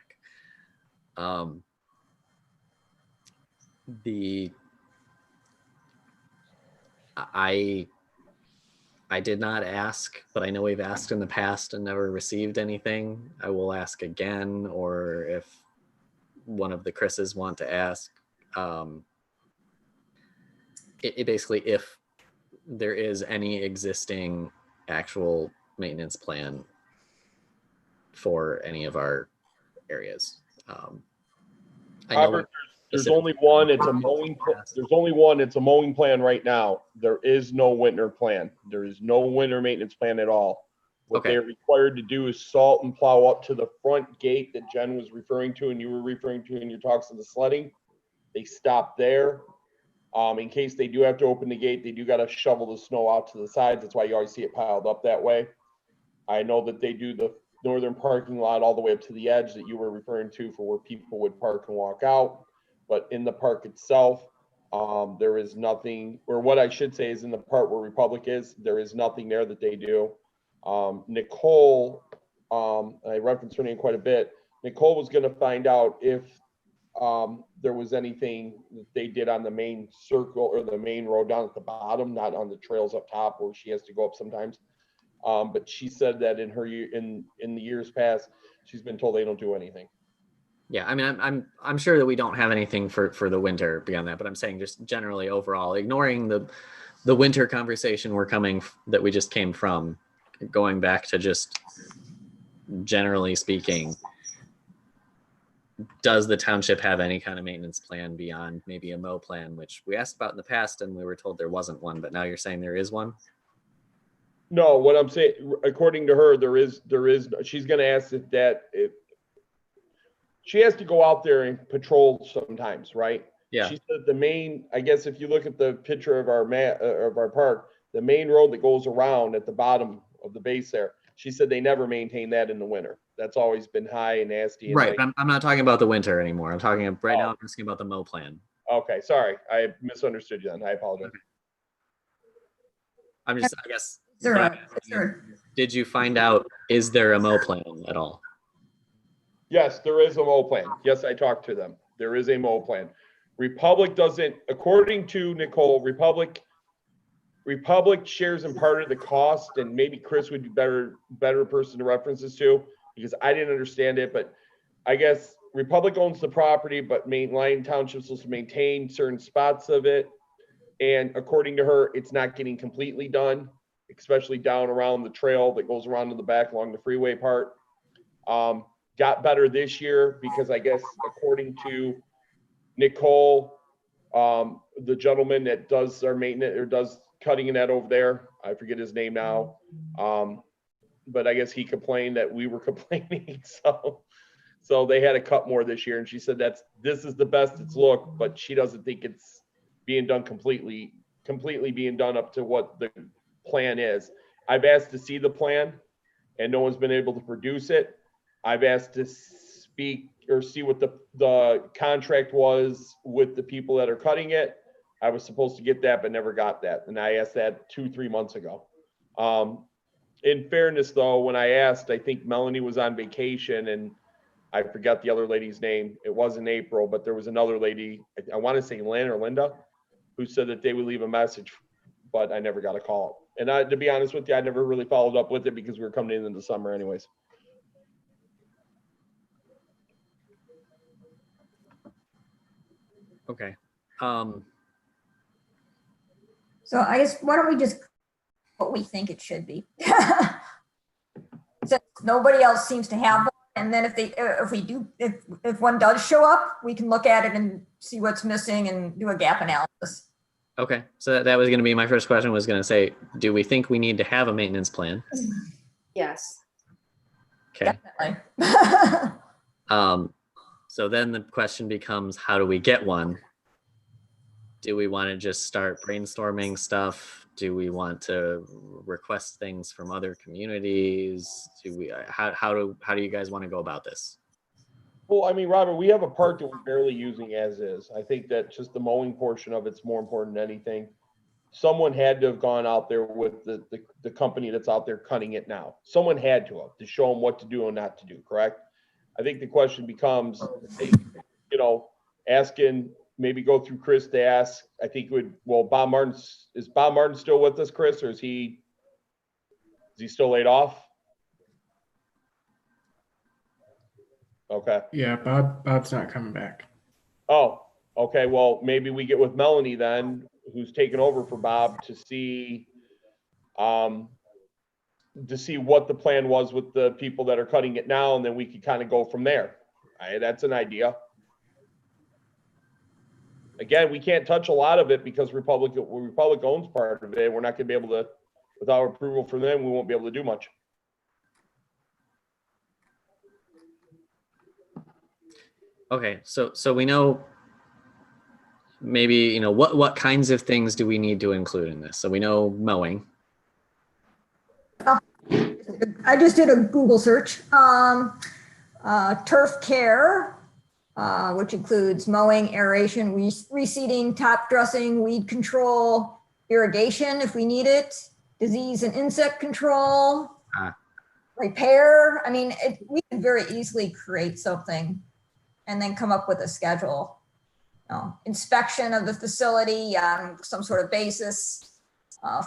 [SPEAKER 3] I did not ask, but I know we've asked in the past and never received anything. I will ask again, or if one of the Chris's want to ask. It basically, if there is any existing actual maintenance plan for any of our areas. I know
[SPEAKER 1] Robert, there's only one. It's a mowing. There's only one. It's a mowing plan right now. There is no winter plan. There is no winter maintenance plan at all. What
[SPEAKER 3] Okay.
[SPEAKER 1] they're required to do is salt and plow up to the front gate that Jen was referring to and you were referring to in your talks of the sledding. They stop there. In case they do have to open the gate, they do got to shovel the snow out to the sides. That's why you always see it piled up that way. I know that they do the northern parking lot all the way up to the edge that you were referring to for where people would park and walk out. But in the park itself, there is nothing, or what I should say is in the part where Republic is, there is nothing there that they do. Nicole, I referenced her name quite a bit. Nicole was going to find out if there was anything that they did on the main circle or the main road down at the bottom, not on the trails up top where she has to go up sometimes. But she said that in her in the years past, she's been told they don't do anything.
[SPEAKER 3] Yeah, I mean, I'm sure that we don't have anything for the winter beyond that, but I'm saying just generally overall, ignoring the winter conversation that we just came from, going back to just generally speaking, does the township have any kind of maintenance plan beyond maybe a mow plan, which we asked about in the past and we were told there wasn't one, but now you're saying there is one?
[SPEAKER 1] No, what I'm saying, according to her, there is, she's going to ask if she has to go out there and patrol sometimes, right?
[SPEAKER 3] Yeah.
[SPEAKER 1] She said the main, I guess if you look at the picture of our park, the main road that goes around at the bottom of the base there, she said they never maintain that in the winter. That's always been high and nasty. And
[SPEAKER 3] Right. I'm not talking about the winter anymore. I'm talking right now. I'm asking about the mow plan.
[SPEAKER 1] Okay. Sorry. I misunderstood you then. I apologize.
[SPEAKER 3] I'm just, I guess,
[SPEAKER 6] Sure.
[SPEAKER 3] did you find out, is there a mow plan at all?
[SPEAKER 1] Yes, there is a mow plan. Yes, I talked to them. There is a mow plan. Republic doesn't, according to Nicole, Republic shares in part of the cost, and maybe Chris would be better person to reference this to, because I didn't understand it, but I guess Republic owns the property, but Lyon Township is supposed to maintain certain spots of it. And according to her, it's not getting completely done, especially down around the trail that goes around to the back along the freeway part. Got better this year because I guess according to Nicole, the gentleman that does our maintenance or does cutting in that over there, I forget his name now. But I guess he complained that we were complaining. So they had to cut more this year. And she said this is the best it's looked, but she doesn't think it's being done completely being done up to what the plan is. I've asked to see the plan and no one's been able to produce it. I've asked to speak or see what the contract was with the people that are cutting it. I was supposed to get that, but never got that. And I asked that 2-3 months ago. In fairness though, when I asked, I think Melanie was on vacation and I forgot the other lady's name. It wasn't April, but there was another lady, I want to say Lynn or Linda, who said that they would leave a message, but I never got a call. And to be honest with you, I never really followed up with it because we were coming in the summer anyways.
[SPEAKER 3] Okay.
[SPEAKER 6] So I guess, why don't we just, what we think it should be? Since nobody else seems to have one, and then if one does show up, we can look at it and see what's missing and do a gap analysis.
[SPEAKER 3] Okay. So that was going to be my first question, was going to say, do we think we need to have a maintenance plan?
[SPEAKER 5] Yes.
[SPEAKER 3] Okay.
[SPEAKER 6] Definitely.
[SPEAKER 3] So then the question becomes, how do we get one? Do we want to just start brainstorming stuff? Do we want to request things from other communities? How do you guys want to go about this?
[SPEAKER 1] Well, I mean, Robert, we have a park that we're barely using as is. I think that just the mowing portion of it's more important than anything. Someone had to have gone out there with the company that's out there cutting it now. Someone had to show them what to do and not to do, correct? I think the question becomes, asking, maybe go through Chris to ask, I think Bob Martin still with us, Chris, or is he still laid off? Okay.
[SPEAKER 7] Yeah, Bob's not coming back.
[SPEAKER 1] Oh, okay. Well, maybe we get with Melanie then, who's taken over for Bob um, to see what the plan was with the people that are cutting it now, and then we could kind of go from there. That's an idea. Again, we can't touch a lot of it because Republic owns part of it. We're not going to be able to, without approval from them, we won't be able to do much.
[SPEAKER 3] Okay, so we know maybe, you know, what kinds of things do we need to include in this? So we know mowing.
[SPEAKER 6] I just did a Google search. Turf care, which includes mowing, aeration, reseeding, top dressing, weed control, irrigation if we need it, disease and insect control, repair. I mean, we can very easily create something and then come up with a schedule. Inspection of the facility on some sort of basis,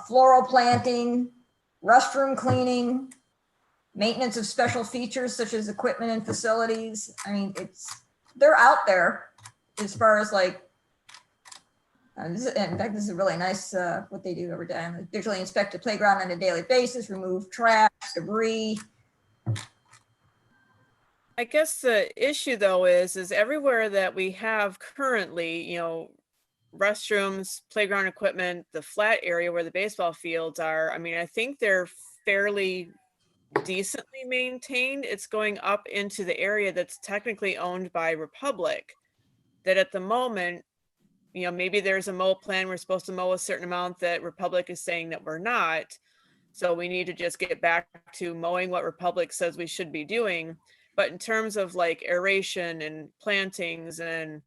[SPEAKER 6] floral planting, restroom cleaning, maintenance of special features such as equipment and facilities. I mean, they're out there as far as like, in fact, this is really nice what they do every day. Visually inspect the playground on a daily basis, remove trash, debris.
[SPEAKER 4] I guess the issue though is everywhere that we have currently, you know, restrooms, playground equipment, the flat area where the baseball fields are, I mean, I think they're fairly decently maintained. It's going up into the area that's technically owned by Republic, that at the moment, you know, maybe there's a mow plan, we're supposed to mow a certain amount that Republic is saying that we're not. So we need to just get back to mowing what Republic says we should be doing. But in terms of like aeration and plantings and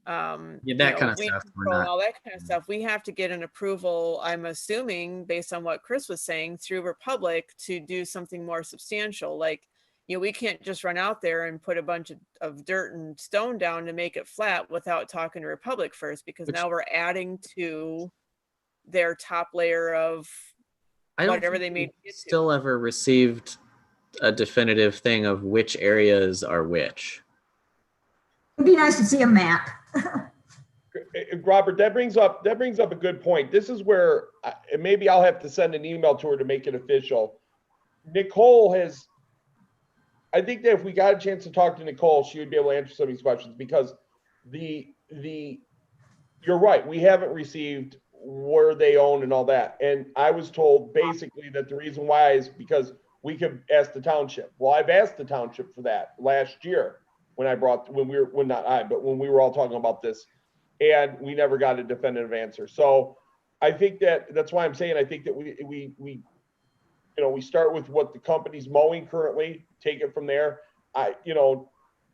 [SPEAKER 3] Yeah, that kind of
[SPEAKER 4] weed
[SPEAKER 3] stuff. We're
[SPEAKER 4] control and
[SPEAKER 3] not.
[SPEAKER 4] all that kind of stuff, we have to get an approval, I'm assuming, based on what Chris was saying, through Republic to do something more substantial. Like, you know, we can't just run out there and put a bunch of dirt and stone down to make it flat without talking to Republic first, because now we're adding to their top layer of
[SPEAKER 3] I don't
[SPEAKER 4] whatever
[SPEAKER 3] think
[SPEAKER 4] they made
[SPEAKER 3] we
[SPEAKER 4] it to.
[SPEAKER 3] still ever received a definitive thing of which areas are which.
[SPEAKER 6] It'd be nice to see a map.
[SPEAKER 1] Robert, that brings up a good point. This is where and maybe I'll have to send an email to her to make it official. Nicole has, I think that if we got a chance to talk to Nicole, she would be able to answer some of these questions, because you're right, we haven't received where they own and all that. And I was told basically that the reason why is because we could ask the township. Well, I've asked the township for that last year when we were all talking about this, and we never got a definitive answer. So I think that's why I'm saying I think that we start with what the company's mowing currently, take it from there. I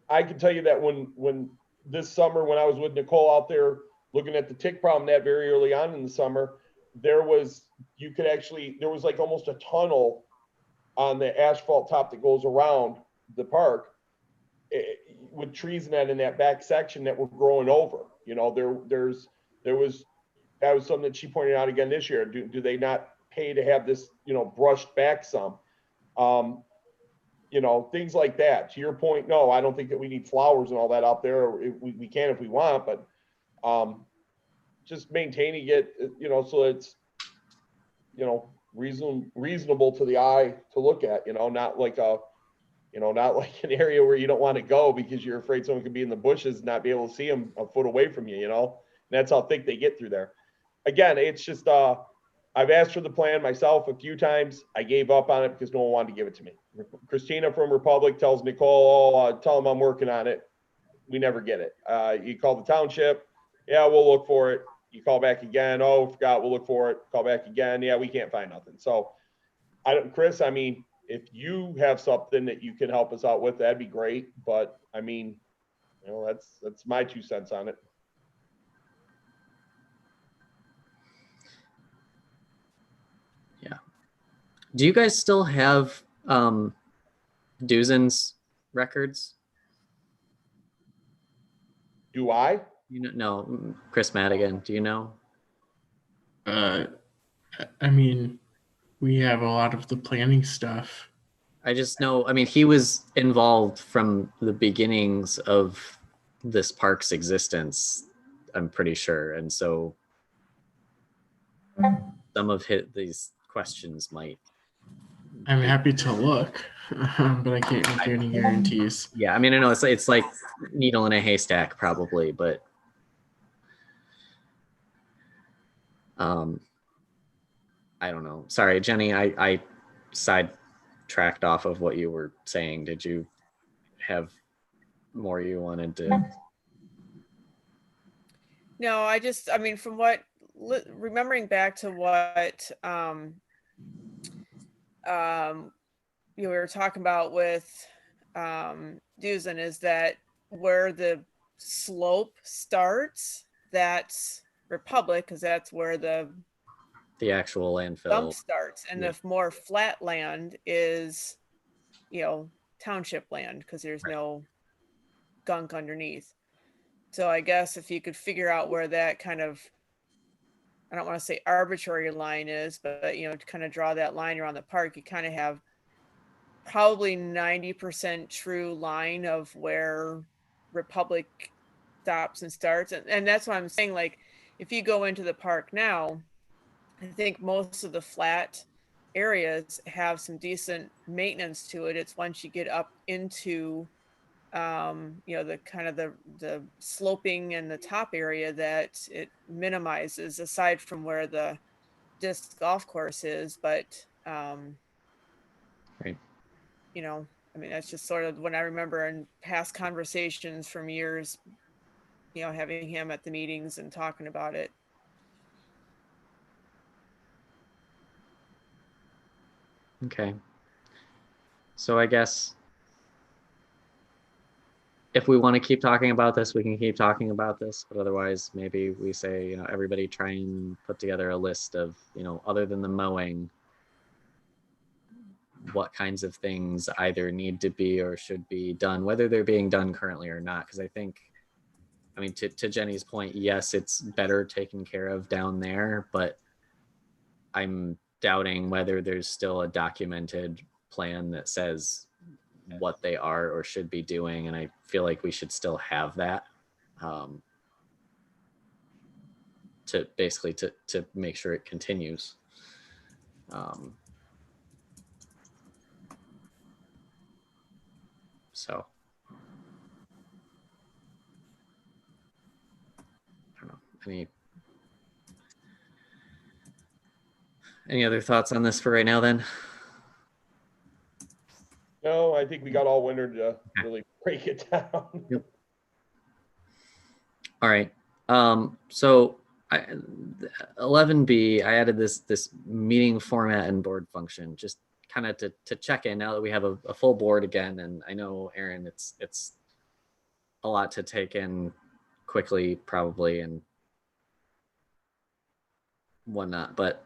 [SPEAKER 1] can tell you that when this summer, when I was with Nicole out there looking at the tick problem that very early on in the summer, there was like almost a tunnel on the asphalt top that goes around the park, with trees in that back section that were growing over. That was something that she pointed out again this year. Do they not pay to have this, brushed back some? Things like that. To your point, no, I don't think that we need flowers and all that out there. We can if we want, but just maintaining it, so it's, reasonable to the eye to look at, not like an area where you don't want to go because you're afraid someone could be in the bushes and not be able to see them a foot away from you, And that's how thick they get through there. Again, it's just, I've asked for the plan myself a few times. I gave up on it because no one wanted to give it to me. Christina from Republic tells Nicole, tell them I'm working on it. We never get it. You call the township. Yeah, we'll look for it. You call back again. Oh, forgot. We'll look for it. Call back again. Yeah, we can't find nothing. So Chris, I mean, if you have something that you can help us out with, that'd be great. But I mean, that's my 2 cents on it.
[SPEAKER 3] Yeah. Do you guys still have Duzen's records?
[SPEAKER 1] Do I?
[SPEAKER 3] No, Chris Madigan. Do you know?
[SPEAKER 7] I mean, we have a lot of the planning stuff.
[SPEAKER 3] I just know, I mean, he was involved from the beginnings of this park's existence, I'm pretty sure. And so some of these questions might.
[SPEAKER 7] I'm happy to look, but I can't make any guarantees.
[SPEAKER 3] Yeah, I mean, I know it's like needle in a haystack probably, but I don't know. Sorry, Jenny, I sidetracked off of what you were saying. Did you have more you wanted to?
[SPEAKER 4] No, I mean, from what, remembering back to what, we were talking about with, Dusan, is that where the slope starts, that's Republic, because that's where the
[SPEAKER 3] The actual landfill.
[SPEAKER 4] dump starts, and
[SPEAKER 3] Yeah.
[SPEAKER 4] the more flat land is, township land, because there's
[SPEAKER 3] Right.
[SPEAKER 4] no gunk underneath. So I guess if you could figure out where that kind of, I don't want to say arbitrary line is, but to kind of draw that line around the park, you kind of have probably 90% true line of where Republic stops and starts. And that's what I'm saying. Like, if you go into the park now, I think most of the flat areas have some decent maintenance to it. It's once you get up into the kind of the sloping and the top area that it minimizes, aside from where the disc golf course is. But
[SPEAKER 3] Right.
[SPEAKER 4] I mean, that's just sort of when I remember in past conversations from years, having him at the meetings and talking about it.
[SPEAKER 3] Okay. So I guess if we want to keep talking about this, we can keep talking about this, but otherwise maybe we say, everybody try and put together a list of, other than the mowing, what kinds of things either need to be or should be done, whether they're being done currently or not. Because I think, I mean, to Jenny's point, yes, it's better taken care of down there, but I'm doubting whether there's still a documented plan that says what they are or should be doing. And I feel like we should still have that to basically to make sure it continues. So I don't know. Any other thoughts on this for right now then?
[SPEAKER 1] No, I think we got all winter to really break it down.
[SPEAKER 3] Yep. All right. So 11B, I added this meeting format and board function, just kind of to check in now that we have a full board again. And I know, Aaron, it's a lot to take in quickly probably and whatnot, but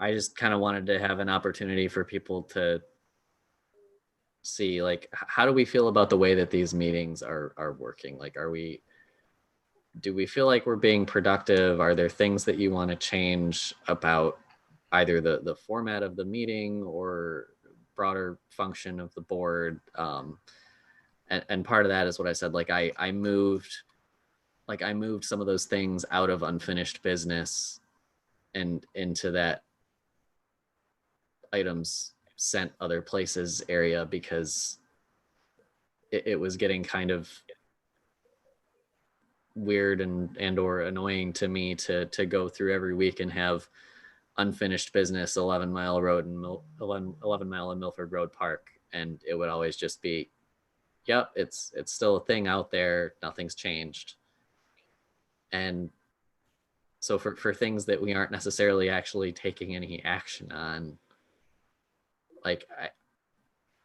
[SPEAKER 3] I just kind of wanted to have an opportunity for people to see, like, how do we feel about the way that these meetings are working? Like, do we feel like we're being productive? Are there things that you want to change about either the format of the meeting or broader function of the board? And part of that is what I said, like I moved some of those things out of unfinished business and into that items sent other places area, because it was getting kind of weird and or annoying to me to go through every week and have unfinished business 11 Mile Road and 11 Mile and Milford Road Park, and it would always just be, yep, it's still a thing out there, nothing's changed. And so for things that we aren't necessarily actually taking any action on, like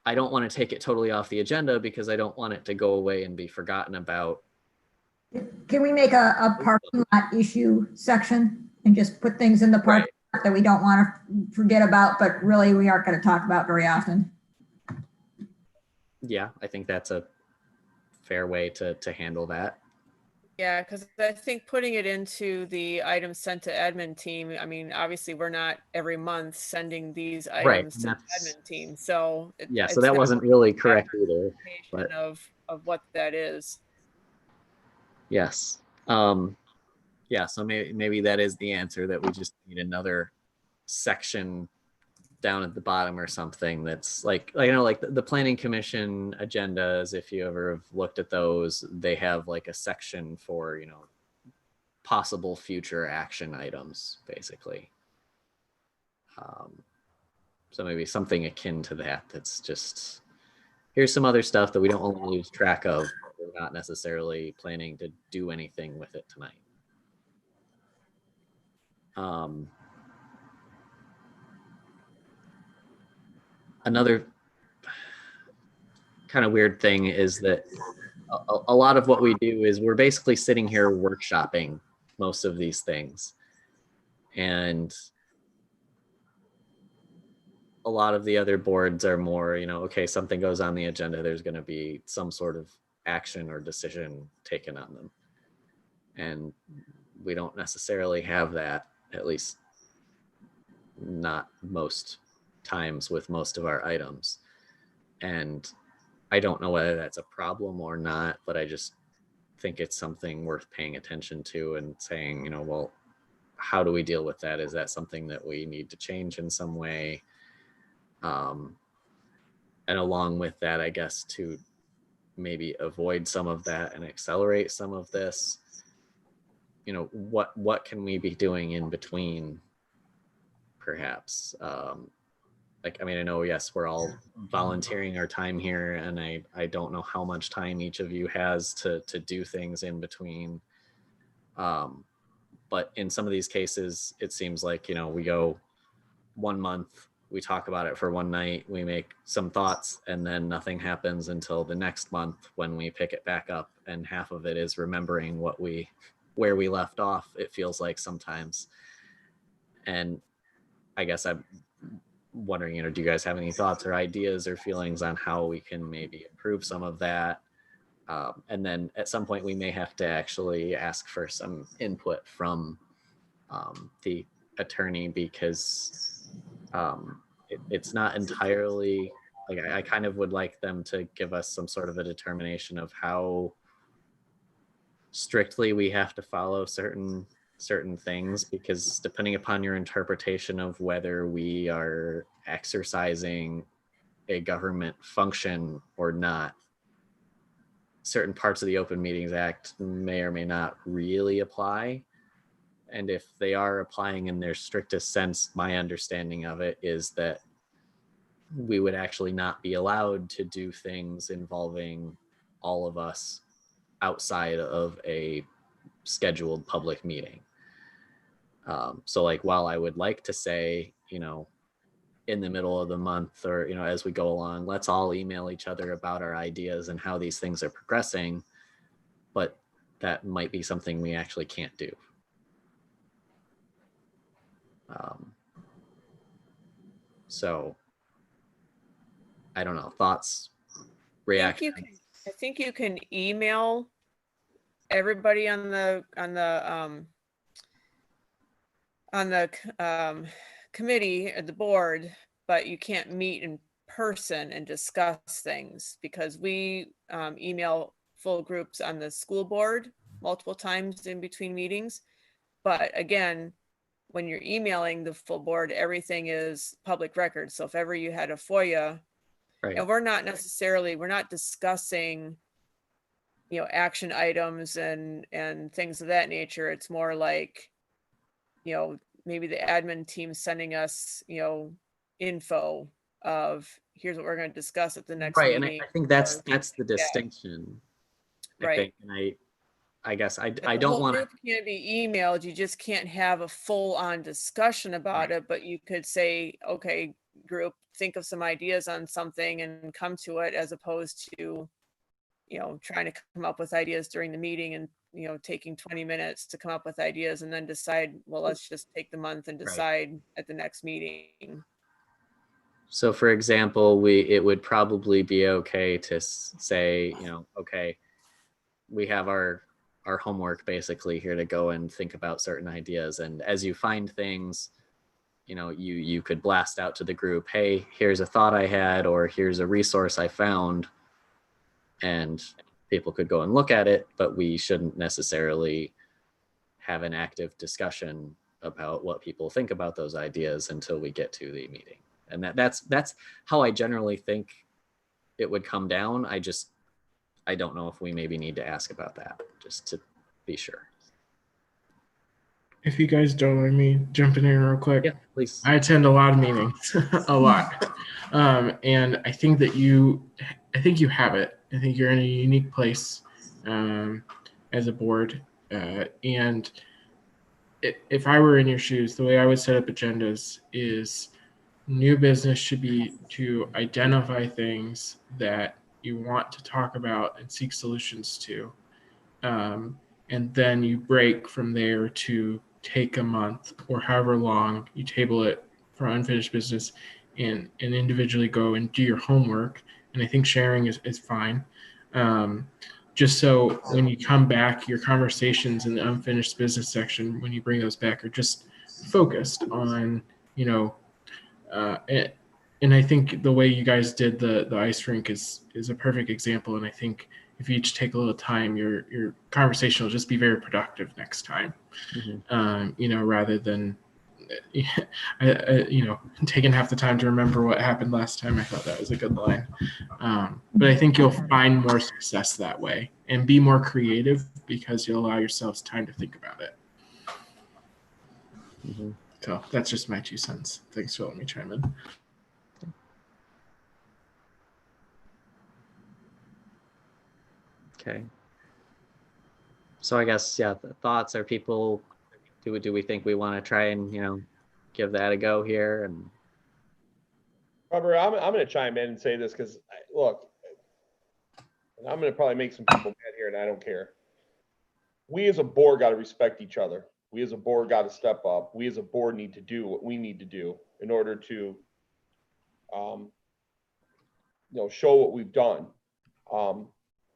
[SPEAKER 3] I don't want to take it totally off the agenda because I don't want it to go away and be forgotten about.
[SPEAKER 6] Can we make a parking lot issue section and just put things in the park that we don't want to forget about, but really we aren't going to talk about very often?
[SPEAKER 3] Yeah, I think that's a fair way to handle that.
[SPEAKER 4] Yeah, because I think putting it into the items sent to admin team, I mean, obviously, we're not every month sending these
[SPEAKER 3] Right,
[SPEAKER 4] items
[SPEAKER 3] and
[SPEAKER 4] to the
[SPEAKER 3] that's,
[SPEAKER 4] admin team, so
[SPEAKER 3] yeah, so
[SPEAKER 4] it's
[SPEAKER 3] that
[SPEAKER 4] not
[SPEAKER 3] wasn't
[SPEAKER 4] really
[SPEAKER 3] really
[SPEAKER 4] an
[SPEAKER 3] correct
[SPEAKER 4] accurate
[SPEAKER 3] either, but
[SPEAKER 4] representation of what that is.
[SPEAKER 3] yes. Yeah, so maybe that is the answer, that we just need another section down at the bottom or something that's like the planning commission agendas, if you ever have looked at those, they have like a section for, possible future action items, basically. So maybe something akin to that, that's just, here's some other stuff that we don't want to lose track of. We're not necessarily planning to do anything with it tonight. Another kind of weird thing is that a lot of what we do is we're basically sitting here workshopping most of these things. And a lot of the other boards are more, okay, something goes on the agenda, there's going to be some sort of action or decision taken on them. And we don't necessarily have that, at least not most times with most of our items. And I don't know whether that's a problem or not, but I just think it's something worth paying attention to and saying, well, how do we deal with that? Is that something that we need to change in some way? And along with that, I guess, to maybe avoid some of that and accelerate some of this, what can we be doing in between, perhaps? I know, yes, we're all volunteering our time here, and I don't know how much time each of you has to do things in between. But in some of these cases, it seems like, we go 1 month, we talk about it for one night, we make some thoughts, and then nothing happens until the next month when we pick it back up, and half of it is remembering where we left off, it feels like sometimes. And I guess I'm wondering, do you guys have any thoughts or ideas or feelings on how we can maybe improve some of that? And then at some point we may have to actually ask for some input from the attorney, because it's not entirely, like, I kind of would like them to give us some sort of a determination of how strictly we have to follow certain things, because depending upon your interpretation of whether we are exercising a government function or not, certain parts of the Open Meetings Act may or may not really apply. And if they are applying in their strictest sense, my understanding of it is that we would actually not be allowed to do things involving all of us outside of a scheduled public meeting. So like, while I would like to say, in the middle of the month, or, as we go along, let's all email each other about our ideas and how these things are progressing, but that might be something we actually can't do. So I don't know, thoughts, reactions?
[SPEAKER 4] I think you can email everybody on the committee at the board, but you can't meet in person and discuss things, because we email full groups on the school board multiple times in between meetings. But again, when you're emailing the full board, everything is public record. So if ever you had a FOIA,
[SPEAKER 3] Right.
[SPEAKER 4] and we're not discussing, action items and things of that nature. It's more like, maybe the admin team sending us, info of, here's what we're going to discuss at the next
[SPEAKER 3] Right, and
[SPEAKER 4] meeting.
[SPEAKER 3] I think that's the distinction. I
[SPEAKER 4] Right.
[SPEAKER 3] think, and I guess I
[SPEAKER 4] The
[SPEAKER 3] don't
[SPEAKER 4] whole
[SPEAKER 3] want
[SPEAKER 4] group can't be emailed. You just can't have a full-on discussion about it, but you could say, okay, group, think of some ideas on something and come to it, as opposed to, trying to come up with ideas during the meeting and, taking 20 minutes to come up with ideas and then decide, well, let's just take the month and decide at the next meeting.
[SPEAKER 3] So for example, it would probably be okay to say, okay, we have our our homework basically here to go and think about certain ideas. And as you find things, you know, you could blast out to the group, hey, here's a thought I had, or here's a resource I found, and people could go and look at it, but we shouldn't necessarily have an active discussion about what people think about those ideas until we get to the meeting. And that's how I generally think it would come down. I don't know if we maybe need to ask about that, just to be sure.
[SPEAKER 7] If you guys don't mind me jumping in real quick.
[SPEAKER 3] Yeah, please.
[SPEAKER 7] I attend a lot of meetings, a lot. And I think that you have it. I think you're in a unique place as a board. And if I were in your shoes, the way I would set up agendas is new business should be to identify things that you want to talk about and seek solutions to. And then you break from there to take a month or however long you table it for unfinished business and individually go and do your homework. And I think sharing is fine. Just so when you come back, your conversations in the unfinished business section, when you bring those back, are just focused on, you know, and I think the way you guys did the ice rink is a perfect example. And I think if you each take a little time, your conversation will just be very productive next time.
[SPEAKER 3] Mm-hmm.
[SPEAKER 7] You know, rather than you know, taking half the time to remember what happened last time. I thought that was a good line. But I think you'll find more success that way and be more creative because you'll allow yourselves time to think about it.
[SPEAKER 3] Mm-hmm.
[SPEAKER 7] So that's just my 2 cents. Thanks for letting me chime in.
[SPEAKER 3] Okay. So I guess, yeah, the thoughts are people, do we think we want to try and, you know, give that a go here? And
[SPEAKER 1] Robert, I'm going to chime in and say this because, look, and I'm going to probably make some people mad here, and I don't care. We as a board got to respect each other. We as a board got to step up. We as a board need to do what we need to do in order to, you know, show what we've done.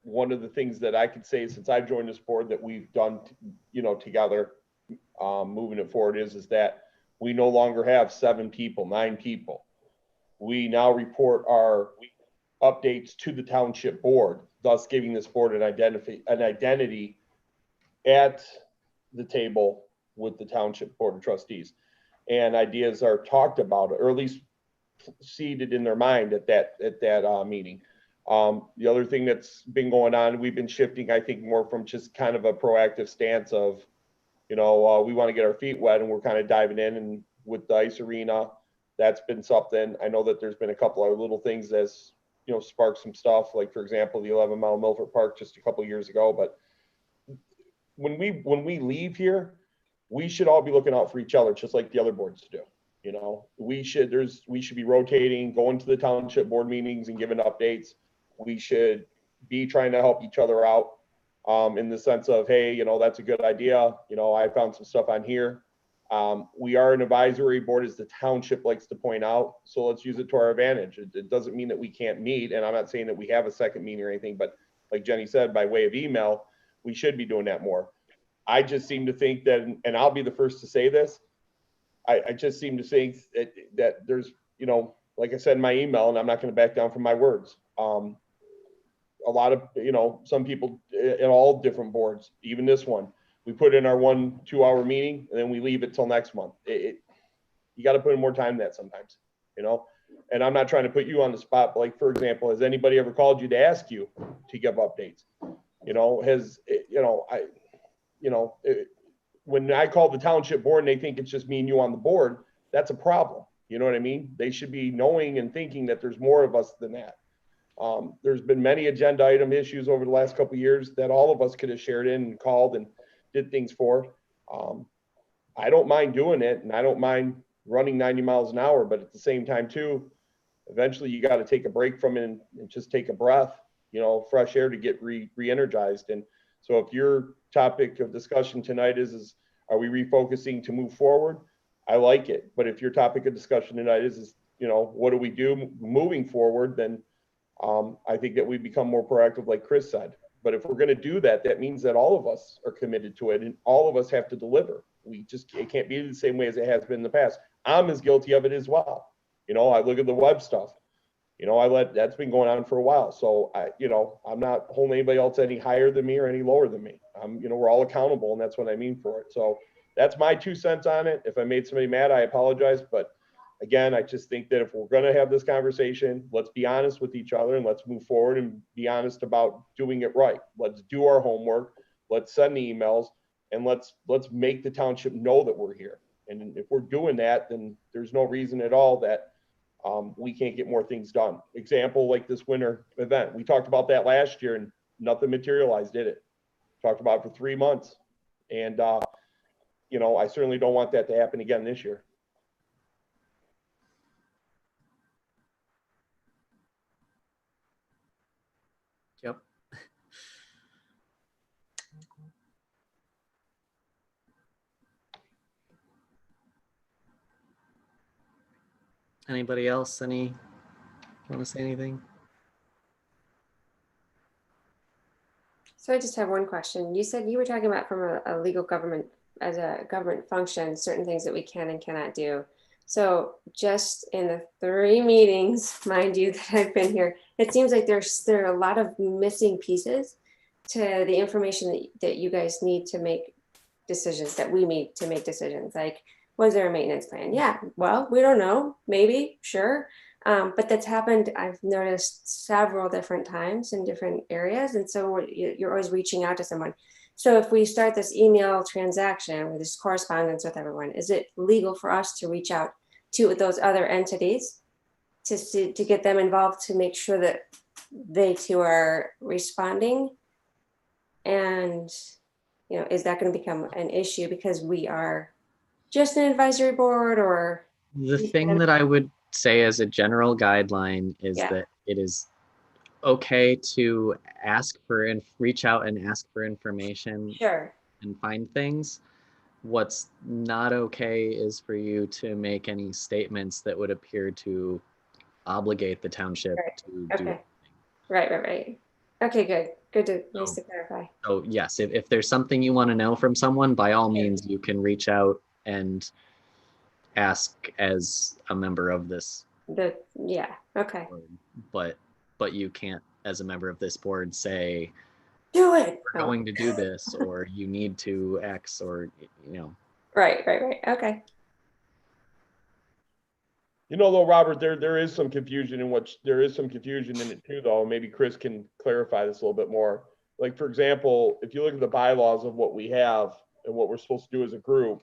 [SPEAKER 1] One of the things that I could say since I've joined this board that we've done, you know, together, moving it forward is that we no longer have 7 people, 9 people. We now report our updates to the township board, thus giving this board an identity at the table with the township board of trustees. And ideas are talked about, or at least seeded in their mind at that meeting. The other thing that's been going on, we've been shifting, I think, more from just kind of a proactive stance of, you know, we want to get our feet wet, and we're kind of diving in. And with the ice arena, that's been something. I know that there's been a couple of little things that's, you know, sparked some stuff, like, for example, the 11-mile Milford Park just a couple of years ago. But when we leave here, we should all be looking out for each other, just like the other boards do. You know, we should be rotating, going to the township board meetings and giving updates. We should be trying to help each other out in the sense of, hey, you know, that's a good idea. You know, I found some stuff on here. We are an advisory board, as the township likes to point out. So let's use it to our advantage. It doesn't mean that we can't meet. And I'm not saying that we have a second meeting or anything, but like Jenny said, by way of email, we should be doing that more. I just seem to think that, and I'll be the first to say this, I just seem to think that there's, you know, like I said in my email, and I'm not going to back down from my words. A lot of, you know, some people in all different boards, even this one, we put in our 1-2 hour meeting and then we leave it till next month. You got to put in more time than that sometimes, you know, and I'm not trying to put you on the spot, but like, for example, has anybody ever called you to ask you to give updates? You know, when I call the township board and they think it's just me and you on the board, that's a problem. You know what I mean? They should be knowing and thinking that there's more of us than that. There's been many agenda item issues over the last couple of years that all of us could have shared in and called and did things for. I don't mind doing it, and I don't mind running 90 miles an hour, but at the same time too, eventually you got to take a break from it and just take a breath, you know, fresh air to get re-energized. And so if your topic of discussion tonight is are we refocusing to move forward? I like it. But if your topic of discussion tonight is, you know, what do we do moving forward? Then I think that we become more proactive, like Chris said. But if we're going to do that, that means that all of us are committed to it and all of us have to deliver. It can't be the same way as it has been in the past. I'm as guilty of it as well. You know, I look at the web stuff. You know, that's been going on for a while. So I'm not holding anybody else any higher than me or any lower than me. We're all accountable, and that's what I mean for it. So that's my 2 cents on it. If I made somebody mad, I apologize. But again, I just think that if we're going to have this conversation, let's be honest with each other and let's move forward and be honest about doing it right. Let's do our homework. Let's send the emails, and let's make the township know that we're here. And if we're doing that, then there's no reason at all that we can't get more things done. Example, like this winter event. We talked about that last year and nothing materialized, did it? Talked about it for 3 months. And, I certainly don't want that to happen again this year.
[SPEAKER 3] Yep. Anybody else? Want to say anything?
[SPEAKER 5] So I just have one question. You said you were talking about from a legal government, as a government function, certain things that we can and cannot do. So just in the 3 meetings, mind you, that I've been here, it seems like there are a lot of missing pieces to the information that you guys need to make decisions, that we need to make decisions. Like, was there a maintenance plan? Yeah, well, we don't know, maybe, sure. But that's happened, I've noticed several different times in different areas. And so you're always reaching out to someone. So if we start this email transaction or this correspondence with everyone, is it legal for us to reach out to those other entities to get them involved, to make sure that they too are responding? And, is that going to become an issue because we are just an advisory board? Or
[SPEAKER 3] the thing that I would say as a general guideline is that it is okay to reach out and ask for information.
[SPEAKER 5] Sure.
[SPEAKER 3] And find things. What's not okay is for you to make any statements that would appear to obligate the township to do it.
[SPEAKER 5] Right. Okay, good. Nice to clarify.
[SPEAKER 3] So yes, if there's something you want to know from someone, by all means, you can reach out and ask as a member of this.
[SPEAKER 5] Okay.
[SPEAKER 3] Board. But you can't, as a member of this board, say,
[SPEAKER 5] do it.
[SPEAKER 3] We're going to do this, or you need to X, or
[SPEAKER 5] Right. Okay.
[SPEAKER 1] Though, Robert, there is some confusion in it too, though. Maybe Chris can clarify this a little bit more. Like, for example, if you look at the bylaws of what we have and what we're supposed to do as a group,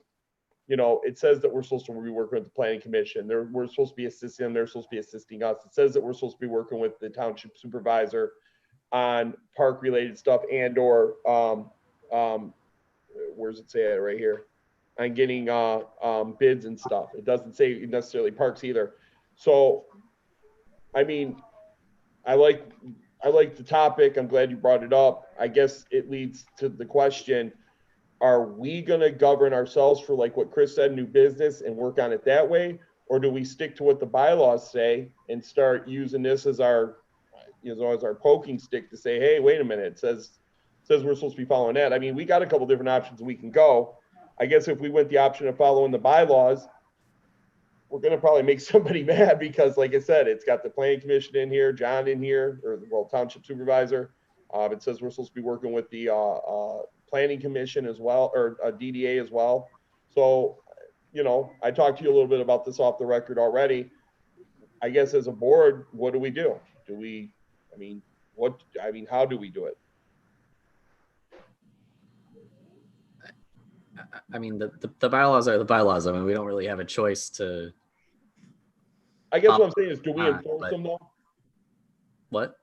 [SPEAKER 1] it says that we're supposed to be working with the planning commission. We're supposed to be assisting them. They're supposed to be assisting us. It says that we're supposed to be working with the township supervisor on park related stuff and/or where does it say it right here? On getting bids and stuff. It doesn't say necessarily parks either. So, I mean, I like the topic. I'm glad you brought it up. I guess it leads to the question: are we going to govern ourselves for, like what Chris said, new business, and work on it that way, or do we stick to what the bylaws say and start using this as our poking stick to say, hey, wait a minute, it says we're supposed to be following that? I mean, we got a couple different options we can go. I guess if we went the option of following the bylaws, we're going to probably make somebody mad because, like I said, it's got the planning commission in here, John in here, or the township supervisor. It says we're supposed to be working with the planning commission as well, or DDA as well. So, I talked to you a little bit about this off the record already. I guess as a board, what do we do? How do we do it?
[SPEAKER 3] I mean, the bylaws are the bylaws. I mean, we don't really have a choice to.
[SPEAKER 1] I guess what I'm saying is, do we enforce them though?
[SPEAKER 3] What?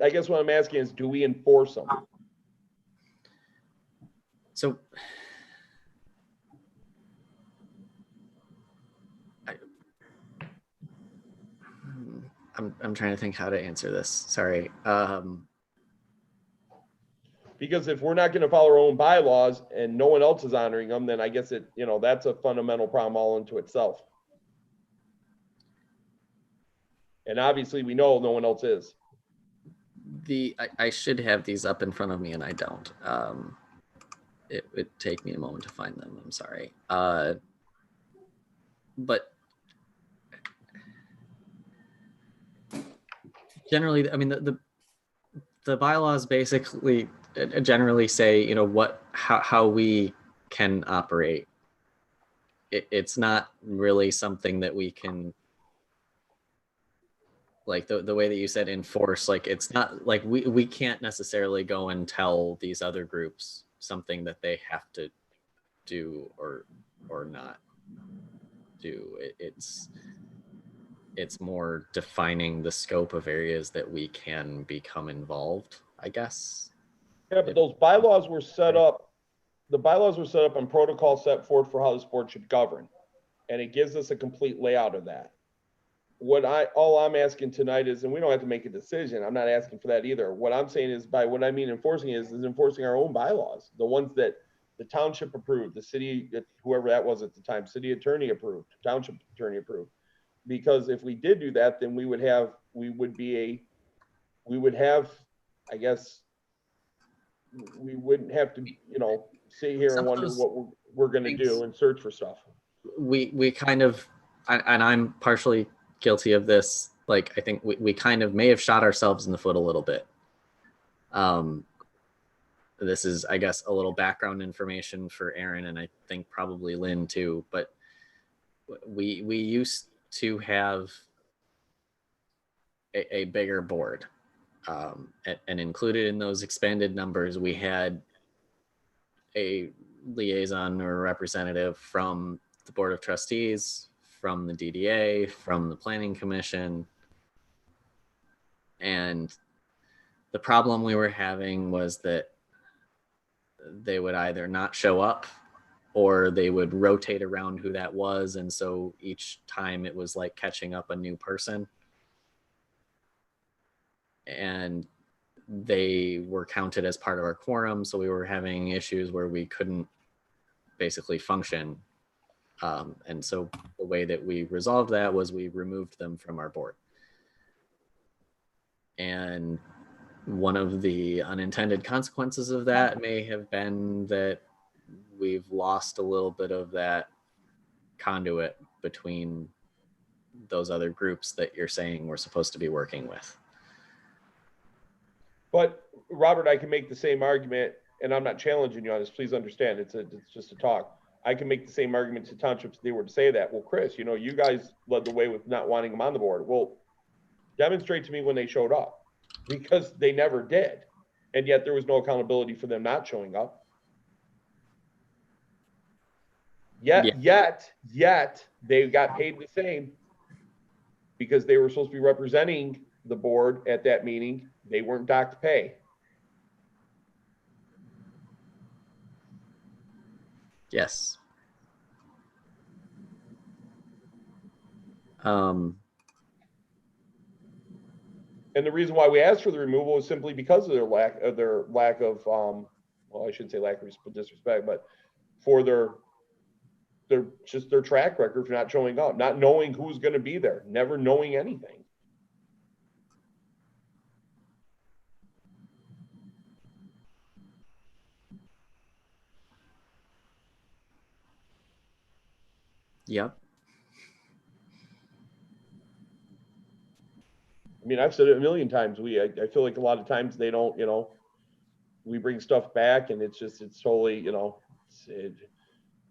[SPEAKER 1] I guess what I'm asking is, do we enforce them?
[SPEAKER 3] So, I'm trying to think how to answer this. Sorry.
[SPEAKER 1] Because if we're not going to follow our own bylaws and no one else is honoring them, then I guess that's a fundamental problem all into itself. And obviously we know no one else is.
[SPEAKER 3] I should have these up in front of me and I don't. It would take me a moment to find them. I'm sorry. But generally, I mean, the bylaws basically generally say, you know, how we can operate. It's not really something that we can, like the way that you said enforce, like it's not like we can't necessarily go and tell these other groups something that they have to do or not do. It's more defining the scope of areas that we can become involved, I guess.
[SPEAKER 1] Yeah, but those bylaws were set up, the bylaws were set up on protocol set forth for how this board should govern. And it gives us a complete layout of that. All I'm asking tonight is, and we don't have to make a decision, I'm not asking for that either. What I'm saying is, by what I mean enforcing is enforcing our own bylaws, the ones that the township approved, the city, whoever that was at the time, city attorney approved, township attorney approved. Because if we did do that, then we would have, I guess, we wouldn't have to, you know, sit here
[SPEAKER 3] Some
[SPEAKER 1] and
[SPEAKER 3] of
[SPEAKER 1] wonder
[SPEAKER 3] those
[SPEAKER 1] what we're gonna
[SPEAKER 3] things-
[SPEAKER 1] do and search for stuff.
[SPEAKER 3] We kind of, and I'm partially guilty of this. Like, I think we kind of may have shot ourselves in the foot a little bit. This is, I guess, a little background information for Aaron, and I think probably Lynn too, but we used to have a bigger board. And included in those expanded numbers, we had a liaison or representative from the Board of Trustees, from the DDA, from the Planning Commission. And the problem we were having was that they would either not show up or they would rotate around who that was. And so each time it was like catching up a new person. And they were counted as part of our quorum. So we were having issues where we couldn't basically function. And so the way that we resolved that was we removed them from our board. And one of the unintended consequences of that may have been that we've lost a little bit of that conduit between those other groups that you're saying we're supposed to be working with.
[SPEAKER 1] But Robert, I can make the same argument, and I'm not challenging you on this. Please understand, it's just a talk. I can make the same argument to townships if they were to say that. Well, Chris, you know, you guys led the way with not wanting them on the board. Well, demonstrate to me when they showed up, because they never did, and yet there was no accountability for them not showing up. Yet they got paid the same because they were supposed to be representing the board at that meeting. They weren't docked pay.
[SPEAKER 3] Yes.
[SPEAKER 1] And the reason why we asked for the removal is simply because of their lack of well, I shouldn't say lack of disrespect, but for their track record for not showing up, not knowing who's going to be there, never knowing anything.
[SPEAKER 3] Yep.
[SPEAKER 1] I mean, I've said it a million times. I feel like a lot of times they don't, you know, we bring stuff back and it's totally, you know,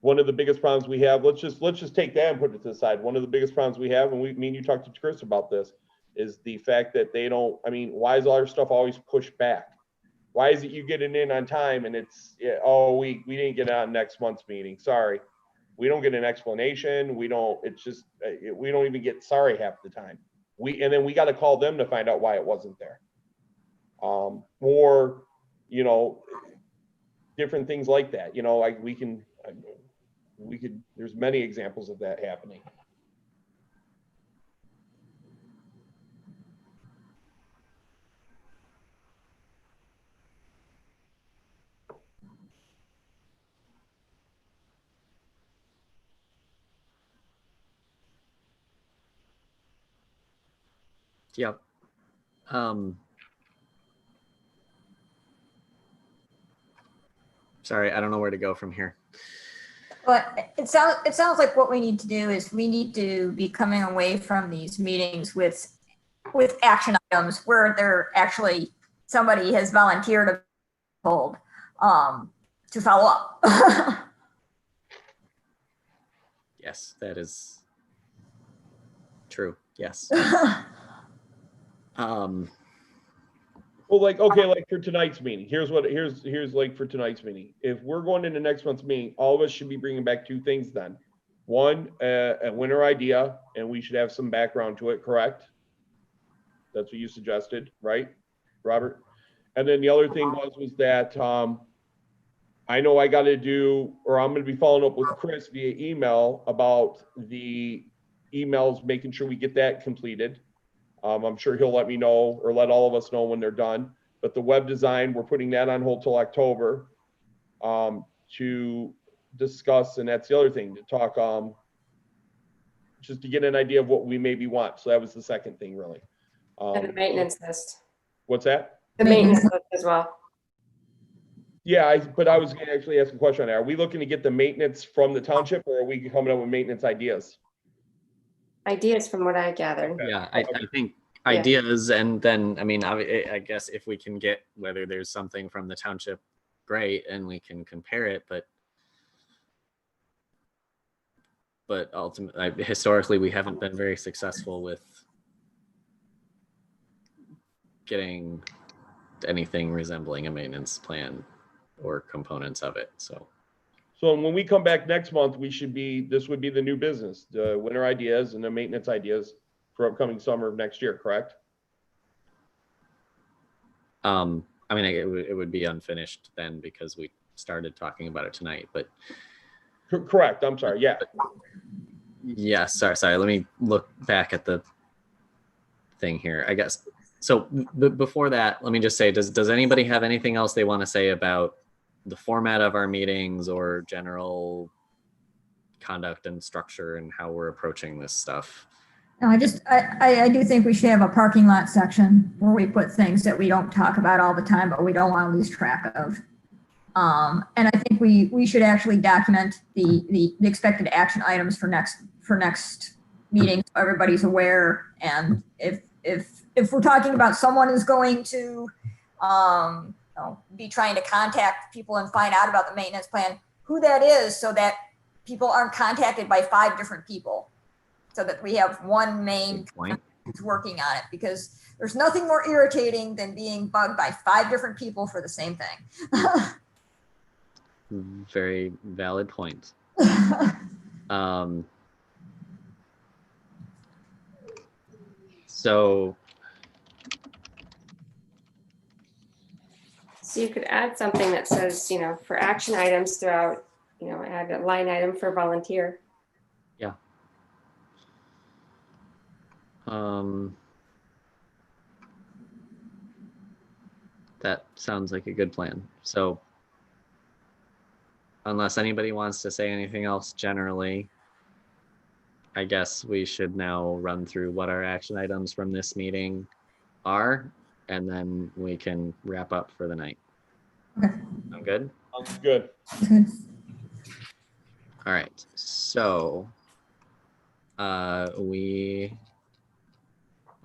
[SPEAKER 1] one of the biggest problems we have, let's just take that and put it to the side. One of the biggest problems we have, and me and you talked to Chris about this, is the fact that they don't, I mean, why is all our stuff always pushed back? Why is it you get it in on time and it's, oh, we didn't get it on next month's meeting. Sorry. We don't get an explanation. We don't even get sorry half the time. And then we got to call them to find out why it wasn't there. Or, you know, different things like that. You know, like we could, there's many examples of that happening.
[SPEAKER 3] Yep. Sorry, I don't know where to go from here.
[SPEAKER 6] But it sounds like what we need to do is we need to be coming away from these meetings with action items where they're actually, somebody has volunteered to hold, to follow up.
[SPEAKER 3] Yes, that is true. Yes.
[SPEAKER 1] Well, like, okay, like for tonight's meeting, here's like for tonight's meeting. If we're going into next month's meeting, all of us should be bringing back two things then. One, a winner idea, and we should have some background to it, correct? That's what you suggested, right, Robert? And then the other thing was that I know I got to do, or I'm going to be following up with Chris via email about the emails, making sure we get that completed. I'm sure he'll let me know or let all of us know when they're done. But the web design, we're putting that on hold till October to discuss. And that's the other thing, to talk, just to get an idea of what we maybe want. So that was the second thing, really.
[SPEAKER 5] And the maintenance list.
[SPEAKER 1] What's that?
[SPEAKER 5] The maintenance list as well.
[SPEAKER 1] Yeah, but I was going to actually ask a question on that. Are we looking to get the maintenance from the township, or are we coming up with maintenance ideas?
[SPEAKER 5] Ideas from what I gathered.
[SPEAKER 3] Yeah, I think ideas, and then, I mean, I guess if we can get whether there's something from the township, great, and we can compare it, but ultimately, historically, we haven't been very successful with getting anything resembling a maintenance plan or components of it. So
[SPEAKER 1] when we come back next month, this would be the new business, the winter ideas and the maintenance ideas for upcoming summer of next year, correct?
[SPEAKER 3] I mean, it would be unfinished then because we started talking about it tonight, but
[SPEAKER 1] correct. I'm sorry. Yeah.
[SPEAKER 3] Yeah. Sorry. Let me look back at the thing here, I guess. So before that, let me just say, does anybody have anything else they want to say about the format of our meetings or general conduct and structure and how we're approaching this stuff?
[SPEAKER 6] No, I do think we should have a parking lot section where we put things that we don't talk about all the time, but we don't want to lose track of. And I think we should actually document the expected action items for next meeting, so everybody's aware. And if we're talking about someone who's going to be trying to contact people and find out about the maintenance plan, who that is, so that people aren't contacted by 5 different people, so that we have one main
[SPEAKER 3] point
[SPEAKER 6] who's working on it, because there's nothing more irritating than being bugged by 5 different people for the same thing.
[SPEAKER 3] Very valid point. So
[SPEAKER 5] you could add something that says, for action items throughout, add a line item for volunteer.
[SPEAKER 3] Yeah. That sounds like a good plan. So unless anybody wants to say anything else generally, I guess we should now run through what our action items from this meeting are, and then we can wrap up for the night.
[SPEAKER 6] Okay.
[SPEAKER 3] Sound good?
[SPEAKER 1] Sounds good.
[SPEAKER 3] All right. So I'm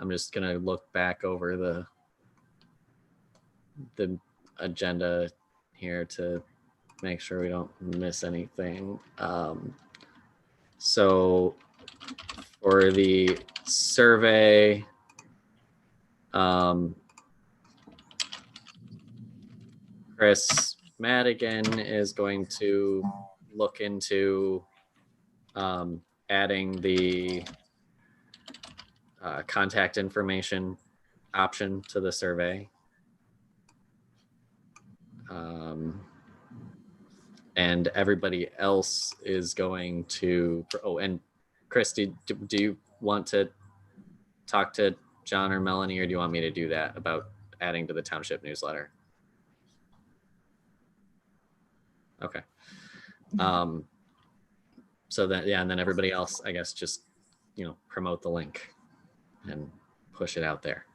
[SPEAKER 3] just gonna look back over the agenda here to make sure we don't miss anything. So for the survey, Chris Madigan is going to look into adding the contact information option to the survey. And everybody else is going to, and Christy, do you want to talk to John or Melanie, or do you want me to do that about adding to the township newsletter? Okay. So that, yeah, and then everybody else, I guess, just, promote the link and push it out there.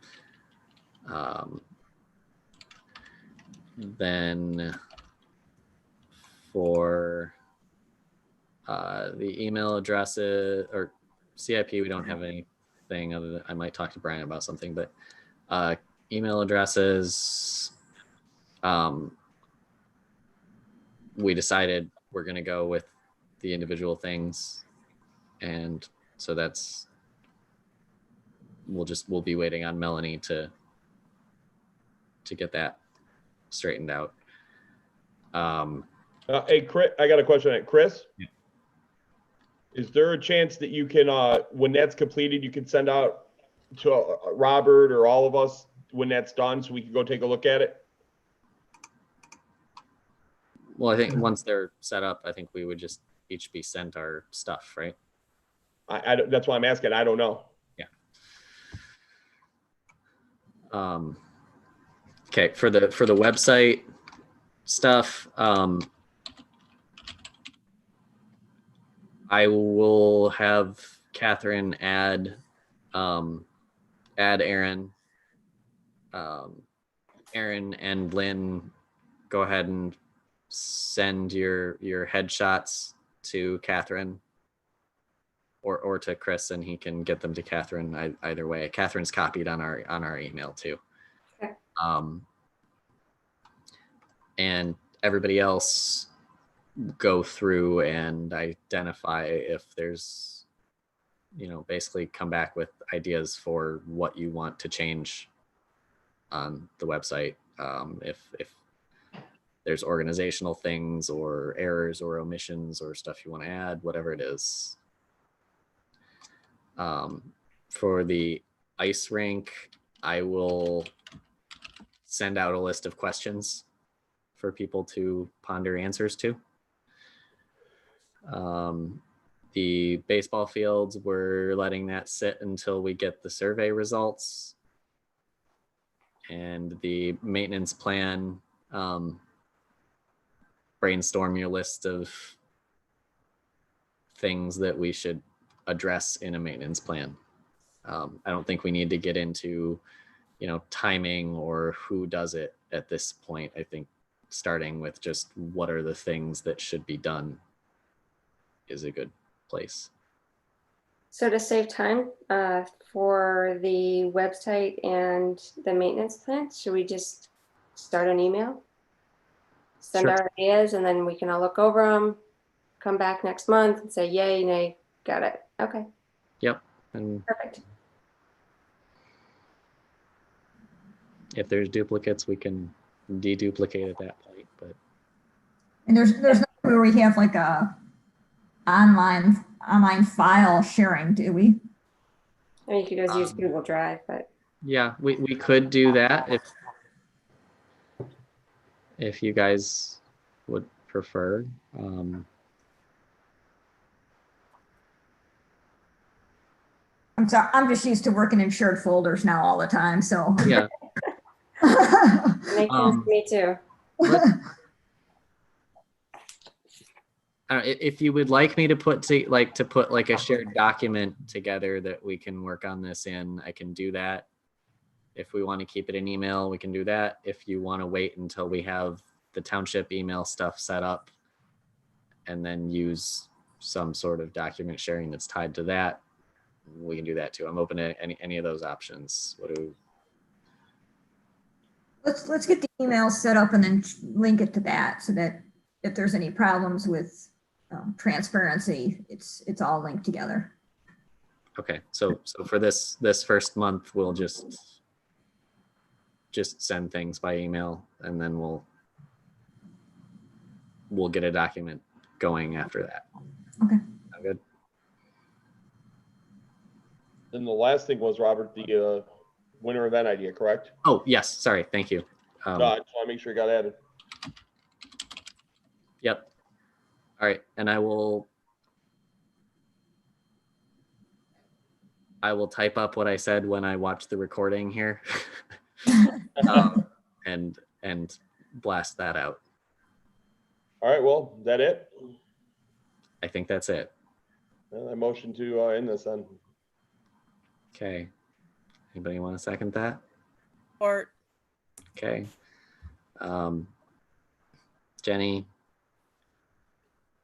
[SPEAKER 3] Then for the email addresses or CIP, we don't have anything other than I might talk to Brian about something, but email addresses, we decided we're going to go with the individual things. And so we'll be waiting on Melanie to get that straightened out.
[SPEAKER 1] Hey, Chris, I got a question. Chris?
[SPEAKER 3] Yeah.
[SPEAKER 1] Is there a chance that you can, when that's completed, you can send out to Robert or all of us when that's done so we can go take a look at it?
[SPEAKER 3] Well, I think once they're set up, I think we would just each be sent our stuff, right?
[SPEAKER 1] That's why I'm asking. I don't know.
[SPEAKER 3] Okay, for the website stuff, I will have Catherine add Aaron. Aaron and Lynn, go ahead and send your headshots to Catherine or to Chris, and he can get them to Catherine either way. Catherine's copied on our email too.
[SPEAKER 5] Okay.
[SPEAKER 3] And everybody else go through and identify if there's, basically come back with ideas for what you want to change on the website. If there's organizational things or errors or omissions or stuff you want to add, whatever it is. For the ice rink, I will send out a list of questions for people to ponder answers to. The baseball fields, we're letting that sit until we get the survey results. And the maintenance plan, brainstorm your list of things that we should address in a maintenance plan. I don't think we need to get into, timing or who does it at this point. I think starting with just what are the things that should be done is a good place.
[SPEAKER 5] So to save time for the website and the maintenance plan, should we just start an email? Send
[SPEAKER 3] Sure.
[SPEAKER 5] our ideas and then we can all look over them, come back next month and say, yay, nay, got it. Okay,
[SPEAKER 3] Yep. And
[SPEAKER 5] perfect.
[SPEAKER 3] if there's duplicates, we can deduplicate at that point, but
[SPEAKER 6] And there's nothing where we have like a online file sharing, do we?
[SPEAKER 5] I mean, you could just use Google Drive, but
[SPEAKER 3] yeah, we could do that if you guys would prefer.
[SPEAKER 6] I'm sorry, I'm just used to working in shared folders now all the time, so.
[SPEAKER 3] Yeah.
[SPEAKER 5] makes sense to me too.
[SPEAKER 3] If you would like me to put like a shared document together that we can work on this in, I can do that. If we want to keep it in email, we can do that. If you want to wait until we have the township email stuff set up and then use some sort of document sharing that's tied to that, we can do that too. I'm open to any of those options.
[SPEAKER 6] Let's get the email set up and then link it to that so that if there's any problems with transparency, it's all linked together.
[SPEAKER 3] Okay, so for this first month, we'll just send things by email, and then we'll get a document going after that.
[SPEAKER 6] Okay.
[SPEAKER 3] Sound good?
[SPEAKER 1] Then the last thing was, Robert, the winter event idea, correct?
[SPEAKER 3] Oh, yes, sorry, thank you.
[SPEAKER 1] No, I just want to make sure it got added.
[SPEAKER 3] Yep. All right, and I will type up what I said when I watched the recording here, and blast that out.
[SPEAKER 1] All right, well, is that it?
[SPEAKER 3] I think that's it.
[SPEAKER 1] Well, I motion to end this then.
[SPEAKER 3] Okay. Anybody want to second that?
[SPEAKER 4] Or
[SPEAKER 3] Okay. Jenny,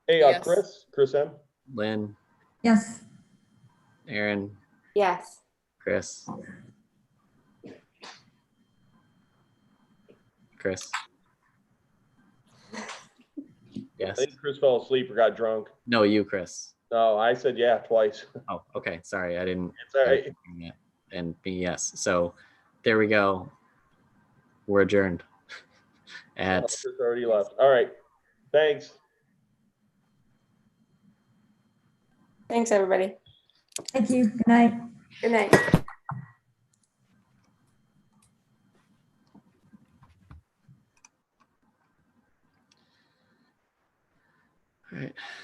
[SPEAKER 1] Hey,
[SPEAKER 4] Yes.
[SPEAKER 1] Chris M.
[SPEAKER 3] Lynn,
[SPEAKER 6] Yes.
[SPEAKER 3] Aaron,
[SPEAKER 5] Yes.
[SPEAKER 3] Chris. Chris.
[SPEAKER 1] I
[SPEAKER 3] Yes.
[SPEAKER 1] think Chris fell asleep or got drunk.
[SPEAKER 3] No, you, Chris.
[SPEAKER 1] No, I said yeah twice.
[SPEAKER 3] Oh, okay. Sorry, I didn't.
[SPEAKER 1] It's all right.
[SPEAKER 3] And me, yes. So there we go. We're adjourned at
[SPEAKER 1] Chris already left. All right. Thanks.
[SPEAKER 5] Thanks, everybody.
[SPEAKER 6] Thank you. Good night.
[SPEAKER 5] Good night.
[SPEAKER 3] All right.